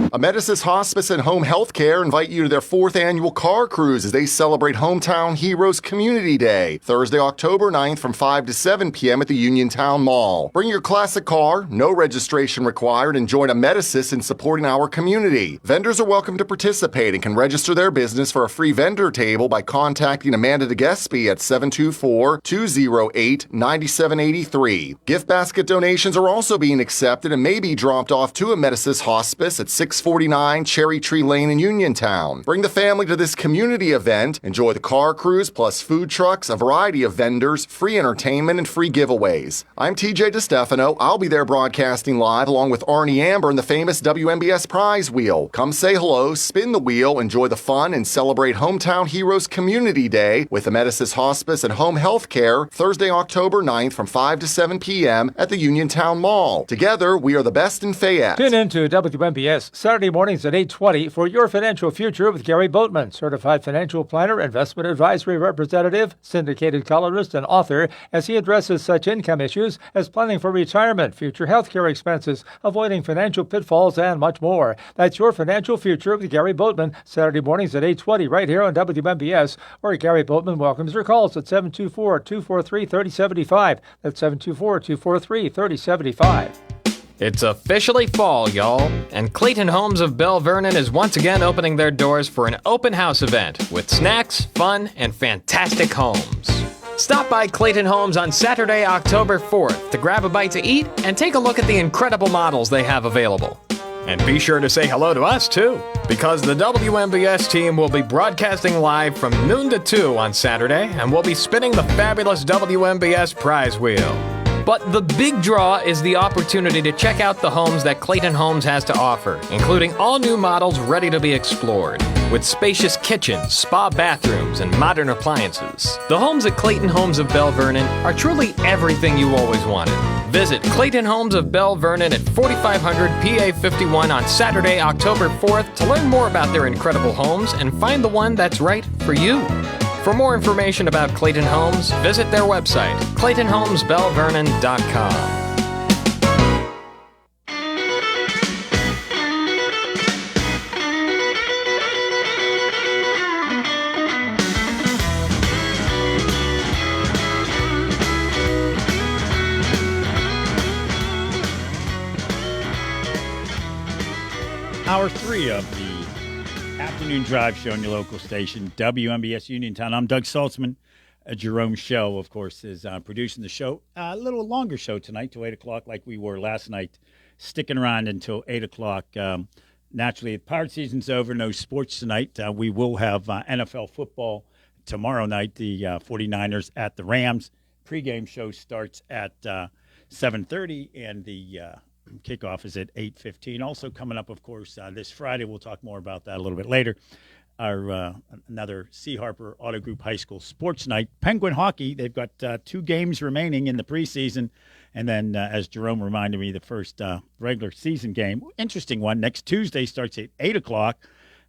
Amedisys Hospice and Home Healthcare invite you to their 4th annual car cruise as they celebrate Hometown Heroes Community Day, Thursday, October 9th from 5 to 7 p.m. at the Uniontown Mall. Bring your classic car, no registration required, and join Amedisys in supporting our community. Vendors are welcome to participate and can register their business for a free vendor table by contacting Amanda DeGespie at 724-208-9783. Gift basket donations are also being accepted and may be dropped off to Amedisys Hospice at 649 Cherry Tree Lane in Uniontown. Bring the family to this community event. Enjoy the car cruise plus food trucks, a variety of vendors, free entertainment, and free giveaways. I'm TJ DeStefano. I'll be there broadcasting live along with Arnie Amber and the famous WMBS Prize Wheel. Come say hello, spin the wheel, enjoy the fun, and celebrate Hometown Heroes Community Day with Amedisys Hospice and Home Healthcare Thursday, October 9th from 5 to 7 p.m. at the Uniontown Mall. Together, we are the best in Fayette. Tune in to WMBS Saturday mornings at 8:20 for Your Financial Future with Gary Boatman, certified financial planner, investment advisory representative, syndicated columnist, and author, as he addresses such income issues as planning for retirement, future health care expenses, avoiding financial pitfalls, and much more. That's Your Financial Future with Gary Boatman, Saturday mornings at 8:20 right here on WMBS, where Gary Boatman welcomes your calls at 724-243-3075. That's 724-243-3075. It's officially fall, y'all, and Clayton Homes of Bell Vernon is once again opening their doors for an open house event with snacks, fun, and fantastic homes. Stop by Clayton Homes on Saturday, October 4th to grab a bite to eat and take a look at the incredible models they have available. And be sure to say hello to us, too, because the WMBS team will be broadcasting live from noon to 2 on Saturday, and we'll be spinning the fabulous WMBS Prize Wheel. But the big draw is the opportunity to check out the homes that Clayton Homes has to offer, including all new models ready to be explored, with spacious kitchens, spa bathrooms, and modern appliances. The homes at Clayton Homes of Bell Vernon are truly everything you always wanted. Visit Clayton Homes of Bell Vernon at 4500 PA 51 on Saturday, October 4th to learn more about their incredible homes and find the one that's right for you. For more information about Clayton Homes, visit their website, ClaytonHomesBellVernon.com. Hour 3 of the Afternoon Drive Show on your local station, WMBS Uniontown. I'm Doug Saltzman. Jerome Show, of course, is producing the show. A little longer show tonight till 8 o'clock like we were last night, sticking around until 8 o'clock. Naturally, the Pirate season's over. No sports tonight. We will have NFL football tomorrow night, the 49ers at the Rams. Pregame show starts at 7:30, and the kickoff is at 8:15. Also coming up, of course, this Friday. We'll talk more about that a little bit later. Our another C. Harper Auto Group High School Sports Night. Penguin Hockey, they've got 2 games remaining in the preseason. And then, as Jerome reminded me, the first regular season game. Interesting one. Next Tuesday starts at 8 o'clock.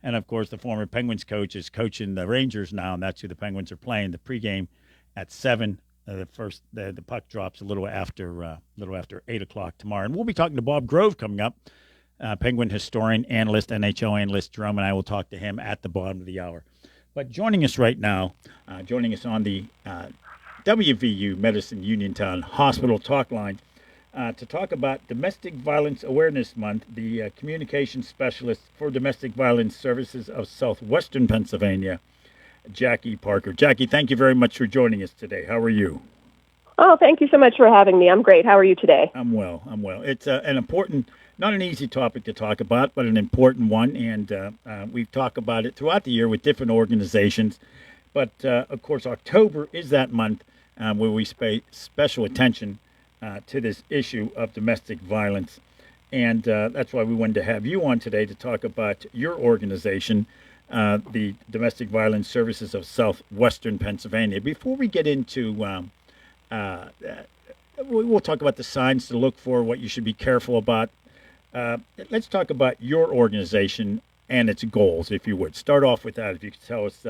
And, of course, the former Penguins coach is coaching the Rangers now, and that's who the Penguins are playing. The pregame at 7. The puck drops a little after 8 o'clock tomorrow. And we'll be talking to Bob Grove coming up. Penguin historian, analyst, NHL analyst. Jerome and I will talk to him at the bottom of the hour. But joining us right now, joining us on the WVU Medicine Uniontown Hospital Talk Line to talk about Domestic Violence Awareness Month, the communication specialist for Domestic Violence Services of Southwestern Pennsylvania, Jackie Parker. Jackie, thank you very much for joining us today. How are you? Oh, thank you so much for having me. I'm great. How are you today? I'm well. It's an important, not an easy topic to talk about, but an important one. And we've talked about it throughout the year with different organizations. But, of course, October is that month where we pay special attention to this issue of domestic violence. And that's why we wanted to have you on today to talk about your organization, the Domestic Violence Services of Southwestern Pennsylvania. Before we get into, we'll talk about the signs to look for, what you should be careful about. Let's talk about your organization and its goals, if you would. Start off with that, if you could tell us.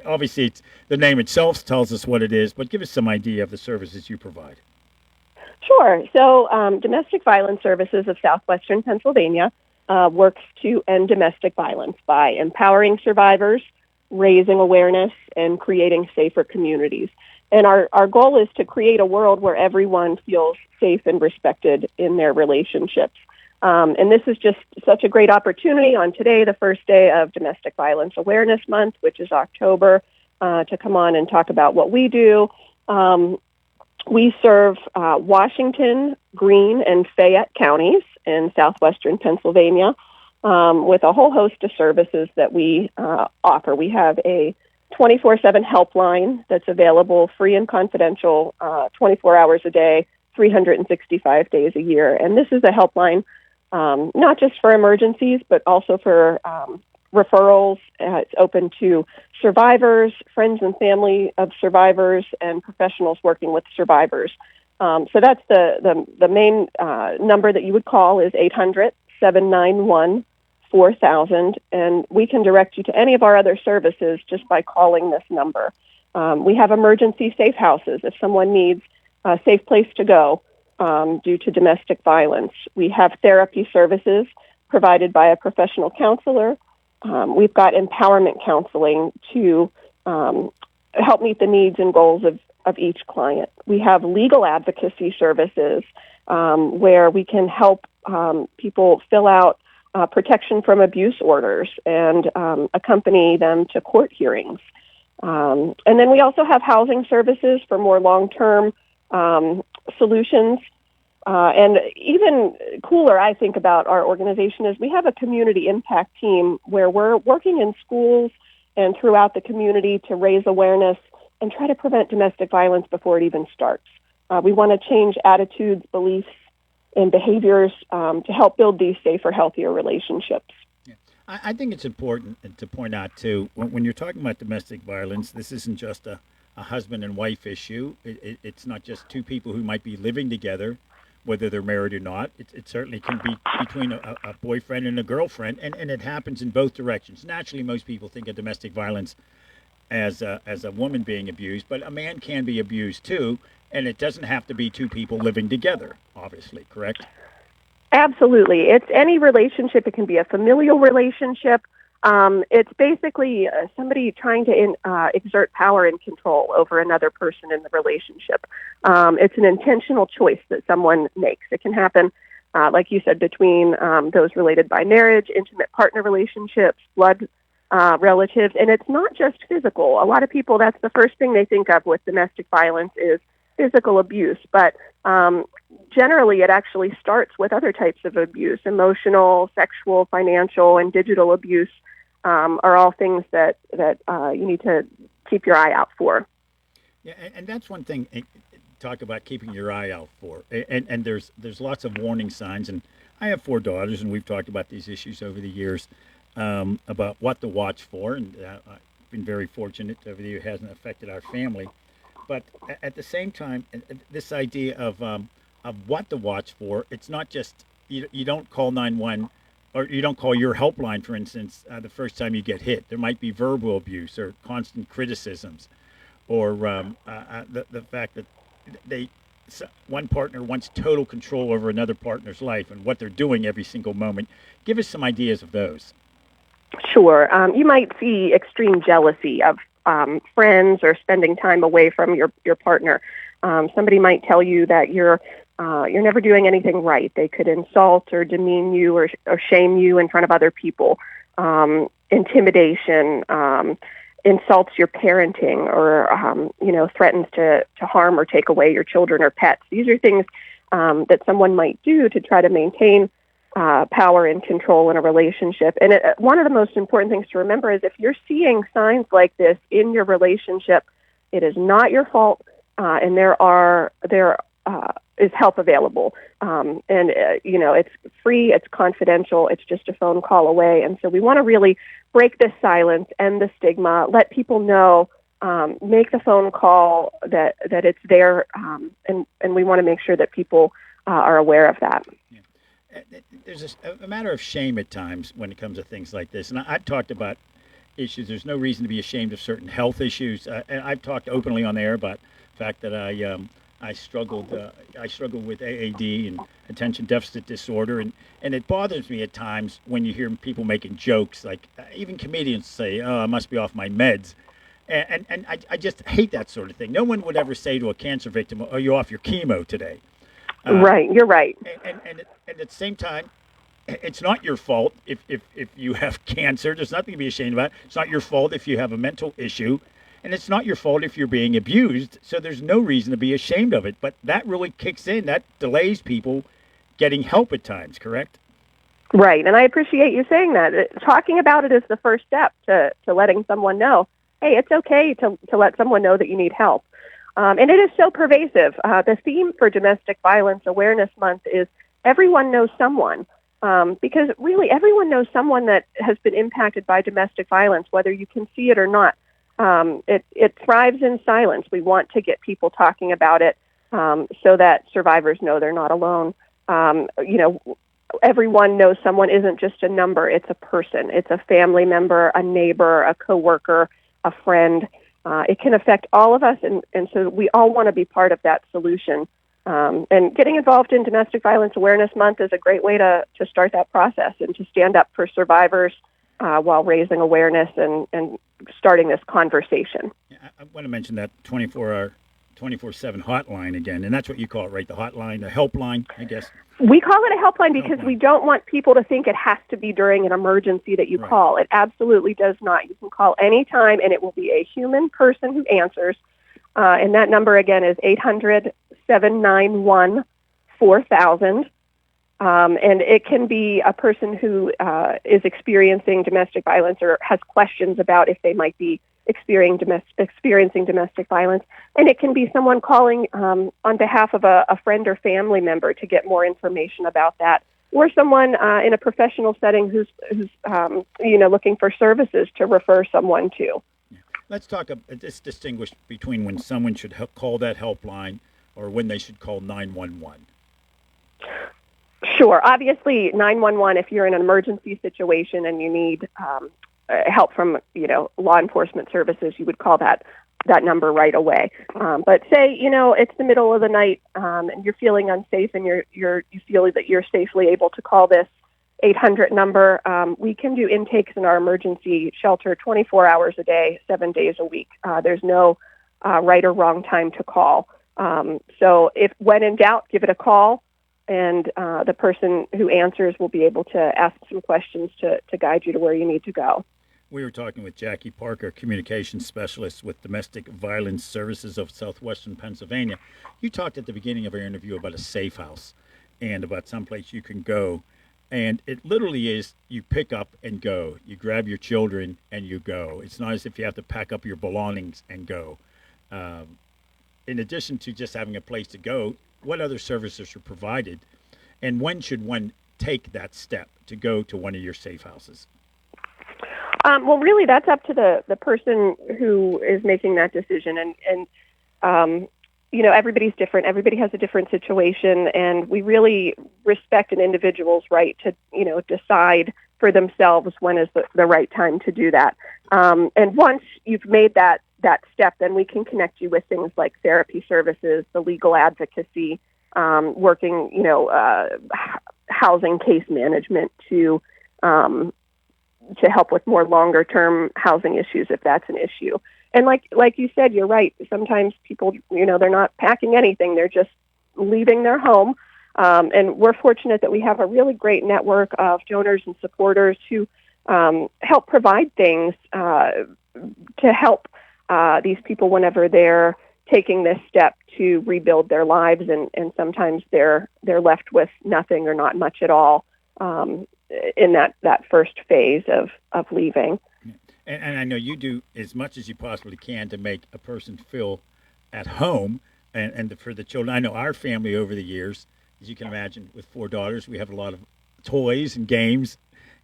Obviously, it's, the name itself tells us what it is, but give us some idea of the services you provide. Sure. So Domestic Violence Services of Southwestern Pennsylvania works to end domestic violence by empowering survivors, raising awareness, and creating safer communities. And our goal is to create a world where everyone feels safe and respected in their relationships. And this is just such a great opportunity on today, the first day of Domestic Violence Awareness Month, which is October, to come on and talk about what we do. We serve Washington, Greene, and Fayette counties in southwestern Pennsylvania with a whole host of services that we offer. We have a 24/7 helpline that's available free and confidential 24 hours a day, 365 days a year. And this is a helpline not just for emergencies, but also for referrals. It's open to survivors, friends and family of survivors, and professionals working with survivors. So that's the main number that you would call is 800-791-4000, and we can direct you to any of our other services just by calling this number. We have emergency safe houses if someone needs a safe place to go due to domestic violence. We have therapy services provided by a professional counselor. We've got empowerment counseling to help meet the needs and goals of each client. We have legal advocacy services where we can help people fill out protection from abuse orders and accompany them to court hearings. And then we also have housing services for more long-term solutions. And even cooler, I think, about our organization is we have a community impact team where we're working in schools and throughout the community to raise awareness and try to prevent domestic violence before it even starts. We want to change attitudes, beliefs, and behaviors to help build these safer, healthier relationships. Yeah. I think it's important to point out, too, when you're talking about domestic violence, this isn't just a husband and wife issue. It's not just two people who might be living together, whether they're married or not. It certainly can be between a boyfriend and a girlfriend, and it happens in both directions. Naturally, most people think of domestic violence as a woman being abused, but a man can be abused too, and it doesn't have to be two people living together, obviously, correct? Absolutely. It's any relationship. It can be a familial relationship. It's basically somebody trying to exert power and control over another person in the relationship. It's an intentional choice that someone makes. It can happen, like you said, between those related by marriage, intimate partner relationships, blood relatives, and it's not just physical. A lot of people, that's the first thing they think of with domestic violence is physical abuse, but generally it actually starts with other types of abuse. Emotional, sexual, financial, and digital abuse are all things that you need to keep your eye out for. Yeah, and that's one thing. Talk about keeping your eye out for, and there's lots of warning signs. And I have 4 daughters, and we've talked about these issues over the years about what to watch for. And I've been very fortunate over the years; it hasn't affected our family. But at the same time, this idea of what to watch for, it's not just you don't call 911 or you don't call your helpline, for instance, the first time you get hit. There might be verbal abuse or constant criticisms, or the fact that one partner wants total control over another partner's life and what they're doing every single moment. Give us some ideas of those. Sure. You might see extreme jealousy of friends or spending time away from your partner. Somebody might tell you that you're never doing anything right. They could insult or demean you or shame you in front of other people. Intimidation, insults your parenting, or threatens to harm or take away your children or pets. These are things that someone might do to try to maintain power and control in a relationship. And one of the most important things to remember is if you're seeing signs like this in your relationship, it is not your fault, and there is help available. It's free, it's confidential, it's just a phone call away. And so we want to really break this silence, end the stigma, let people know, make the phone call that it's there, and we want to make sure that people are aware of that. Yeah. There's a matter of shame at times when it comes to things like this. And I've talked about issues. There's no reason to be ashamed of certain health issues. And I've talked openly on the air about the fact that I struggled with AAD and attention deficit disorder, and it bothers me at times when you hear people making jokes, like even comedians say, "Oh, I must be off my meds," and I just hate that sort of thing. No one would ever say to a cancer victim, "Oh, you're off your chemo today." Right, you're right. And at the same time, it's not your fault if you have cancer. There's nothing to be ashamed about. It's not your fault if you have a mental issue. And it's not your fault if you're being abused, so there's no reason to be ashamed of it. But that really kicks in. That delays people getting help at times, correct? Right, and I appreciate you saying that. Talking about it is the first step to letting someone know, hey, it's okay to let someone know that you need help. And it is so pervasive. The theme for Domestic Violence Awareness Month is everyone knows someone. Because really everyone knows someone that has been impacted by domestic violence, whether you can see it or not. It thrives in silence. We want to get people talking about it so that survivors know they're not alone. Everyone knows someone isn't just a number. It's a person. It's a family member, a neighbor, a coworker, a friend. It can affect all of us, and so we all want to be part of that solution. And getting involved in Domestic Violence Awareness Month is a great way to start that process and to stand up for survivors while raising awareness and starting this conversation. I want to mention that 24-7 hotline again, and that's what you call it, right? The hotline, the helpline, I guess. We call it a helpline because we don't want people to think it has to be during an emergency that you call. It absolutely does not. You can call anytime, and it will be a human person who answers. And that number, again, is 800-791-4000. And it can be a person who is experiencing domestic violence or has questions about if they might be experiencing domestic violence. And it can be someone calling on behalf of a friend or family member to get more information about that, or someone in a professional setting who's looking for services to refer someone to. Let's talk this distinguish between when someone should call that helpline or when they should call 911. Sure. Obviously, 911, if you're in an emergency situation and you need help from, law enforcement services, you would call that number right away. But say, it's the middle of the night and you're feeling unsafe and you feel that you're safely able to call this 800 number. We can do intakes in our emergency shelter 24 hours a day, 7 days a week. There's no right or wrong time to call. So when in doubt, give it a call. And the person who answers will be able to ask some questions to guide you to where you need to go. We were talking with Jackie Parker, communications specialist with Domestic Violence Services of Southwestern Pennsylvania. You talked at the beginning of our interview about a safe house and about someplace you can go And it literally is you pick up and go. You grab your children and you go. It's not as if you have to pack up your belongings and go. In addition to just having a place to go, what other services are provided? And when should one take that step to go to one of your safe houses? Well, really, that's up to the person who is making that decision. And everybody's different. Everybody has a different situation, and we really respect an individual's right to, decide for themselves when is the right time to do that. And once you've made that step, then we can connect you with things like therapy services, the legal advocacy, working, housing case management to help with more longer-term housing issues if that's an issue. And like you said, you're right. Sometimes people, they're not packing anything. They're just leaving their home. And we're fortunate that we have a really great network of donors and supporters who help provide things to help these people whenever they're taking this step to rebuild their lives. And sometimes they're left with nothing or not much at all in that first phase of leaving. And I know you do as much as you possibly can to make a person feel at home and for the children. I know our family over the years, as you can imagine, with 4 daughters, we have a lot of toys and games,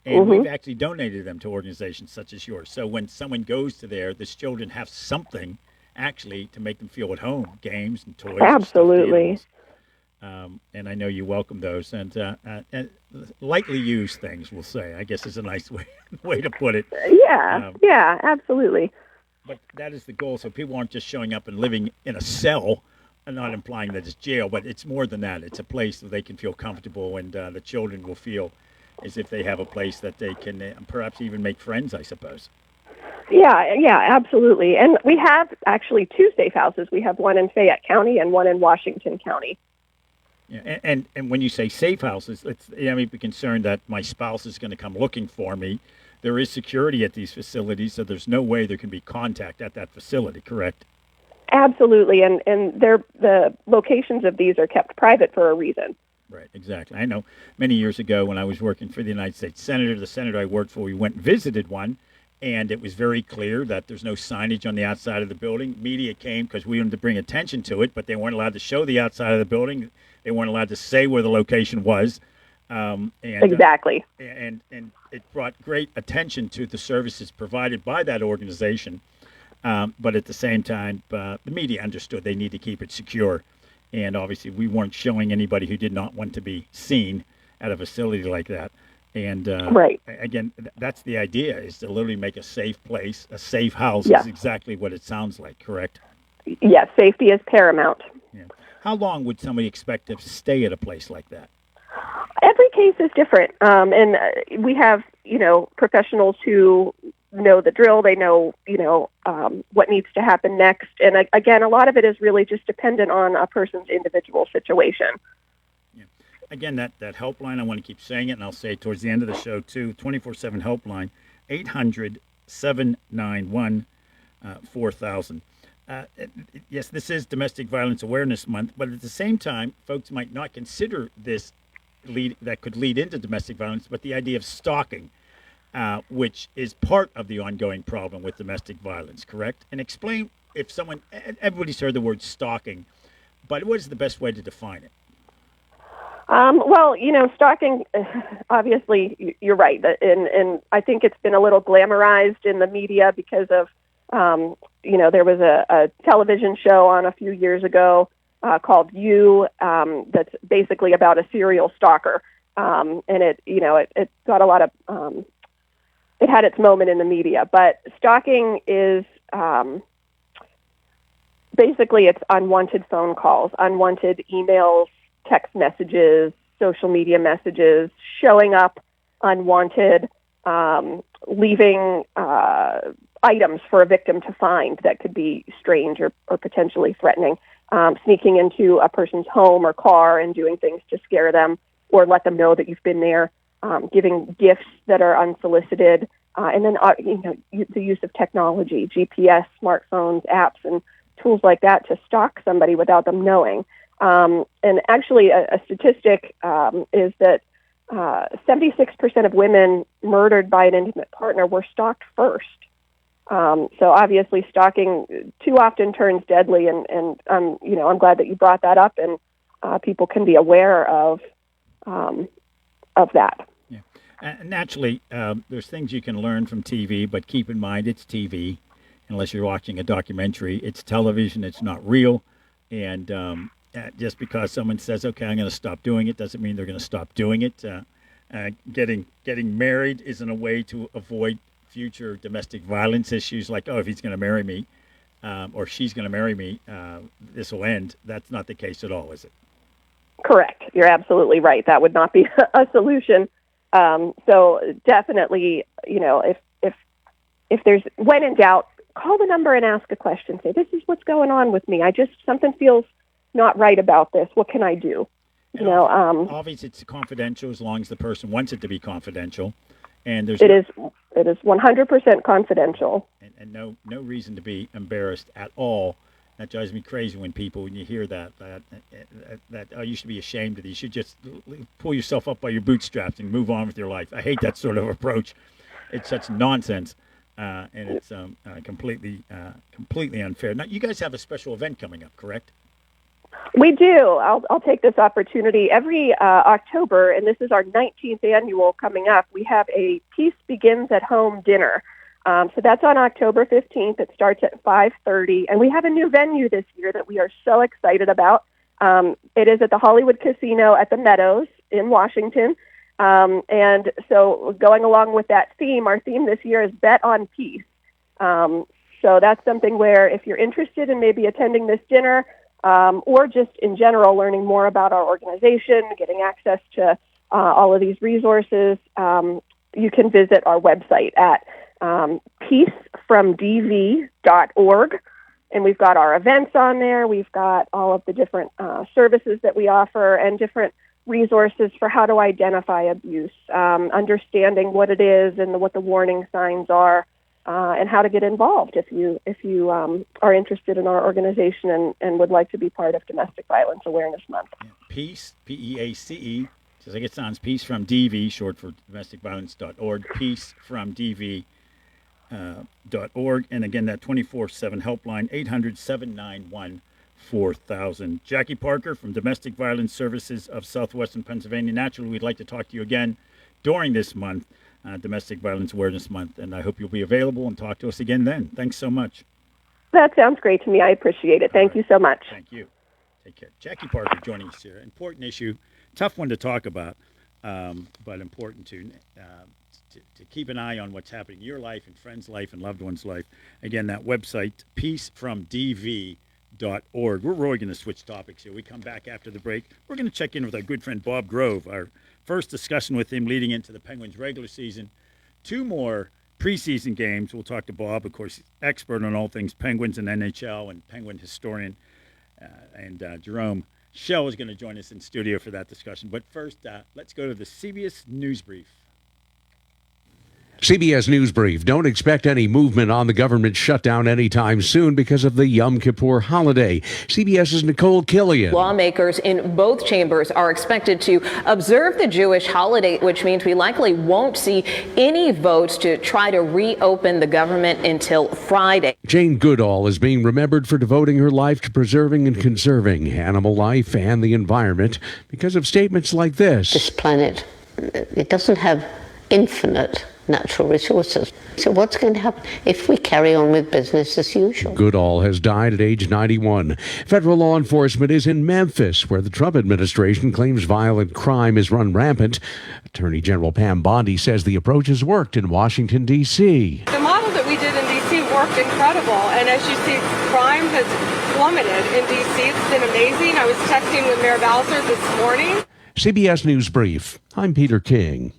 and we've actually donated them to organizations such as yours. So when someone goes to there, the children have something actually to make them feel at home, games and toys. Absolutely. And I know you welcome those, and lightly used things, we'll say, I guess is a nice way to put it. Yeah, absolutely. But that is the goal, so people aren't just showing up and living in a cell. I'm not implying that it's jail, but it's more than that. It's a place that they can feel comfortable, and the children will feel as if they have a place that they can perhaps even make friends, I suppose. Yeah, absolutely. And we have actually 2 safe houses. We have one in Fayette County and one in Washington County. Yeah, and when you say safe houses, be concerned that my spouse is going to come looking for me. There is security at these facilities, so there's no way there can be contact at that facility, correct? Absolutely, and the locations of these are kept private for a reason. Right, exactly. I know many years ago when I was working for the United States Senator, the senator I worked for, we went and visited one, and it was very clear that there's no signage on the outside of the building. Media came because we wanted to bring attention to it, but they weren't allowed to show the outside of the building. They weren't allowed to say where the location was. Exactly. And it brought great attention to the services provided by that organization. But at the same time, the media understood they need to keep it secure. And obviously, we weren't showing anybody who did not want to be seen at a facility like that. And right. Again, that's the idea, is to literally make a safe place, a safe house is exactly what it sounds like, correct? Yes, safety is paramount. Yeah. How long would somebody expect to stay at a place like that? Every case is different. And we have, professionals who know the drill. They know, what needs to happen next. And again, a lot of it is really just dependent on a person's individual situation. Yeah. Again, that helpline, I want to keep saying it, and I'll say it towards the end of the show, too, 24/7 helpline, 800-791-4000. Yes, this is Domestic Violence Awareness Month, but at the same time, folks might not consider this that could lead into domestic violence, but the idea of stalking, which is part of the ongoing problem with domestic violence, correct? And explain, if someone, everybody's heard the word stalking, but what is the best way to define it? Well, stalking, obviously, you're right. And I think it's been a little glamorized in the media because of, there was a television show on a few years ago called You that's basically about a serial stalker. And it got a lot of, it had its moment in the media. But stalking is basically it's unwanted phone calls, unwanted emails, text messages, social media messages, showing up unwanted, leaving items for a victim to find that could be strange or potentially threatening, sneaking into a person's home or car and doing things to scare them or let them know that you've been there, giving gifts that are unsolicited, and then the use of technology, GPS, smartphones, apps, and tools like that to stalk somebody without them knowing. And actually, a statistic is that 76% of women murdered by an intimate partner were stalked first. So obviously stalking too often turns deadly, and I'm glad that you brought that up, and people can be aware of that. Yeah. Naturally, there's things you can learn from TV, but keep in mind it's TV. Unless you're watching a documentary, it's television. It's not real, and just because someone says, "Okay, I'm going to stop doing it," doesn't mean they're going to stop doing it. Getting married isn't a way to avoid future domestic violence issues, like, oh, if he's going to marry me or she's going to marry me, this will end. That's not the case at all, is it? Correct. You're absolutely right. That would not be a solution. So definitely, if there's, when in doubt, call the number and ask a question. Say, this is what's going on with me. Something feels not right about this. What can I do? Obviously it's confidential as long as the person wants it to be confidential. And it is 100% confidential. And no reason to be embarrassed at all. That drives me crazy when you hear that oh, you should be ashamed of these. You should just pull yourself up by your bootstraps and move on with your life. I hate that sort of approach. It's such nonsense, and it's completely unfair. Now, you guys have a special event coming up, correct? We do. I'll take this opportunity. Every October, and this is our 19th annual coming up, we have a Peace Begins at Home dinner. So that's on October 15th. It starts at 5:30, and we have a new venue this year that we are so excited about. It is at the Hollywood Casino at the Meadows in Washington. And so going along with that theme, our theme this year is Bet on Peace. So that's something where if you're interested in maybe attending this dinner, or just in general learning more about our organization, getting access to all of these resources, you can visit our website at peacefromdv.org. And we've got our events on there. We've got all of the different services that we offer and different resources for how to identify abuse, understanding what it is and what the warning signs are. And how to get involved if you are interested in our organization and would like to be part of Domestic Violence Awareness Month. Yeah. Peace, P-E-A-C-E, just like it sounds, Peace from DV, short for domesticviolence.org, peacefromdv.org. And again, that 24/7 helpline, 800-791-4000. Jackie Parker from Domestic Violence Services of Southwestern Pennsylvania. Naturally, we'd like to talk to you again during this month. Domestic Violence Awareness Month, and I hope you'll be available and talk to us again then. Thanks so much. That sounds great to me. I appreciate it. Thank you so much. Thank you. Take care. Jackie Parker joining us here. Important issue, tough one to talk about, but important to keep an eye on what's happening in your life and friends' life and loved ones' life. Again, that website, peacefromdv.org. We're really going to switch topics here. We come back after the break. We're going to check in with our good friend Bob Grove, our first discussion with him leading into the Penguins' regular season. 2 more preseason games. We'll talk to Bob, of course, expert on all things Penguins and NHL and Penguin historian. And Jerome Shell is going to join us in studio for that discussion. But first, let's go to the CBS News Brief. CBS News Brief. Don't expect any movement on the government shutdown anytime soon because of the Yom Kippur holiday. CBS's Nicole Killian. Lawmakers in both chambers are expected to observe the Jewish holiday, which means we likely won't see any votes to try to reopen the government until Friday. Jane Goodall is being remembered for devoting her life to preserving and conserving animal life and the environment because of statements like this. This planet, it doesn't have infinite natural resources. So what's going to happen if we carry on with business as usual? Goodall has died at age 91. Federal law enforcement is in Memphis, where the Trump administration claims violent crime is run rampant. Attorney General Pam Bondi says the approach has worked in Washington, D.C. The model that we did in D.C. worked incredible, and as you see, crime has plummeted in D.C. It's been amazing. I was texting with Mayor Bowser this morning. CBS News Brief. I'm Peter King.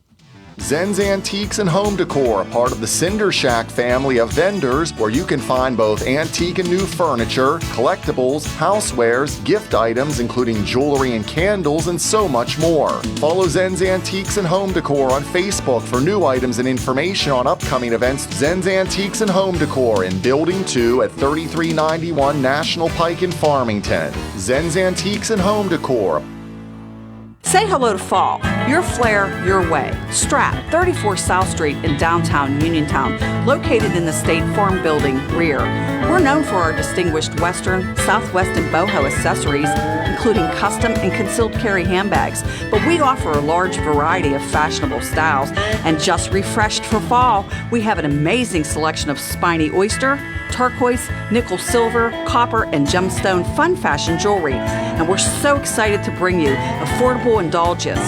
Zen's Antiques and Home Decor, part of the Cinder Shack family of vendors, where you can find both antique and new furniture, collectibles, housewares, gift items, including jewelry and candles, and so much more. Follow Zen's Antiques and Home Decor on Facebook for new items and information on upcoming events. Zen's Antiques and Home Decor in Building 2 at 3391 National Pike in Farmington. Zen's Antiques and Home Decor. Say hello to fall. Your flair, your way. Strat, 34 South Street in downtown Uniontown, located in the State Farm Building rear. We're known for our distinguished Western, Southwest, and boho accessories, including custom and concealed carry handbags. But we offer a large variety of fashionable styles. And just refreshed for fall, we have an amazing selection of spiny oyster, turquoise, nickel silver, copper, and gemstone fun fashion jewelry. And we're so excited to bring you affordable indulgence.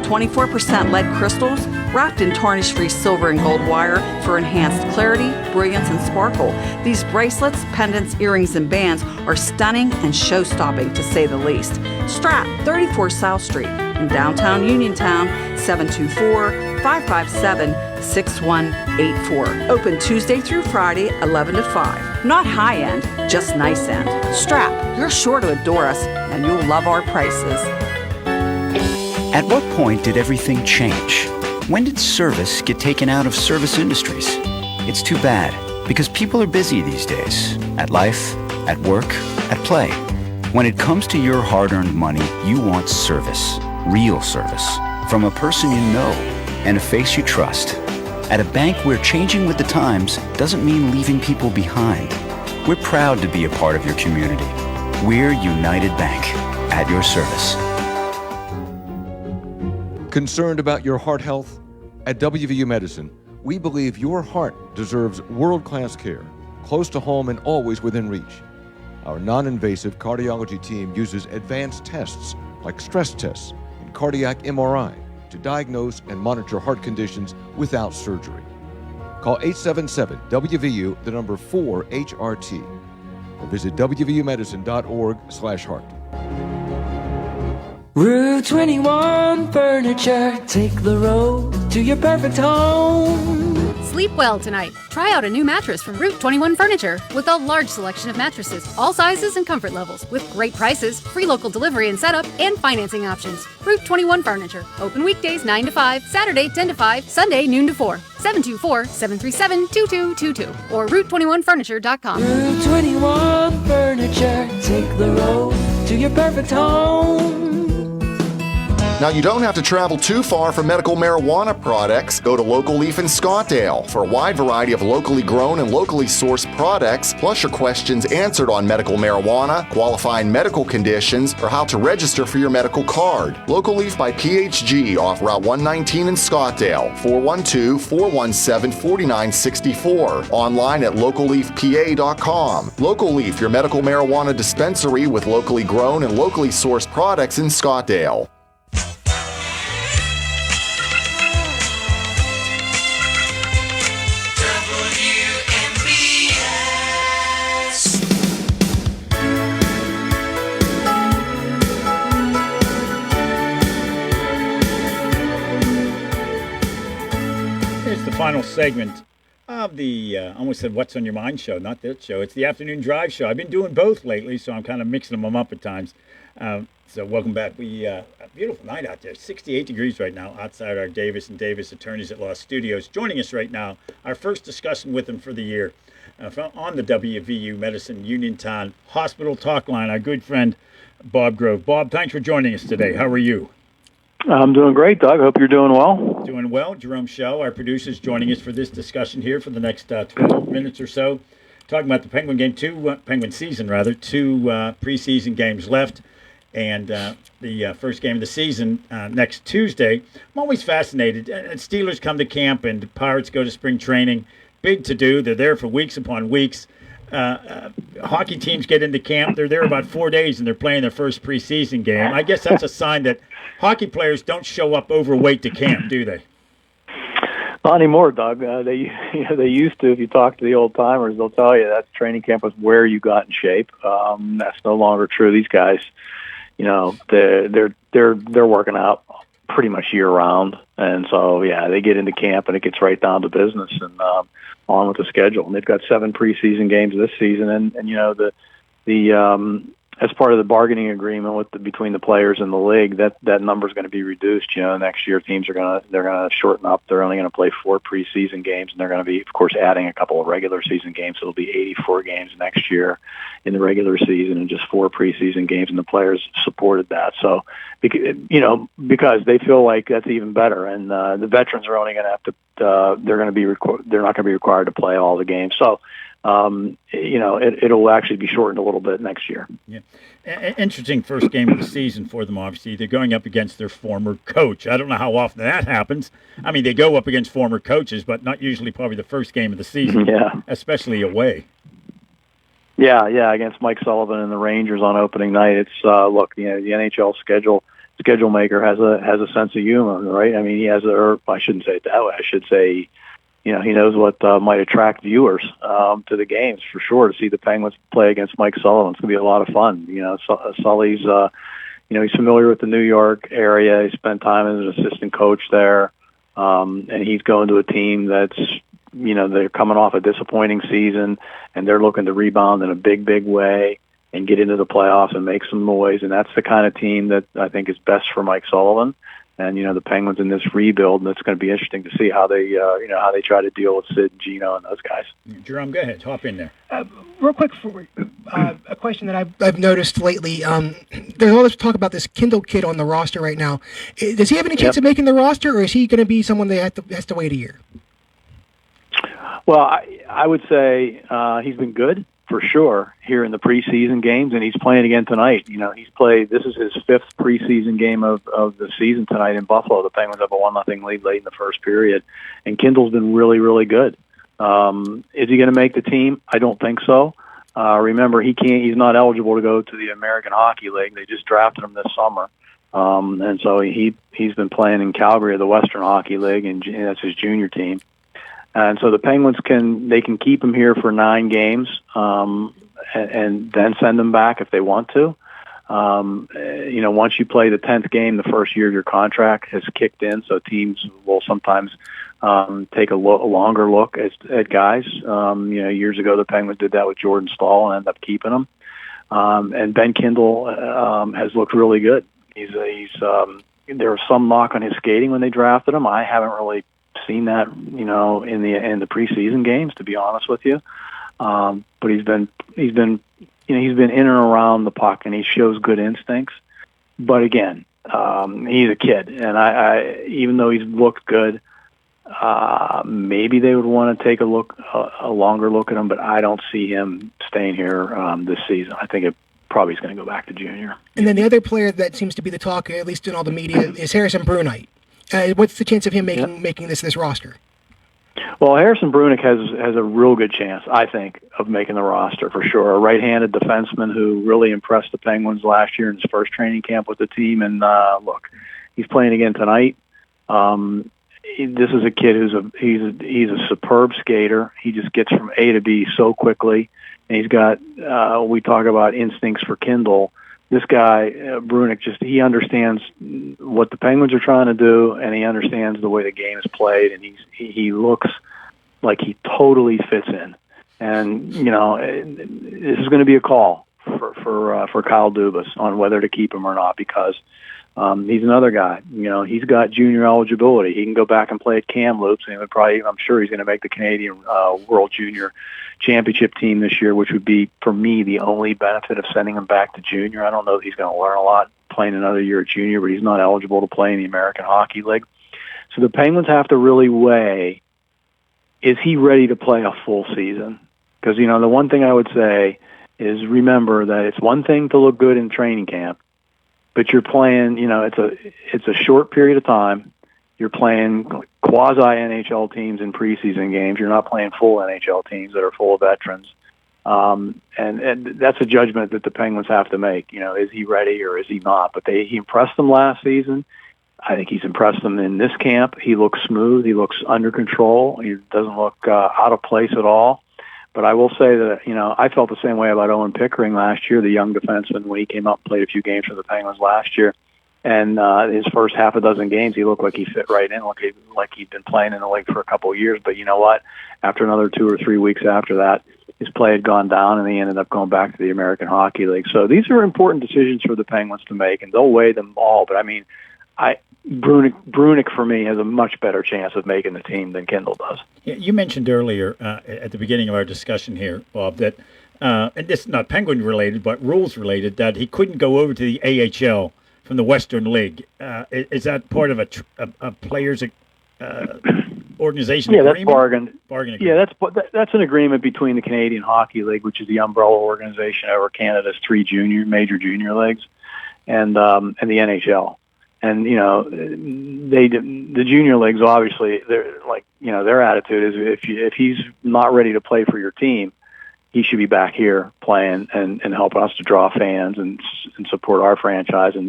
24% lead crystals wrapped in tarnish-free silver and gold wire for enhanced clarity, brilliance, and sparkle. These bracelets, pendants, earrings, and bands are stunning and show-stopping, to say the least. Strat, 34 South Street in downtown Uniontown, 724-557-6184. Open Tuesday through Friday, 11 to 5. Not high-end, just nice-end. Strat, you're sure to adore us, and you'll love our prices. At what point did everything change? When did service get taken out of service industries? It's too bad, because people are busy these days. At life, at work, at play. When it comes to your hard-earned money, you want service. Real service. From a person you know and a face you trust. At a bank where changing with the times doesn't mean leaving people behind. We're proud to be a part of your community. We're United Bank, at your service. Concerned about your heart health? At WVU Medicine, we believe your heart deserves world-class care, close to home and always within reach. Our non-invasive cardiology team uses advanced tests like stress tests and cardiac MRI to diagnose and monitor heart conditions without surgery. Call 877-WVU, the number 4HRT, or visit wvumedicine.org/heart. Route 21 Furniture, take the road to your perfect home. Sleep well tonight. Try out a new mattress from Route 21 Furniture with a large selection of mattresses, all sizes and comfort levels, with great prices, free local delivery and setup, and financing options. Route 21 Furniture. Open weekdays 9 to 5, Saturday 10 to 5, Sunday noon to 4. 724-737-2222 or Route21Furniture.com. Route 21 Furniture, take the road to your perfect home. Now, you don't have to travel too far for medical marijuana products. Go to Local Leaf in Scottdale for a wide variety of locally grown and locally sourced products, plus your questions answered on medical marijuana, qualifying medical conditions, or how to register for your medical card. Local Leaf by PHG off Route 119 in Scottdale, 412-417-4964. Online at localleafpa.com. Local Leaf, your medical marijuana dispensary with locally grown and locally sourced products in Scottdale. Final segment of the, I almost said What's on Your Mind show, not this show. It's the Afternoon Drive show. I've been doing both lately, so I'm kind of mixing them up at times. So welcome back. A beautiful night out there. 68 degrees right now outside our Davis & Davis Attorneys at Law studios. Joining us right now, our first discussion with them for the year on the WVU Medicine Uniontown Hospital Talk Line, our good friend Bob Grove. Bob, thanks for joining us today. How are you? I'm doing great, Doug. Hope you're doing well. Doing well. Jerome Schell, our producer, is joining us for this discussion here for the next 12 minutes or so. Talking about the Penguin game, Penguin season, rather. Two preseason games left, and the first game of the season next Tuesday. I'm always fascinated. Steelers come to camp, and Pirates go to spring training. Big to do. They're there for weeks upon weeks. Hockey teams get into camp. They're there about 4 days, and they're playing their first preseason game. I guess that's a sign that hockey players don't show up overweight to camp, do they? Not anymore, Doug. They used to. If you talk to the old timers, they'll tell you that training camp was where you got in shape. That's no longer true. These guys, they're working out pretty much year round, and so they get into camp and it gets right down to business and on with the schedule. And they've got 7 preseason games this season, and as part of the bargaining agreement between the players and the league, that number is going to be reduced. Next year teams they're going to shorten up. They're only going to play 4 preseason games, and they're going to be, of course, adding a couple of regular season games. So it'll be 84 games next year in the regular season and just 4 preseason games, and the players supported that. So, because they feel like that's even better, and the veterans are only going to have to they're not going to be required to play all the games. So. It'll actually be shortened a little bit next year. Yeah. Interesting first game of the season for them, obviously. They're going up against their former coach. I don't know how often that happens. I mean, they go up against former coaches, but not usually probably the first game of the season, especially away. Yeah, against Mike Sullivan and the Rangers on opening night. It's, the NHL schedule maker has a sense of humor, right? I mean, I shouldn't say it that way. I should say, he knows what might attract viewers to the games for sure. To see the Penguins play against Mike Sullivan, it's going to be a lot of fun. Sully's, he's familiar with the New York area. He spent time as an assistant coach there, and he's going to a team that's, they're coming off a disappointing season, and they're looking to rebound in a big, big way and get into the playoffs and make some noise. And that's the kind of team that I think is best for Mike Sullivan. And, the Penguins in this rebuild, and it's going to be interesting to see how they, how they try to deal with Sid and Gino and those guys. Jerome, go ahead. Hop in there. Real quick, for a question that I've noticed lately. There's all this talk about this Kindle kid on the roster right now. Does he have any chance of making the roster, or is he going to be someone that has to wait a year? Well, I would say he's been good. For sure, here in the preseason games, and he's playing again tonight. This is his 5th preseason game of the season tonight in Buffalo. The Penguins have a 1-0 lead late in the first period, and Kindle's been really, really good. Is he going to make the team? I don't think so. Remember, he's not eligible to go to the American Hockey League. They just drafted him this summer. And so he's been playing in Calgary, the Western Hockey League, and that's his junior team. And so the Penguins can keep him here for 9 games, and then send him back if they want to. Once you play the 10th game, the first year of your contract has kicked in, so teams will sometimes take a longer look at guys. Years ago the Penguins did that with Jordan Staal and ended up keeping him. And Ben Kindle has looked really good. There was some knock on his skating when they drafted him. I haven't really seen that, in the preseason games, to be honest with you. But he's been in and around the puck, and he shows good instincts. But again, he's a kid, and I even though he's looked good, maybe they would want to take a longer look at him. But I don't see him staying here this season. I think it probably is going to go back to junior. And then the other player that seems to be the talk, at least in all the media, is Harrison Brunite. What's the chance of him making this roster? Well, Harrison Brunick has a real good chance, I think, of making the roster for sure. A right-handed defenseman who really impressed the Penguins last year in his first training camp with the team. And look, he's playing again tonight. This is a kid he's a superb skater. He just gets from A to B so quickly, and he's got we talk about instincts for Kindle. This guy, Brunick, he understands what the Penguins are trying to do, and he understands the way the game is played, and he looks like he totally fits in. And, this is going to be a call for Kyle Dubas on whether to keep him or not, because he's another guy. He's got junior eligibility. He can go back and play at Kamloops, and I'm sure he's going to make the Canadian World Junior Championship team this year, which would be, for me, the only benefit of sending him back to junior. I don't know if he's going to learn a lot playing another year at junior, but he's not eligible to play in the American Hockey League. So the Penguins have to really weigh, is he ready to play a full season? Because, the one thing I would say is remember that it's one thing to look good in training camp, but you're playing, it's a short period of time. You're playing quasi-NHL teams in preseason games. You're not playing full NHL teams that are full of veterans. And that's a judgment that the Penguins have to make. Is he ready or is he not? But he impressed them last season. I think he's impressed them in this camp. He looks smooth. He looks under control. He doesn't look out of place at all. But I will say that, I felt the same way about Owen Pickering last year, the young defenseman, when he came up and played a few games for the Penguins last year. And his first half a dozen games, he looked like he fit right in, like he'd been playing in the league for a couple of years. But you know what? After another 2 or 3 weeks after that, his play had gone down, and he ended up going back to the American Hockey League. So these are important decisions for the Penguins to make, and they'll weigh them all. But I mean, Brunick for me has a much better chance of making the team than Kindle does. Yeah, you mentioned earlier at the beginning of our discussion here, Bob, that and this is not Penguin related, but rules related, that he couldn't go over to the AHL from the Western League. Is that part of a player's organization agreement? That's bargain agreement. Yeah, that's an agreement between the Canadian Hockey League, which is the umbrella organization over Canada's three major junior leagues, and the NHL. And the junior leagues, obviously, their attitude is if he's not ready to play for your team, he should be back here playing and helping us to draw fans and support our franchise. And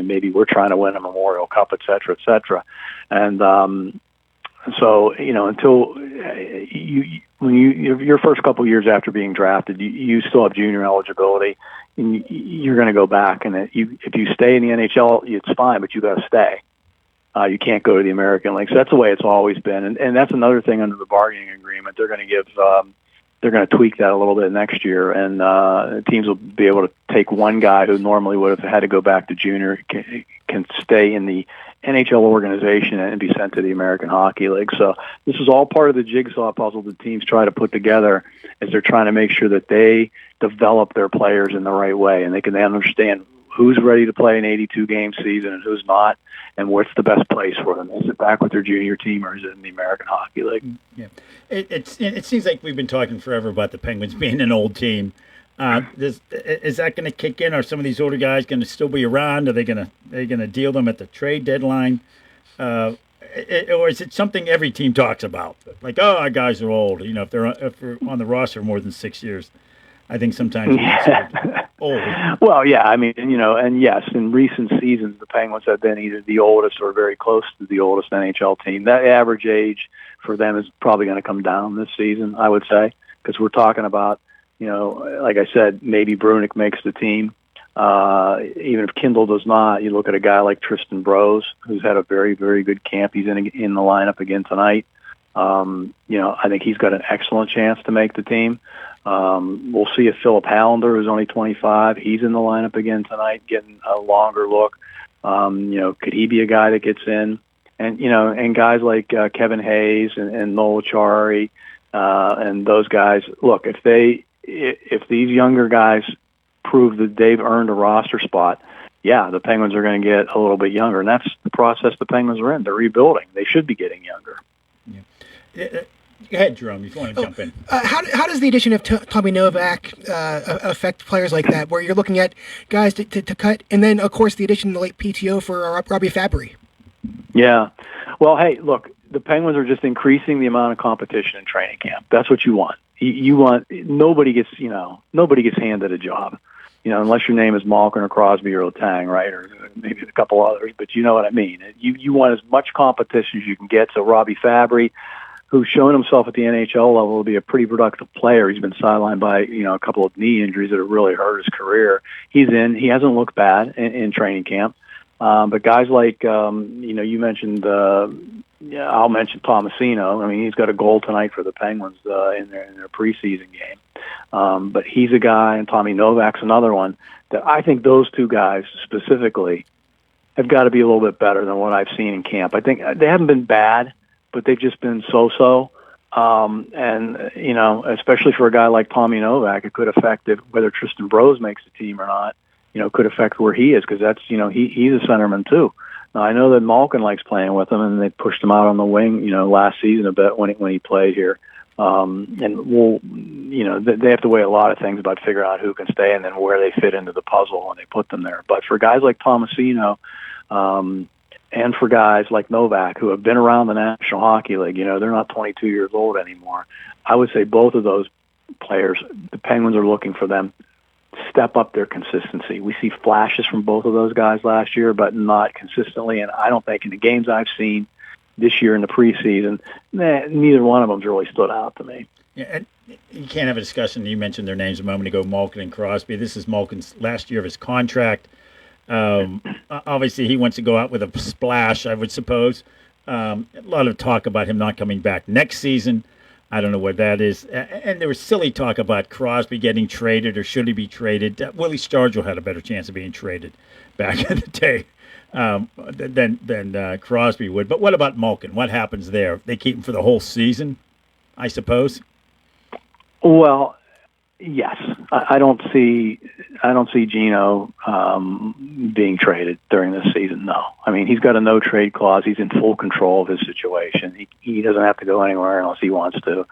maybe we're trying to win a Memorial Cup, et cetera, et cetera. And so until your first couple of years after being drafted, you still have junior eligibility. And you're going to go back, and if you stay in the NHL, it's fine, but you got to stay. You can't go to the American League. So that's the way it's always been, and that's another thing under the bargaining agreement. They're going to tweak that a little bit next year, and teams will be able to take one guy who normally would have had to go back to junior can stay in the NHL organization and be sent to the American Hockey League. So this is all part of the jigsaw puzzle the teams try to put together as they're trying to make sure that they develop their players in the right way, and they can understand who's ready to play an 82-game season and who's not, and what's the best place for them. Is it back with their junior team, or is it in the American Hockey League? Yeah, it seems like we've been talking forever about the Penguins being an old team. Is that going to kick in? Are some of these older guys going to still be around? Are they going to deal them at the trade deadline? Or is it something every team talks about? Like, oh, our guys are old. If they're on the roster more than 6 years, I think sometimes old. Well, yeah, I mean, and yes, in recent seasons, the Penguins have been either the oldest or very close to the oldest NHL team. That average age for them is probably going to come down this season, I would say, because we're talking about, like I said, maybe Brunick makes the team. Even if Kindle does not, you look at a guy like Tristan Brose, who's had a very, very good camp. He's in the lineup again tonight. I think he's got an excellent chance to make the team. We'll see if Philip Hallander, who's only 25, he's in the lineup again tonight, getting a longer look. Could he be a guy that gets in? And guys like Kevin Hayes and Noel Acciari and those guys. Look, if these younger guys prove that they've earned a roster spot, yeah, the Penguins are going to get a little bit younger, and that's the process the Penguins are in. They're rebuilding. They should be getting younger. Yeah. Go ahead, Jerome, if you want to jump in. How does the addition of Tommy Novak affect players like that, where you're looking at guys to cut, and then, of course, the addition of the late PTO for Robbie Fabry? Yeah. Well, hey, look, the Penguins are just increasing the amount of competition in training camp. That's what you want. You want nobody gets handed a job, unless your name is Malkin or Crosby or Letang, right, or maybe a couple others. But you know what I mean. You want as much competition as you can get. So Robbie Fabry, who's shown himself at the NHL level to be a pretty productive player. He's been sidelined by, a couple of knee injuries that have really hurt his career. He's in. He hasn't looked bad in training camp. But guys like, you mentioned, I'll mention Tomasino. I mean, he's got a goal tonight for the Penguins in their preseason game. But he's a guy, and Tommy Novak's another one, that I think those two guys specifically have got to be a little bit better than what I've seen in camp. I think they haven't been bad, but they've just been so-so. And, especially for a guy like Tommy Novak, it could affect whether Tristan Brose makes the team or not, could affect where he is, because that's, he's a centerman too. Now, I know that Malkin likes playing with him, and they pushed him out on the wing, last season a bit when he played here. And they have to weigh a lot of things about figuring out who can stay and then where they fit into the puzzle when they put them there. But for guys like Tomasino, and for guys like Novak, who have been around the National Hockey League, they're not 22 years old anymore. I would say both of those players, the Penguins are looking for them to step up their consistency. We see flashes from both of those guys last year, but not consistently. And I don't think in the games I've seen this year in the preseason, neither one of them's really stood out to me. Yeah, and you can't have a discussion. You mentioned their names a moment ago, Malkin and Crosby. This is Malkin's last year of his contract. Obviously, he wants to go out with a splash, I would suppose. A lot of talk about him not coming back next season. I don't know what that is. And there was silly talk about Crosby getting traded or should he be traded. Willie Stargell had a better chance of being traded back in the day than Crosby would. But what about Malkin? What happens there? They keep him for the whole season, I suppose? Well, yes. I don't see Gino being traded during this season. No, I mean he's got a no trade clause. He's in full control of his situation. He doesn't have to go anywhere unless he wants to,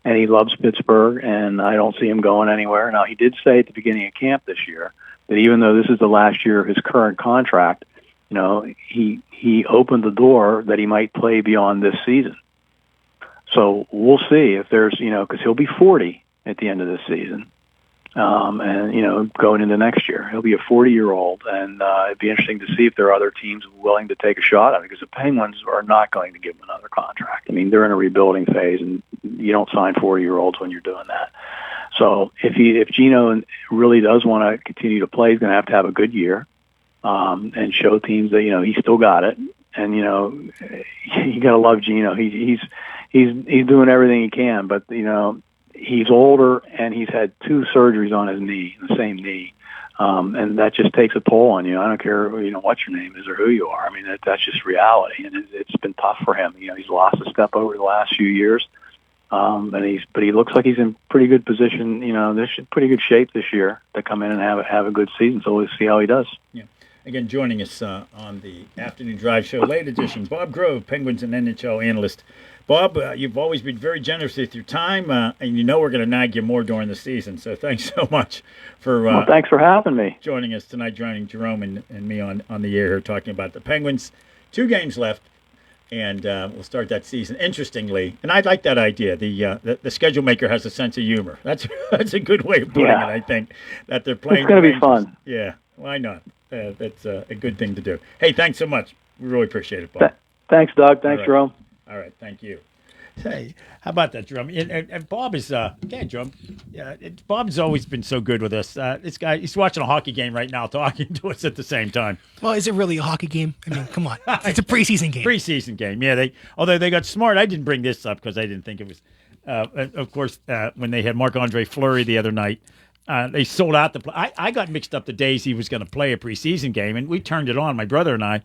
and he loves Pittsburgh. And I don't see him going anywhere. Now he did say at the beginning of camp this year that even though this is the last year of his current contract, he opened the door that he might play beyond this season. So we'll see if there's because he'll be 40 at the end of this season. And going into next year, he'll be a 40-year-old, and it'd be interesting to see if there are other teams willing to take a shot at it, because the Penguins are not going to give him another contract. I mean, they're in a rebuilding phase, and you don't sign 40-year-olds when you're doing that. So if Gino really does want to continue to play, he's going to have a good year, and show teams that he's still got it. And you got to love Gino. He's doing everything he can, but he's older, and he's had 2 surgeries on his knee, the same knee, and that just takes a toll on you. I don't care, what your name is or who you are. I mean, that's just reality, and it's been tough for him. He's lost a step over the last few years, but he looks like he's in pretty good position. They're in pretty good shape this year to come in and have a good season. So we'll see how he does. Yeah. Again, joining us on the Afternoon Drive Show, late edition, Bob Grove, Penguins and NHL analyst. Bob, you've always been very generous with your time, and we're going to nag you more during the season. So thanks so much for thanks for having me. Joining us tonight, joining Jerome and me on the air here, talking about the Penguins. 2 games left, and we'll start that season. Interestingly, and I like that idea. The schedule maker has a sense of humor. That's a good way of putting it. I think that they're playing. It's going to be fun. Yeah, why not? That's a good thing to do. Hey, thanks so much. We really appreciate it, Bob. Thanks, Doug. Thanks, Jerome. All right, thank you. Hey, how about that, Jerome? And Bob is, Jerome. Bob's always been so good with us. This guy, he's watching a hockey game right now, talking to us at the same time. Well, is it really a hockey game? I mean, come on. It's a preseason game. Preseason game, yeah. Although they got smart. I didn't bring this up because I didn't think it was, of course, when they had Marc-Andre Fleury the other night, they sold out the play. I got mixed up the days he was going to play a preseason game, and we turned it on, my brother and I.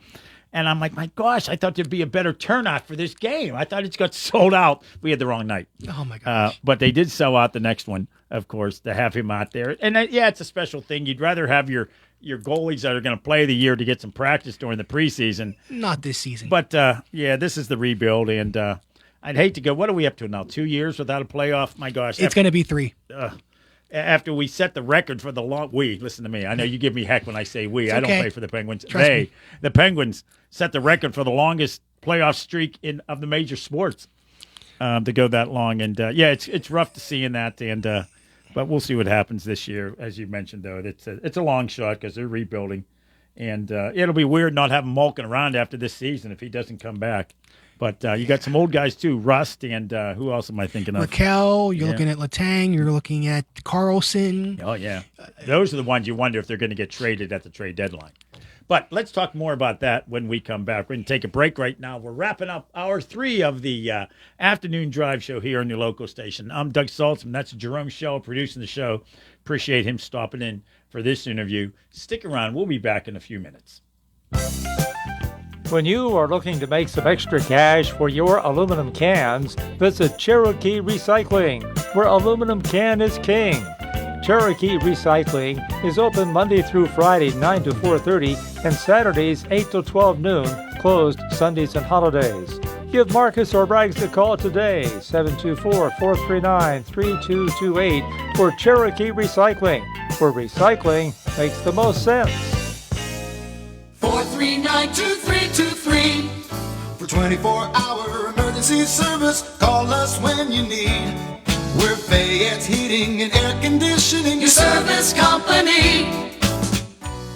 And I'm like, my gosh, I thought there'd be a better turnout for this game. I thought it got sold out. We had the wrong night. Oh, my gosh. But they did sell out the next one, of course, to have him out there. And, it's a special thing. You'd rather have your goalies that are going to play the year to get some practice during the preseason. Not this season. But, this is the rebuild. And I'd hate to go, what are we up to now, 2 years without a playoff? My gosh. It's going to be 3. After we set the record for the listen to me. I know you give me heck when I say we. I don't play for the Penguins. The Penguins set the record for the longest playoff streak of the major sports to go that long. And it's rough to see in that. And but we'll see what happens this year. As you mentioned, though, it's a long shot because they're rebuilding, and it'll be weird not having Malkin around after this season if he doesn't come back. But you got some old guys, too. Rust and who else am I thinking of? Raquel, you're looking at Letang, you're looking at Carlson. Oh, yeah. Those are the ones you wonder if they're going to get traded at the trade deadline. But let's talk more about that when we come back. We're going to take a break right now. We're wrapping up hour 3 of the Afternoon Drive Show here on your local station. I'm Doug Saltzman. That's Jerome Shell producing the show. Appreciate him stopping in for this interview. Stick around. We'll be back in a few minutes. When you are looking to make some extra cash for your aluminum cans, visit Cherokee Recycling, where aluminum can is king. Cherokee Recycling is open Monday through Friday 9 to 4:30 and Saturdays 8 to 12 noon, closed Sundays and holidays. Give Marcus or Braggs a call today, 724-439-3228 for Cherokee Recycling, where recycling makes the most sense. 439-2323 for 24-hour emergency service. Call us when you need. We're Fayette's Heating and Air Conditioning, your service company.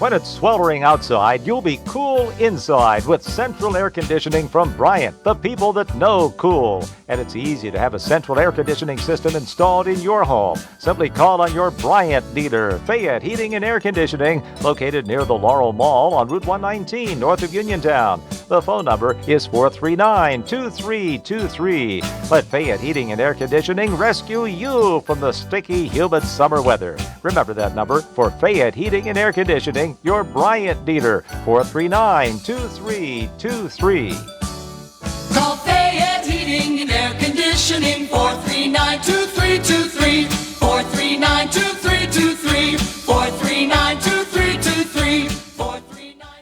When it's sweltering outside, you'll be cool inside with central air conditioning from Bryant, the people that know cool. And it's easy to have a central air conditioning system installed in your home. Simply call on your Bryant dealer, Fayette Heating and Air Conditioning, located near the Laurel Mall on Route 119, north of Uniontown. The phone number is 439-2323. Let Fayette Heating and Air Conditioning rescue you from the sticky, humid summer weather. Remember that number for Fayette Heating and Air Conditioning, your Bryant dealer, 439-2323. Call Fayette Heating and Air Conditioning, 439-2323, 439-2323, 439-2323.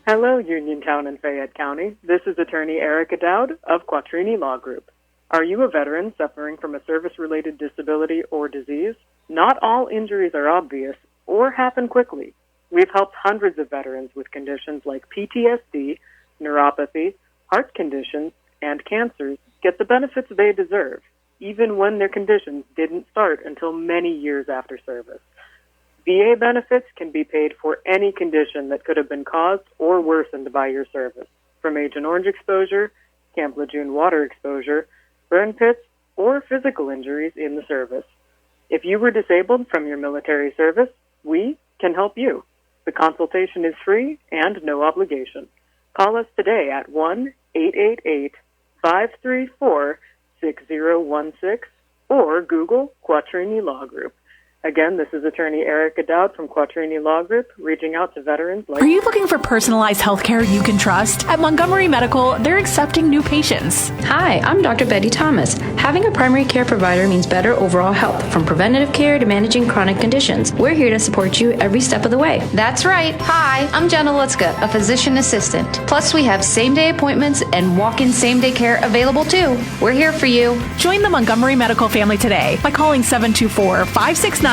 Hello, Uniontown and Fayette County. This is attorney Erica Dowd of Quattrini Law Group. Are you a veteran suffering from a service-related disability or disease? Not all injuries are obvious or happen quickly. We've helped hundreds of veterans with conditions like PTSD, neuropathy, heart conditions, and cancers get the benefits they deserve, even when their conditions didn't start until many years after service. VA benefits can be paid for any condition that could have been caused or worsened by your service, from Agent Orange exposure, Camp Lejeune water exposure, burn pits, or physical injuries in the service. If you were disabled from your military service, we can help you. The consultation is free and no obligation. Call us today at 1-888-534-6016 or Google Quattrini Law Group. Again, this is attorney Erica Dowd from Quattrini Law Group, reaching out to veterans like... Are you looking for personalized health care you can trust? At Montgomery Medical, they're accepting new patients. Hi, I'm Dr. Betty Thomas. Having a primary care provider means better overall health, from preventative care to managing chronic conditions. We're here to support you every step of the way. That's right. Hi, I'm Jenna Lutzka, a physician assistant. Plus, we have same-day appointments and walk-in same-day care available, too. We're here for you. Join the Montgomery Medical family today by calling 724-569-8100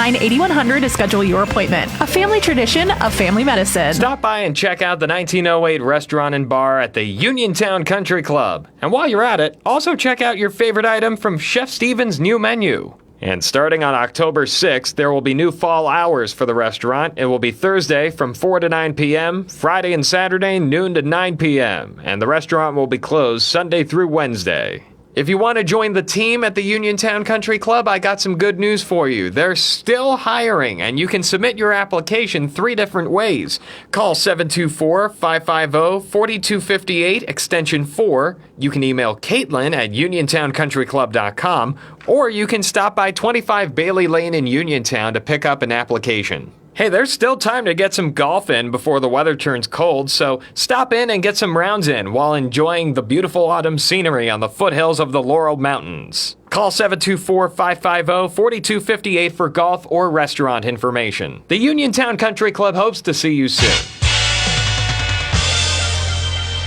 to schedule your appointment. A family tradition of family medicine. Stop by and check out the 1908 restaurant and bar at the Uniontown Country Club. And while you're at it, also check out your favorite item from Chef Steven's new menu. And starting on October 6th, there will be new fall hours for the restaurant. It will be Thursday from 4 to 9 p.m., Friday and Saturday noon to 9 p.m., and the restaurant will be closed Sunday through Wednesday. If you want to join the team at the Uniontown Country Club, I got some good news for you. They're still hiring, and you can submit your application 3 different ways. Call 724-550-4258, extension 4. You can email Caitlin at uniontowncountryclub.com, or you can stop by 25 Bailey Lane in Uniontown to pick up an application. Hey, there's still time to get some golf in before the weather turns cold, so stop in and get some rounds in while enjoying the beautiful autumn scenery on the foothills of the Laurel Mountains. Call 724-550-4258 for golf or restaurant information. The Uniontown Country Club hopes to see you soon.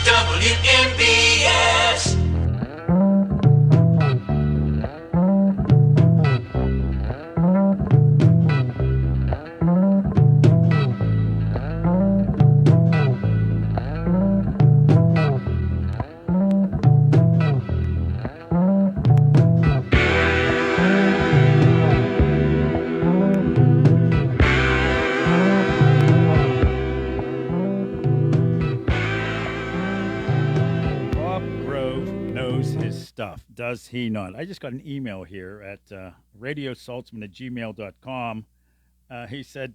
WMBS. Does he not? I just got an email here at radiosaltzman@gmail.com. He said,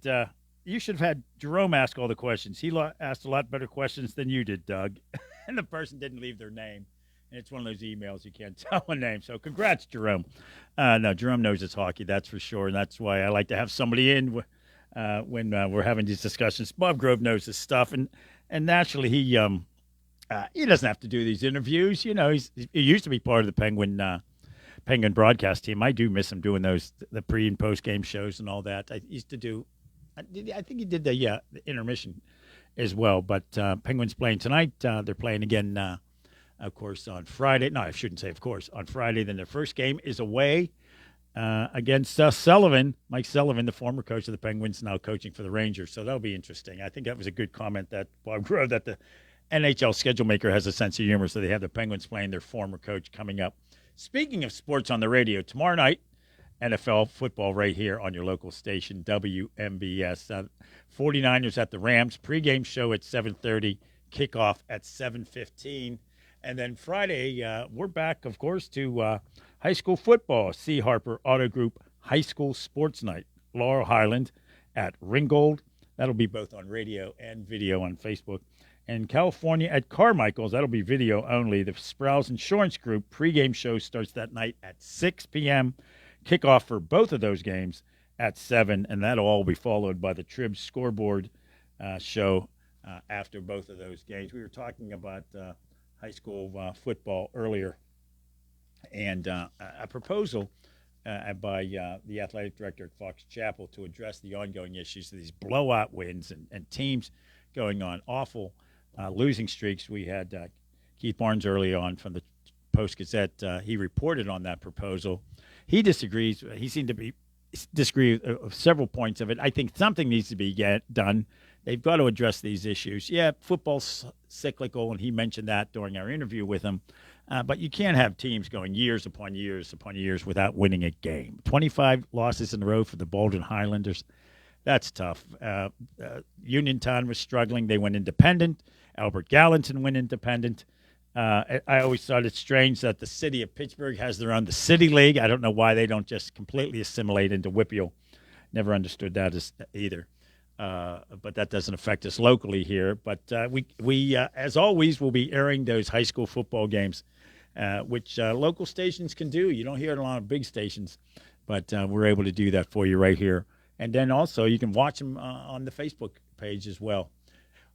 you should have had Jerome ask all the questions. He asked a lot better questions than you did, Doug. And the person didn't leave their name. And it's one of those emails you can't tell a name. So congrats, Jerome. No, Jerome knows his hockey, that's for sure. And that's why I like to have somebody in when we're having these discussions. Bob Grove knows his stuff. And naturally, he doesn't have to do these interviews. You know, he used to be part of the Penguin broadcast team. I do miss him doing the pre and post game shows and all that. I used to do. I think he did the intermission as well. But Penguins playing tonight. They're playing again, of course, on Friday. No, I shouldn't say of course. On Friday, then their first game is away against Sullivan. Mike Sullivan, the former coach of the Penguins, now coaching for the Rangers. So that'll be interesting. I think that was a good comment that Bob Grove, that the NHL schedule maker has a sense of humor, so they have the Penguins playing their former coach coming up. Speaking of sports on the radio, tomorrow night NFL football right here on your local station, WMBS. 49ers at the Rams. Pregame show at 7:30. Kickoff at 7:15. And then Friday, we're back, of course, to high school football. C. Harper Auto Group High School Sports Night. Laurel Highland at Ringgold. That'll be both on radio and video on Facebook. And California at Carmichael's. That'll be video only. The Sprouse Insurance Group pregame show starts that night at 6 p.m. Kickoff for both of those games at 7, and that'll all be followed by the Tribs scoreboard show after both of those games. We were talking about high school football earlier, and a proposal by the athletic director at Fox Chapel to address the ongoing issues of these blowout wins and teams going on awful losing streaks. We had Keith Barnes early on from the Post-Gazette. He reported on that proposal. He disagrees. He seemed to disagree with several points of it. I think something needs to be done. They've got to address these issues. Yeah, football's cyclical, and he mentioned that during our interview with him. But you can't have teams going years upon years upon years without winning a game. 25 losses in a row for the Baldwin Highlanders. That's tough. Uniontown was struggling. They went independent. Albert Gallatin went independent. I always thought it strange that the city of Pittsburgh has their own, the City League. I don't know why they don't just completely assimilate into WPIAL. Never understood that either. But that doesn't affect us locally here. But we as always, will be airing those high school football games, which local stations can do. You don't hear it on a lot of big stations, but we're able to do that for you right here. And then also you can watch them on the Facebook page as well.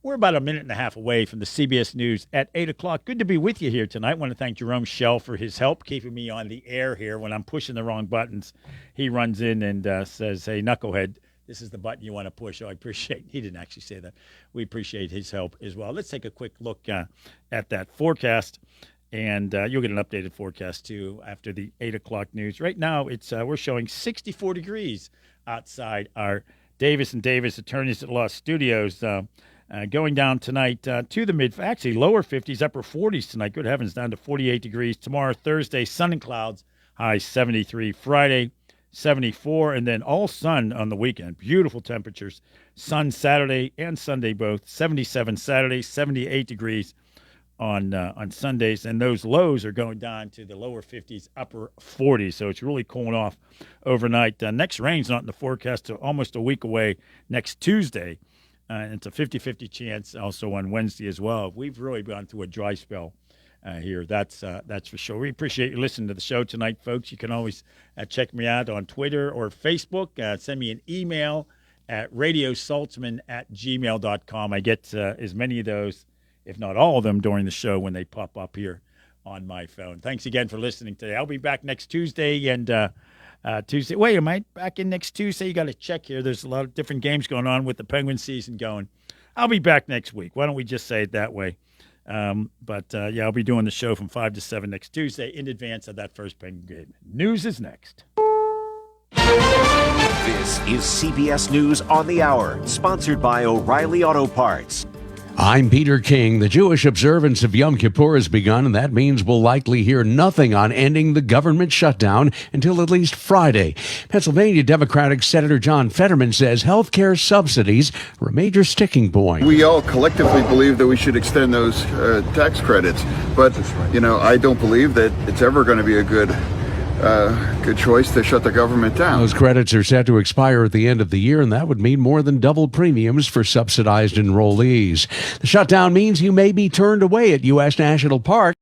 We're about a minute and a half away from the CBS News at 8 o'clock. Good to be with you here tonight. I want to thank Jerome Schell for his help keeping me on the air here when I'm pushing the wrong buttons. He runs in and says, hey, knucklehead, this is the button you want to push. Oh, I appreciate – he didn't actually say that. We appreciate his help as well. Let's take a quick look at that forecast, and you'll get an updated forecast, too, after the 8 o'clock news. Right now, it's we're showing 64 degrees outside our Davis & Davis Attorneys at Law Studios. Going down tonight to the actually lower 50s, upper 40s tonight. Good heavens, down to 48 degrees. Tomorrow, Thursday, sun and clouds, high 73. Friday, 74, and then all sun on the weekend. Beautiful temperatures. Sun Saturday and Sunday both. 77 Saturday, 78 degrees on Sundays, and those lows are going down to the lower 50s, upper 40s. So it's really cooling off overnight. Next rain's not in the forecast till almost a week away next Tuesday. It's a 50-50 chance also on Wednesday as well. We've really gone through a dry spell here. That's for sure. We appreciate you listening to the show tonight, folks. You can always check me out on Twitter or Facebook. Send me an email at radiosaltzman@gmail.com. I get as many of those, if not all of them, during the show when they pop up here on my phone. Thanks again for listening today. I'll be back next Tuesday and Tuesday. Wait, am I back in next Tuesday? You got to check here. There's a lot of different games going on with the Penguin season going. I'll be back next week. Why don't we just say it that way? But I'll be doing the show from 5 to 7 next Tuesday in advance of that first Penguin game. News is next. This is CBS News on the Hour, sponsored by O'Reilly Auto Parts. I'm Peter King. The Jewish observance of Yom Kippur has begun, and that means we'll likely hear nothing on ending the government shutdown until at least Friday. Pennsylvania Democratic Senator John Fetterman says health care subsidies are a major sticking point. We all collectively believe that we should extend those tax credits, but, I don't believe that it's ever going to be a good choice to shut the government down. Those credits are set to expire at the end of the year, and that would mean more than double premiums for subsidized enrollees. The shutdown means you may be turned away at U.S. National Park.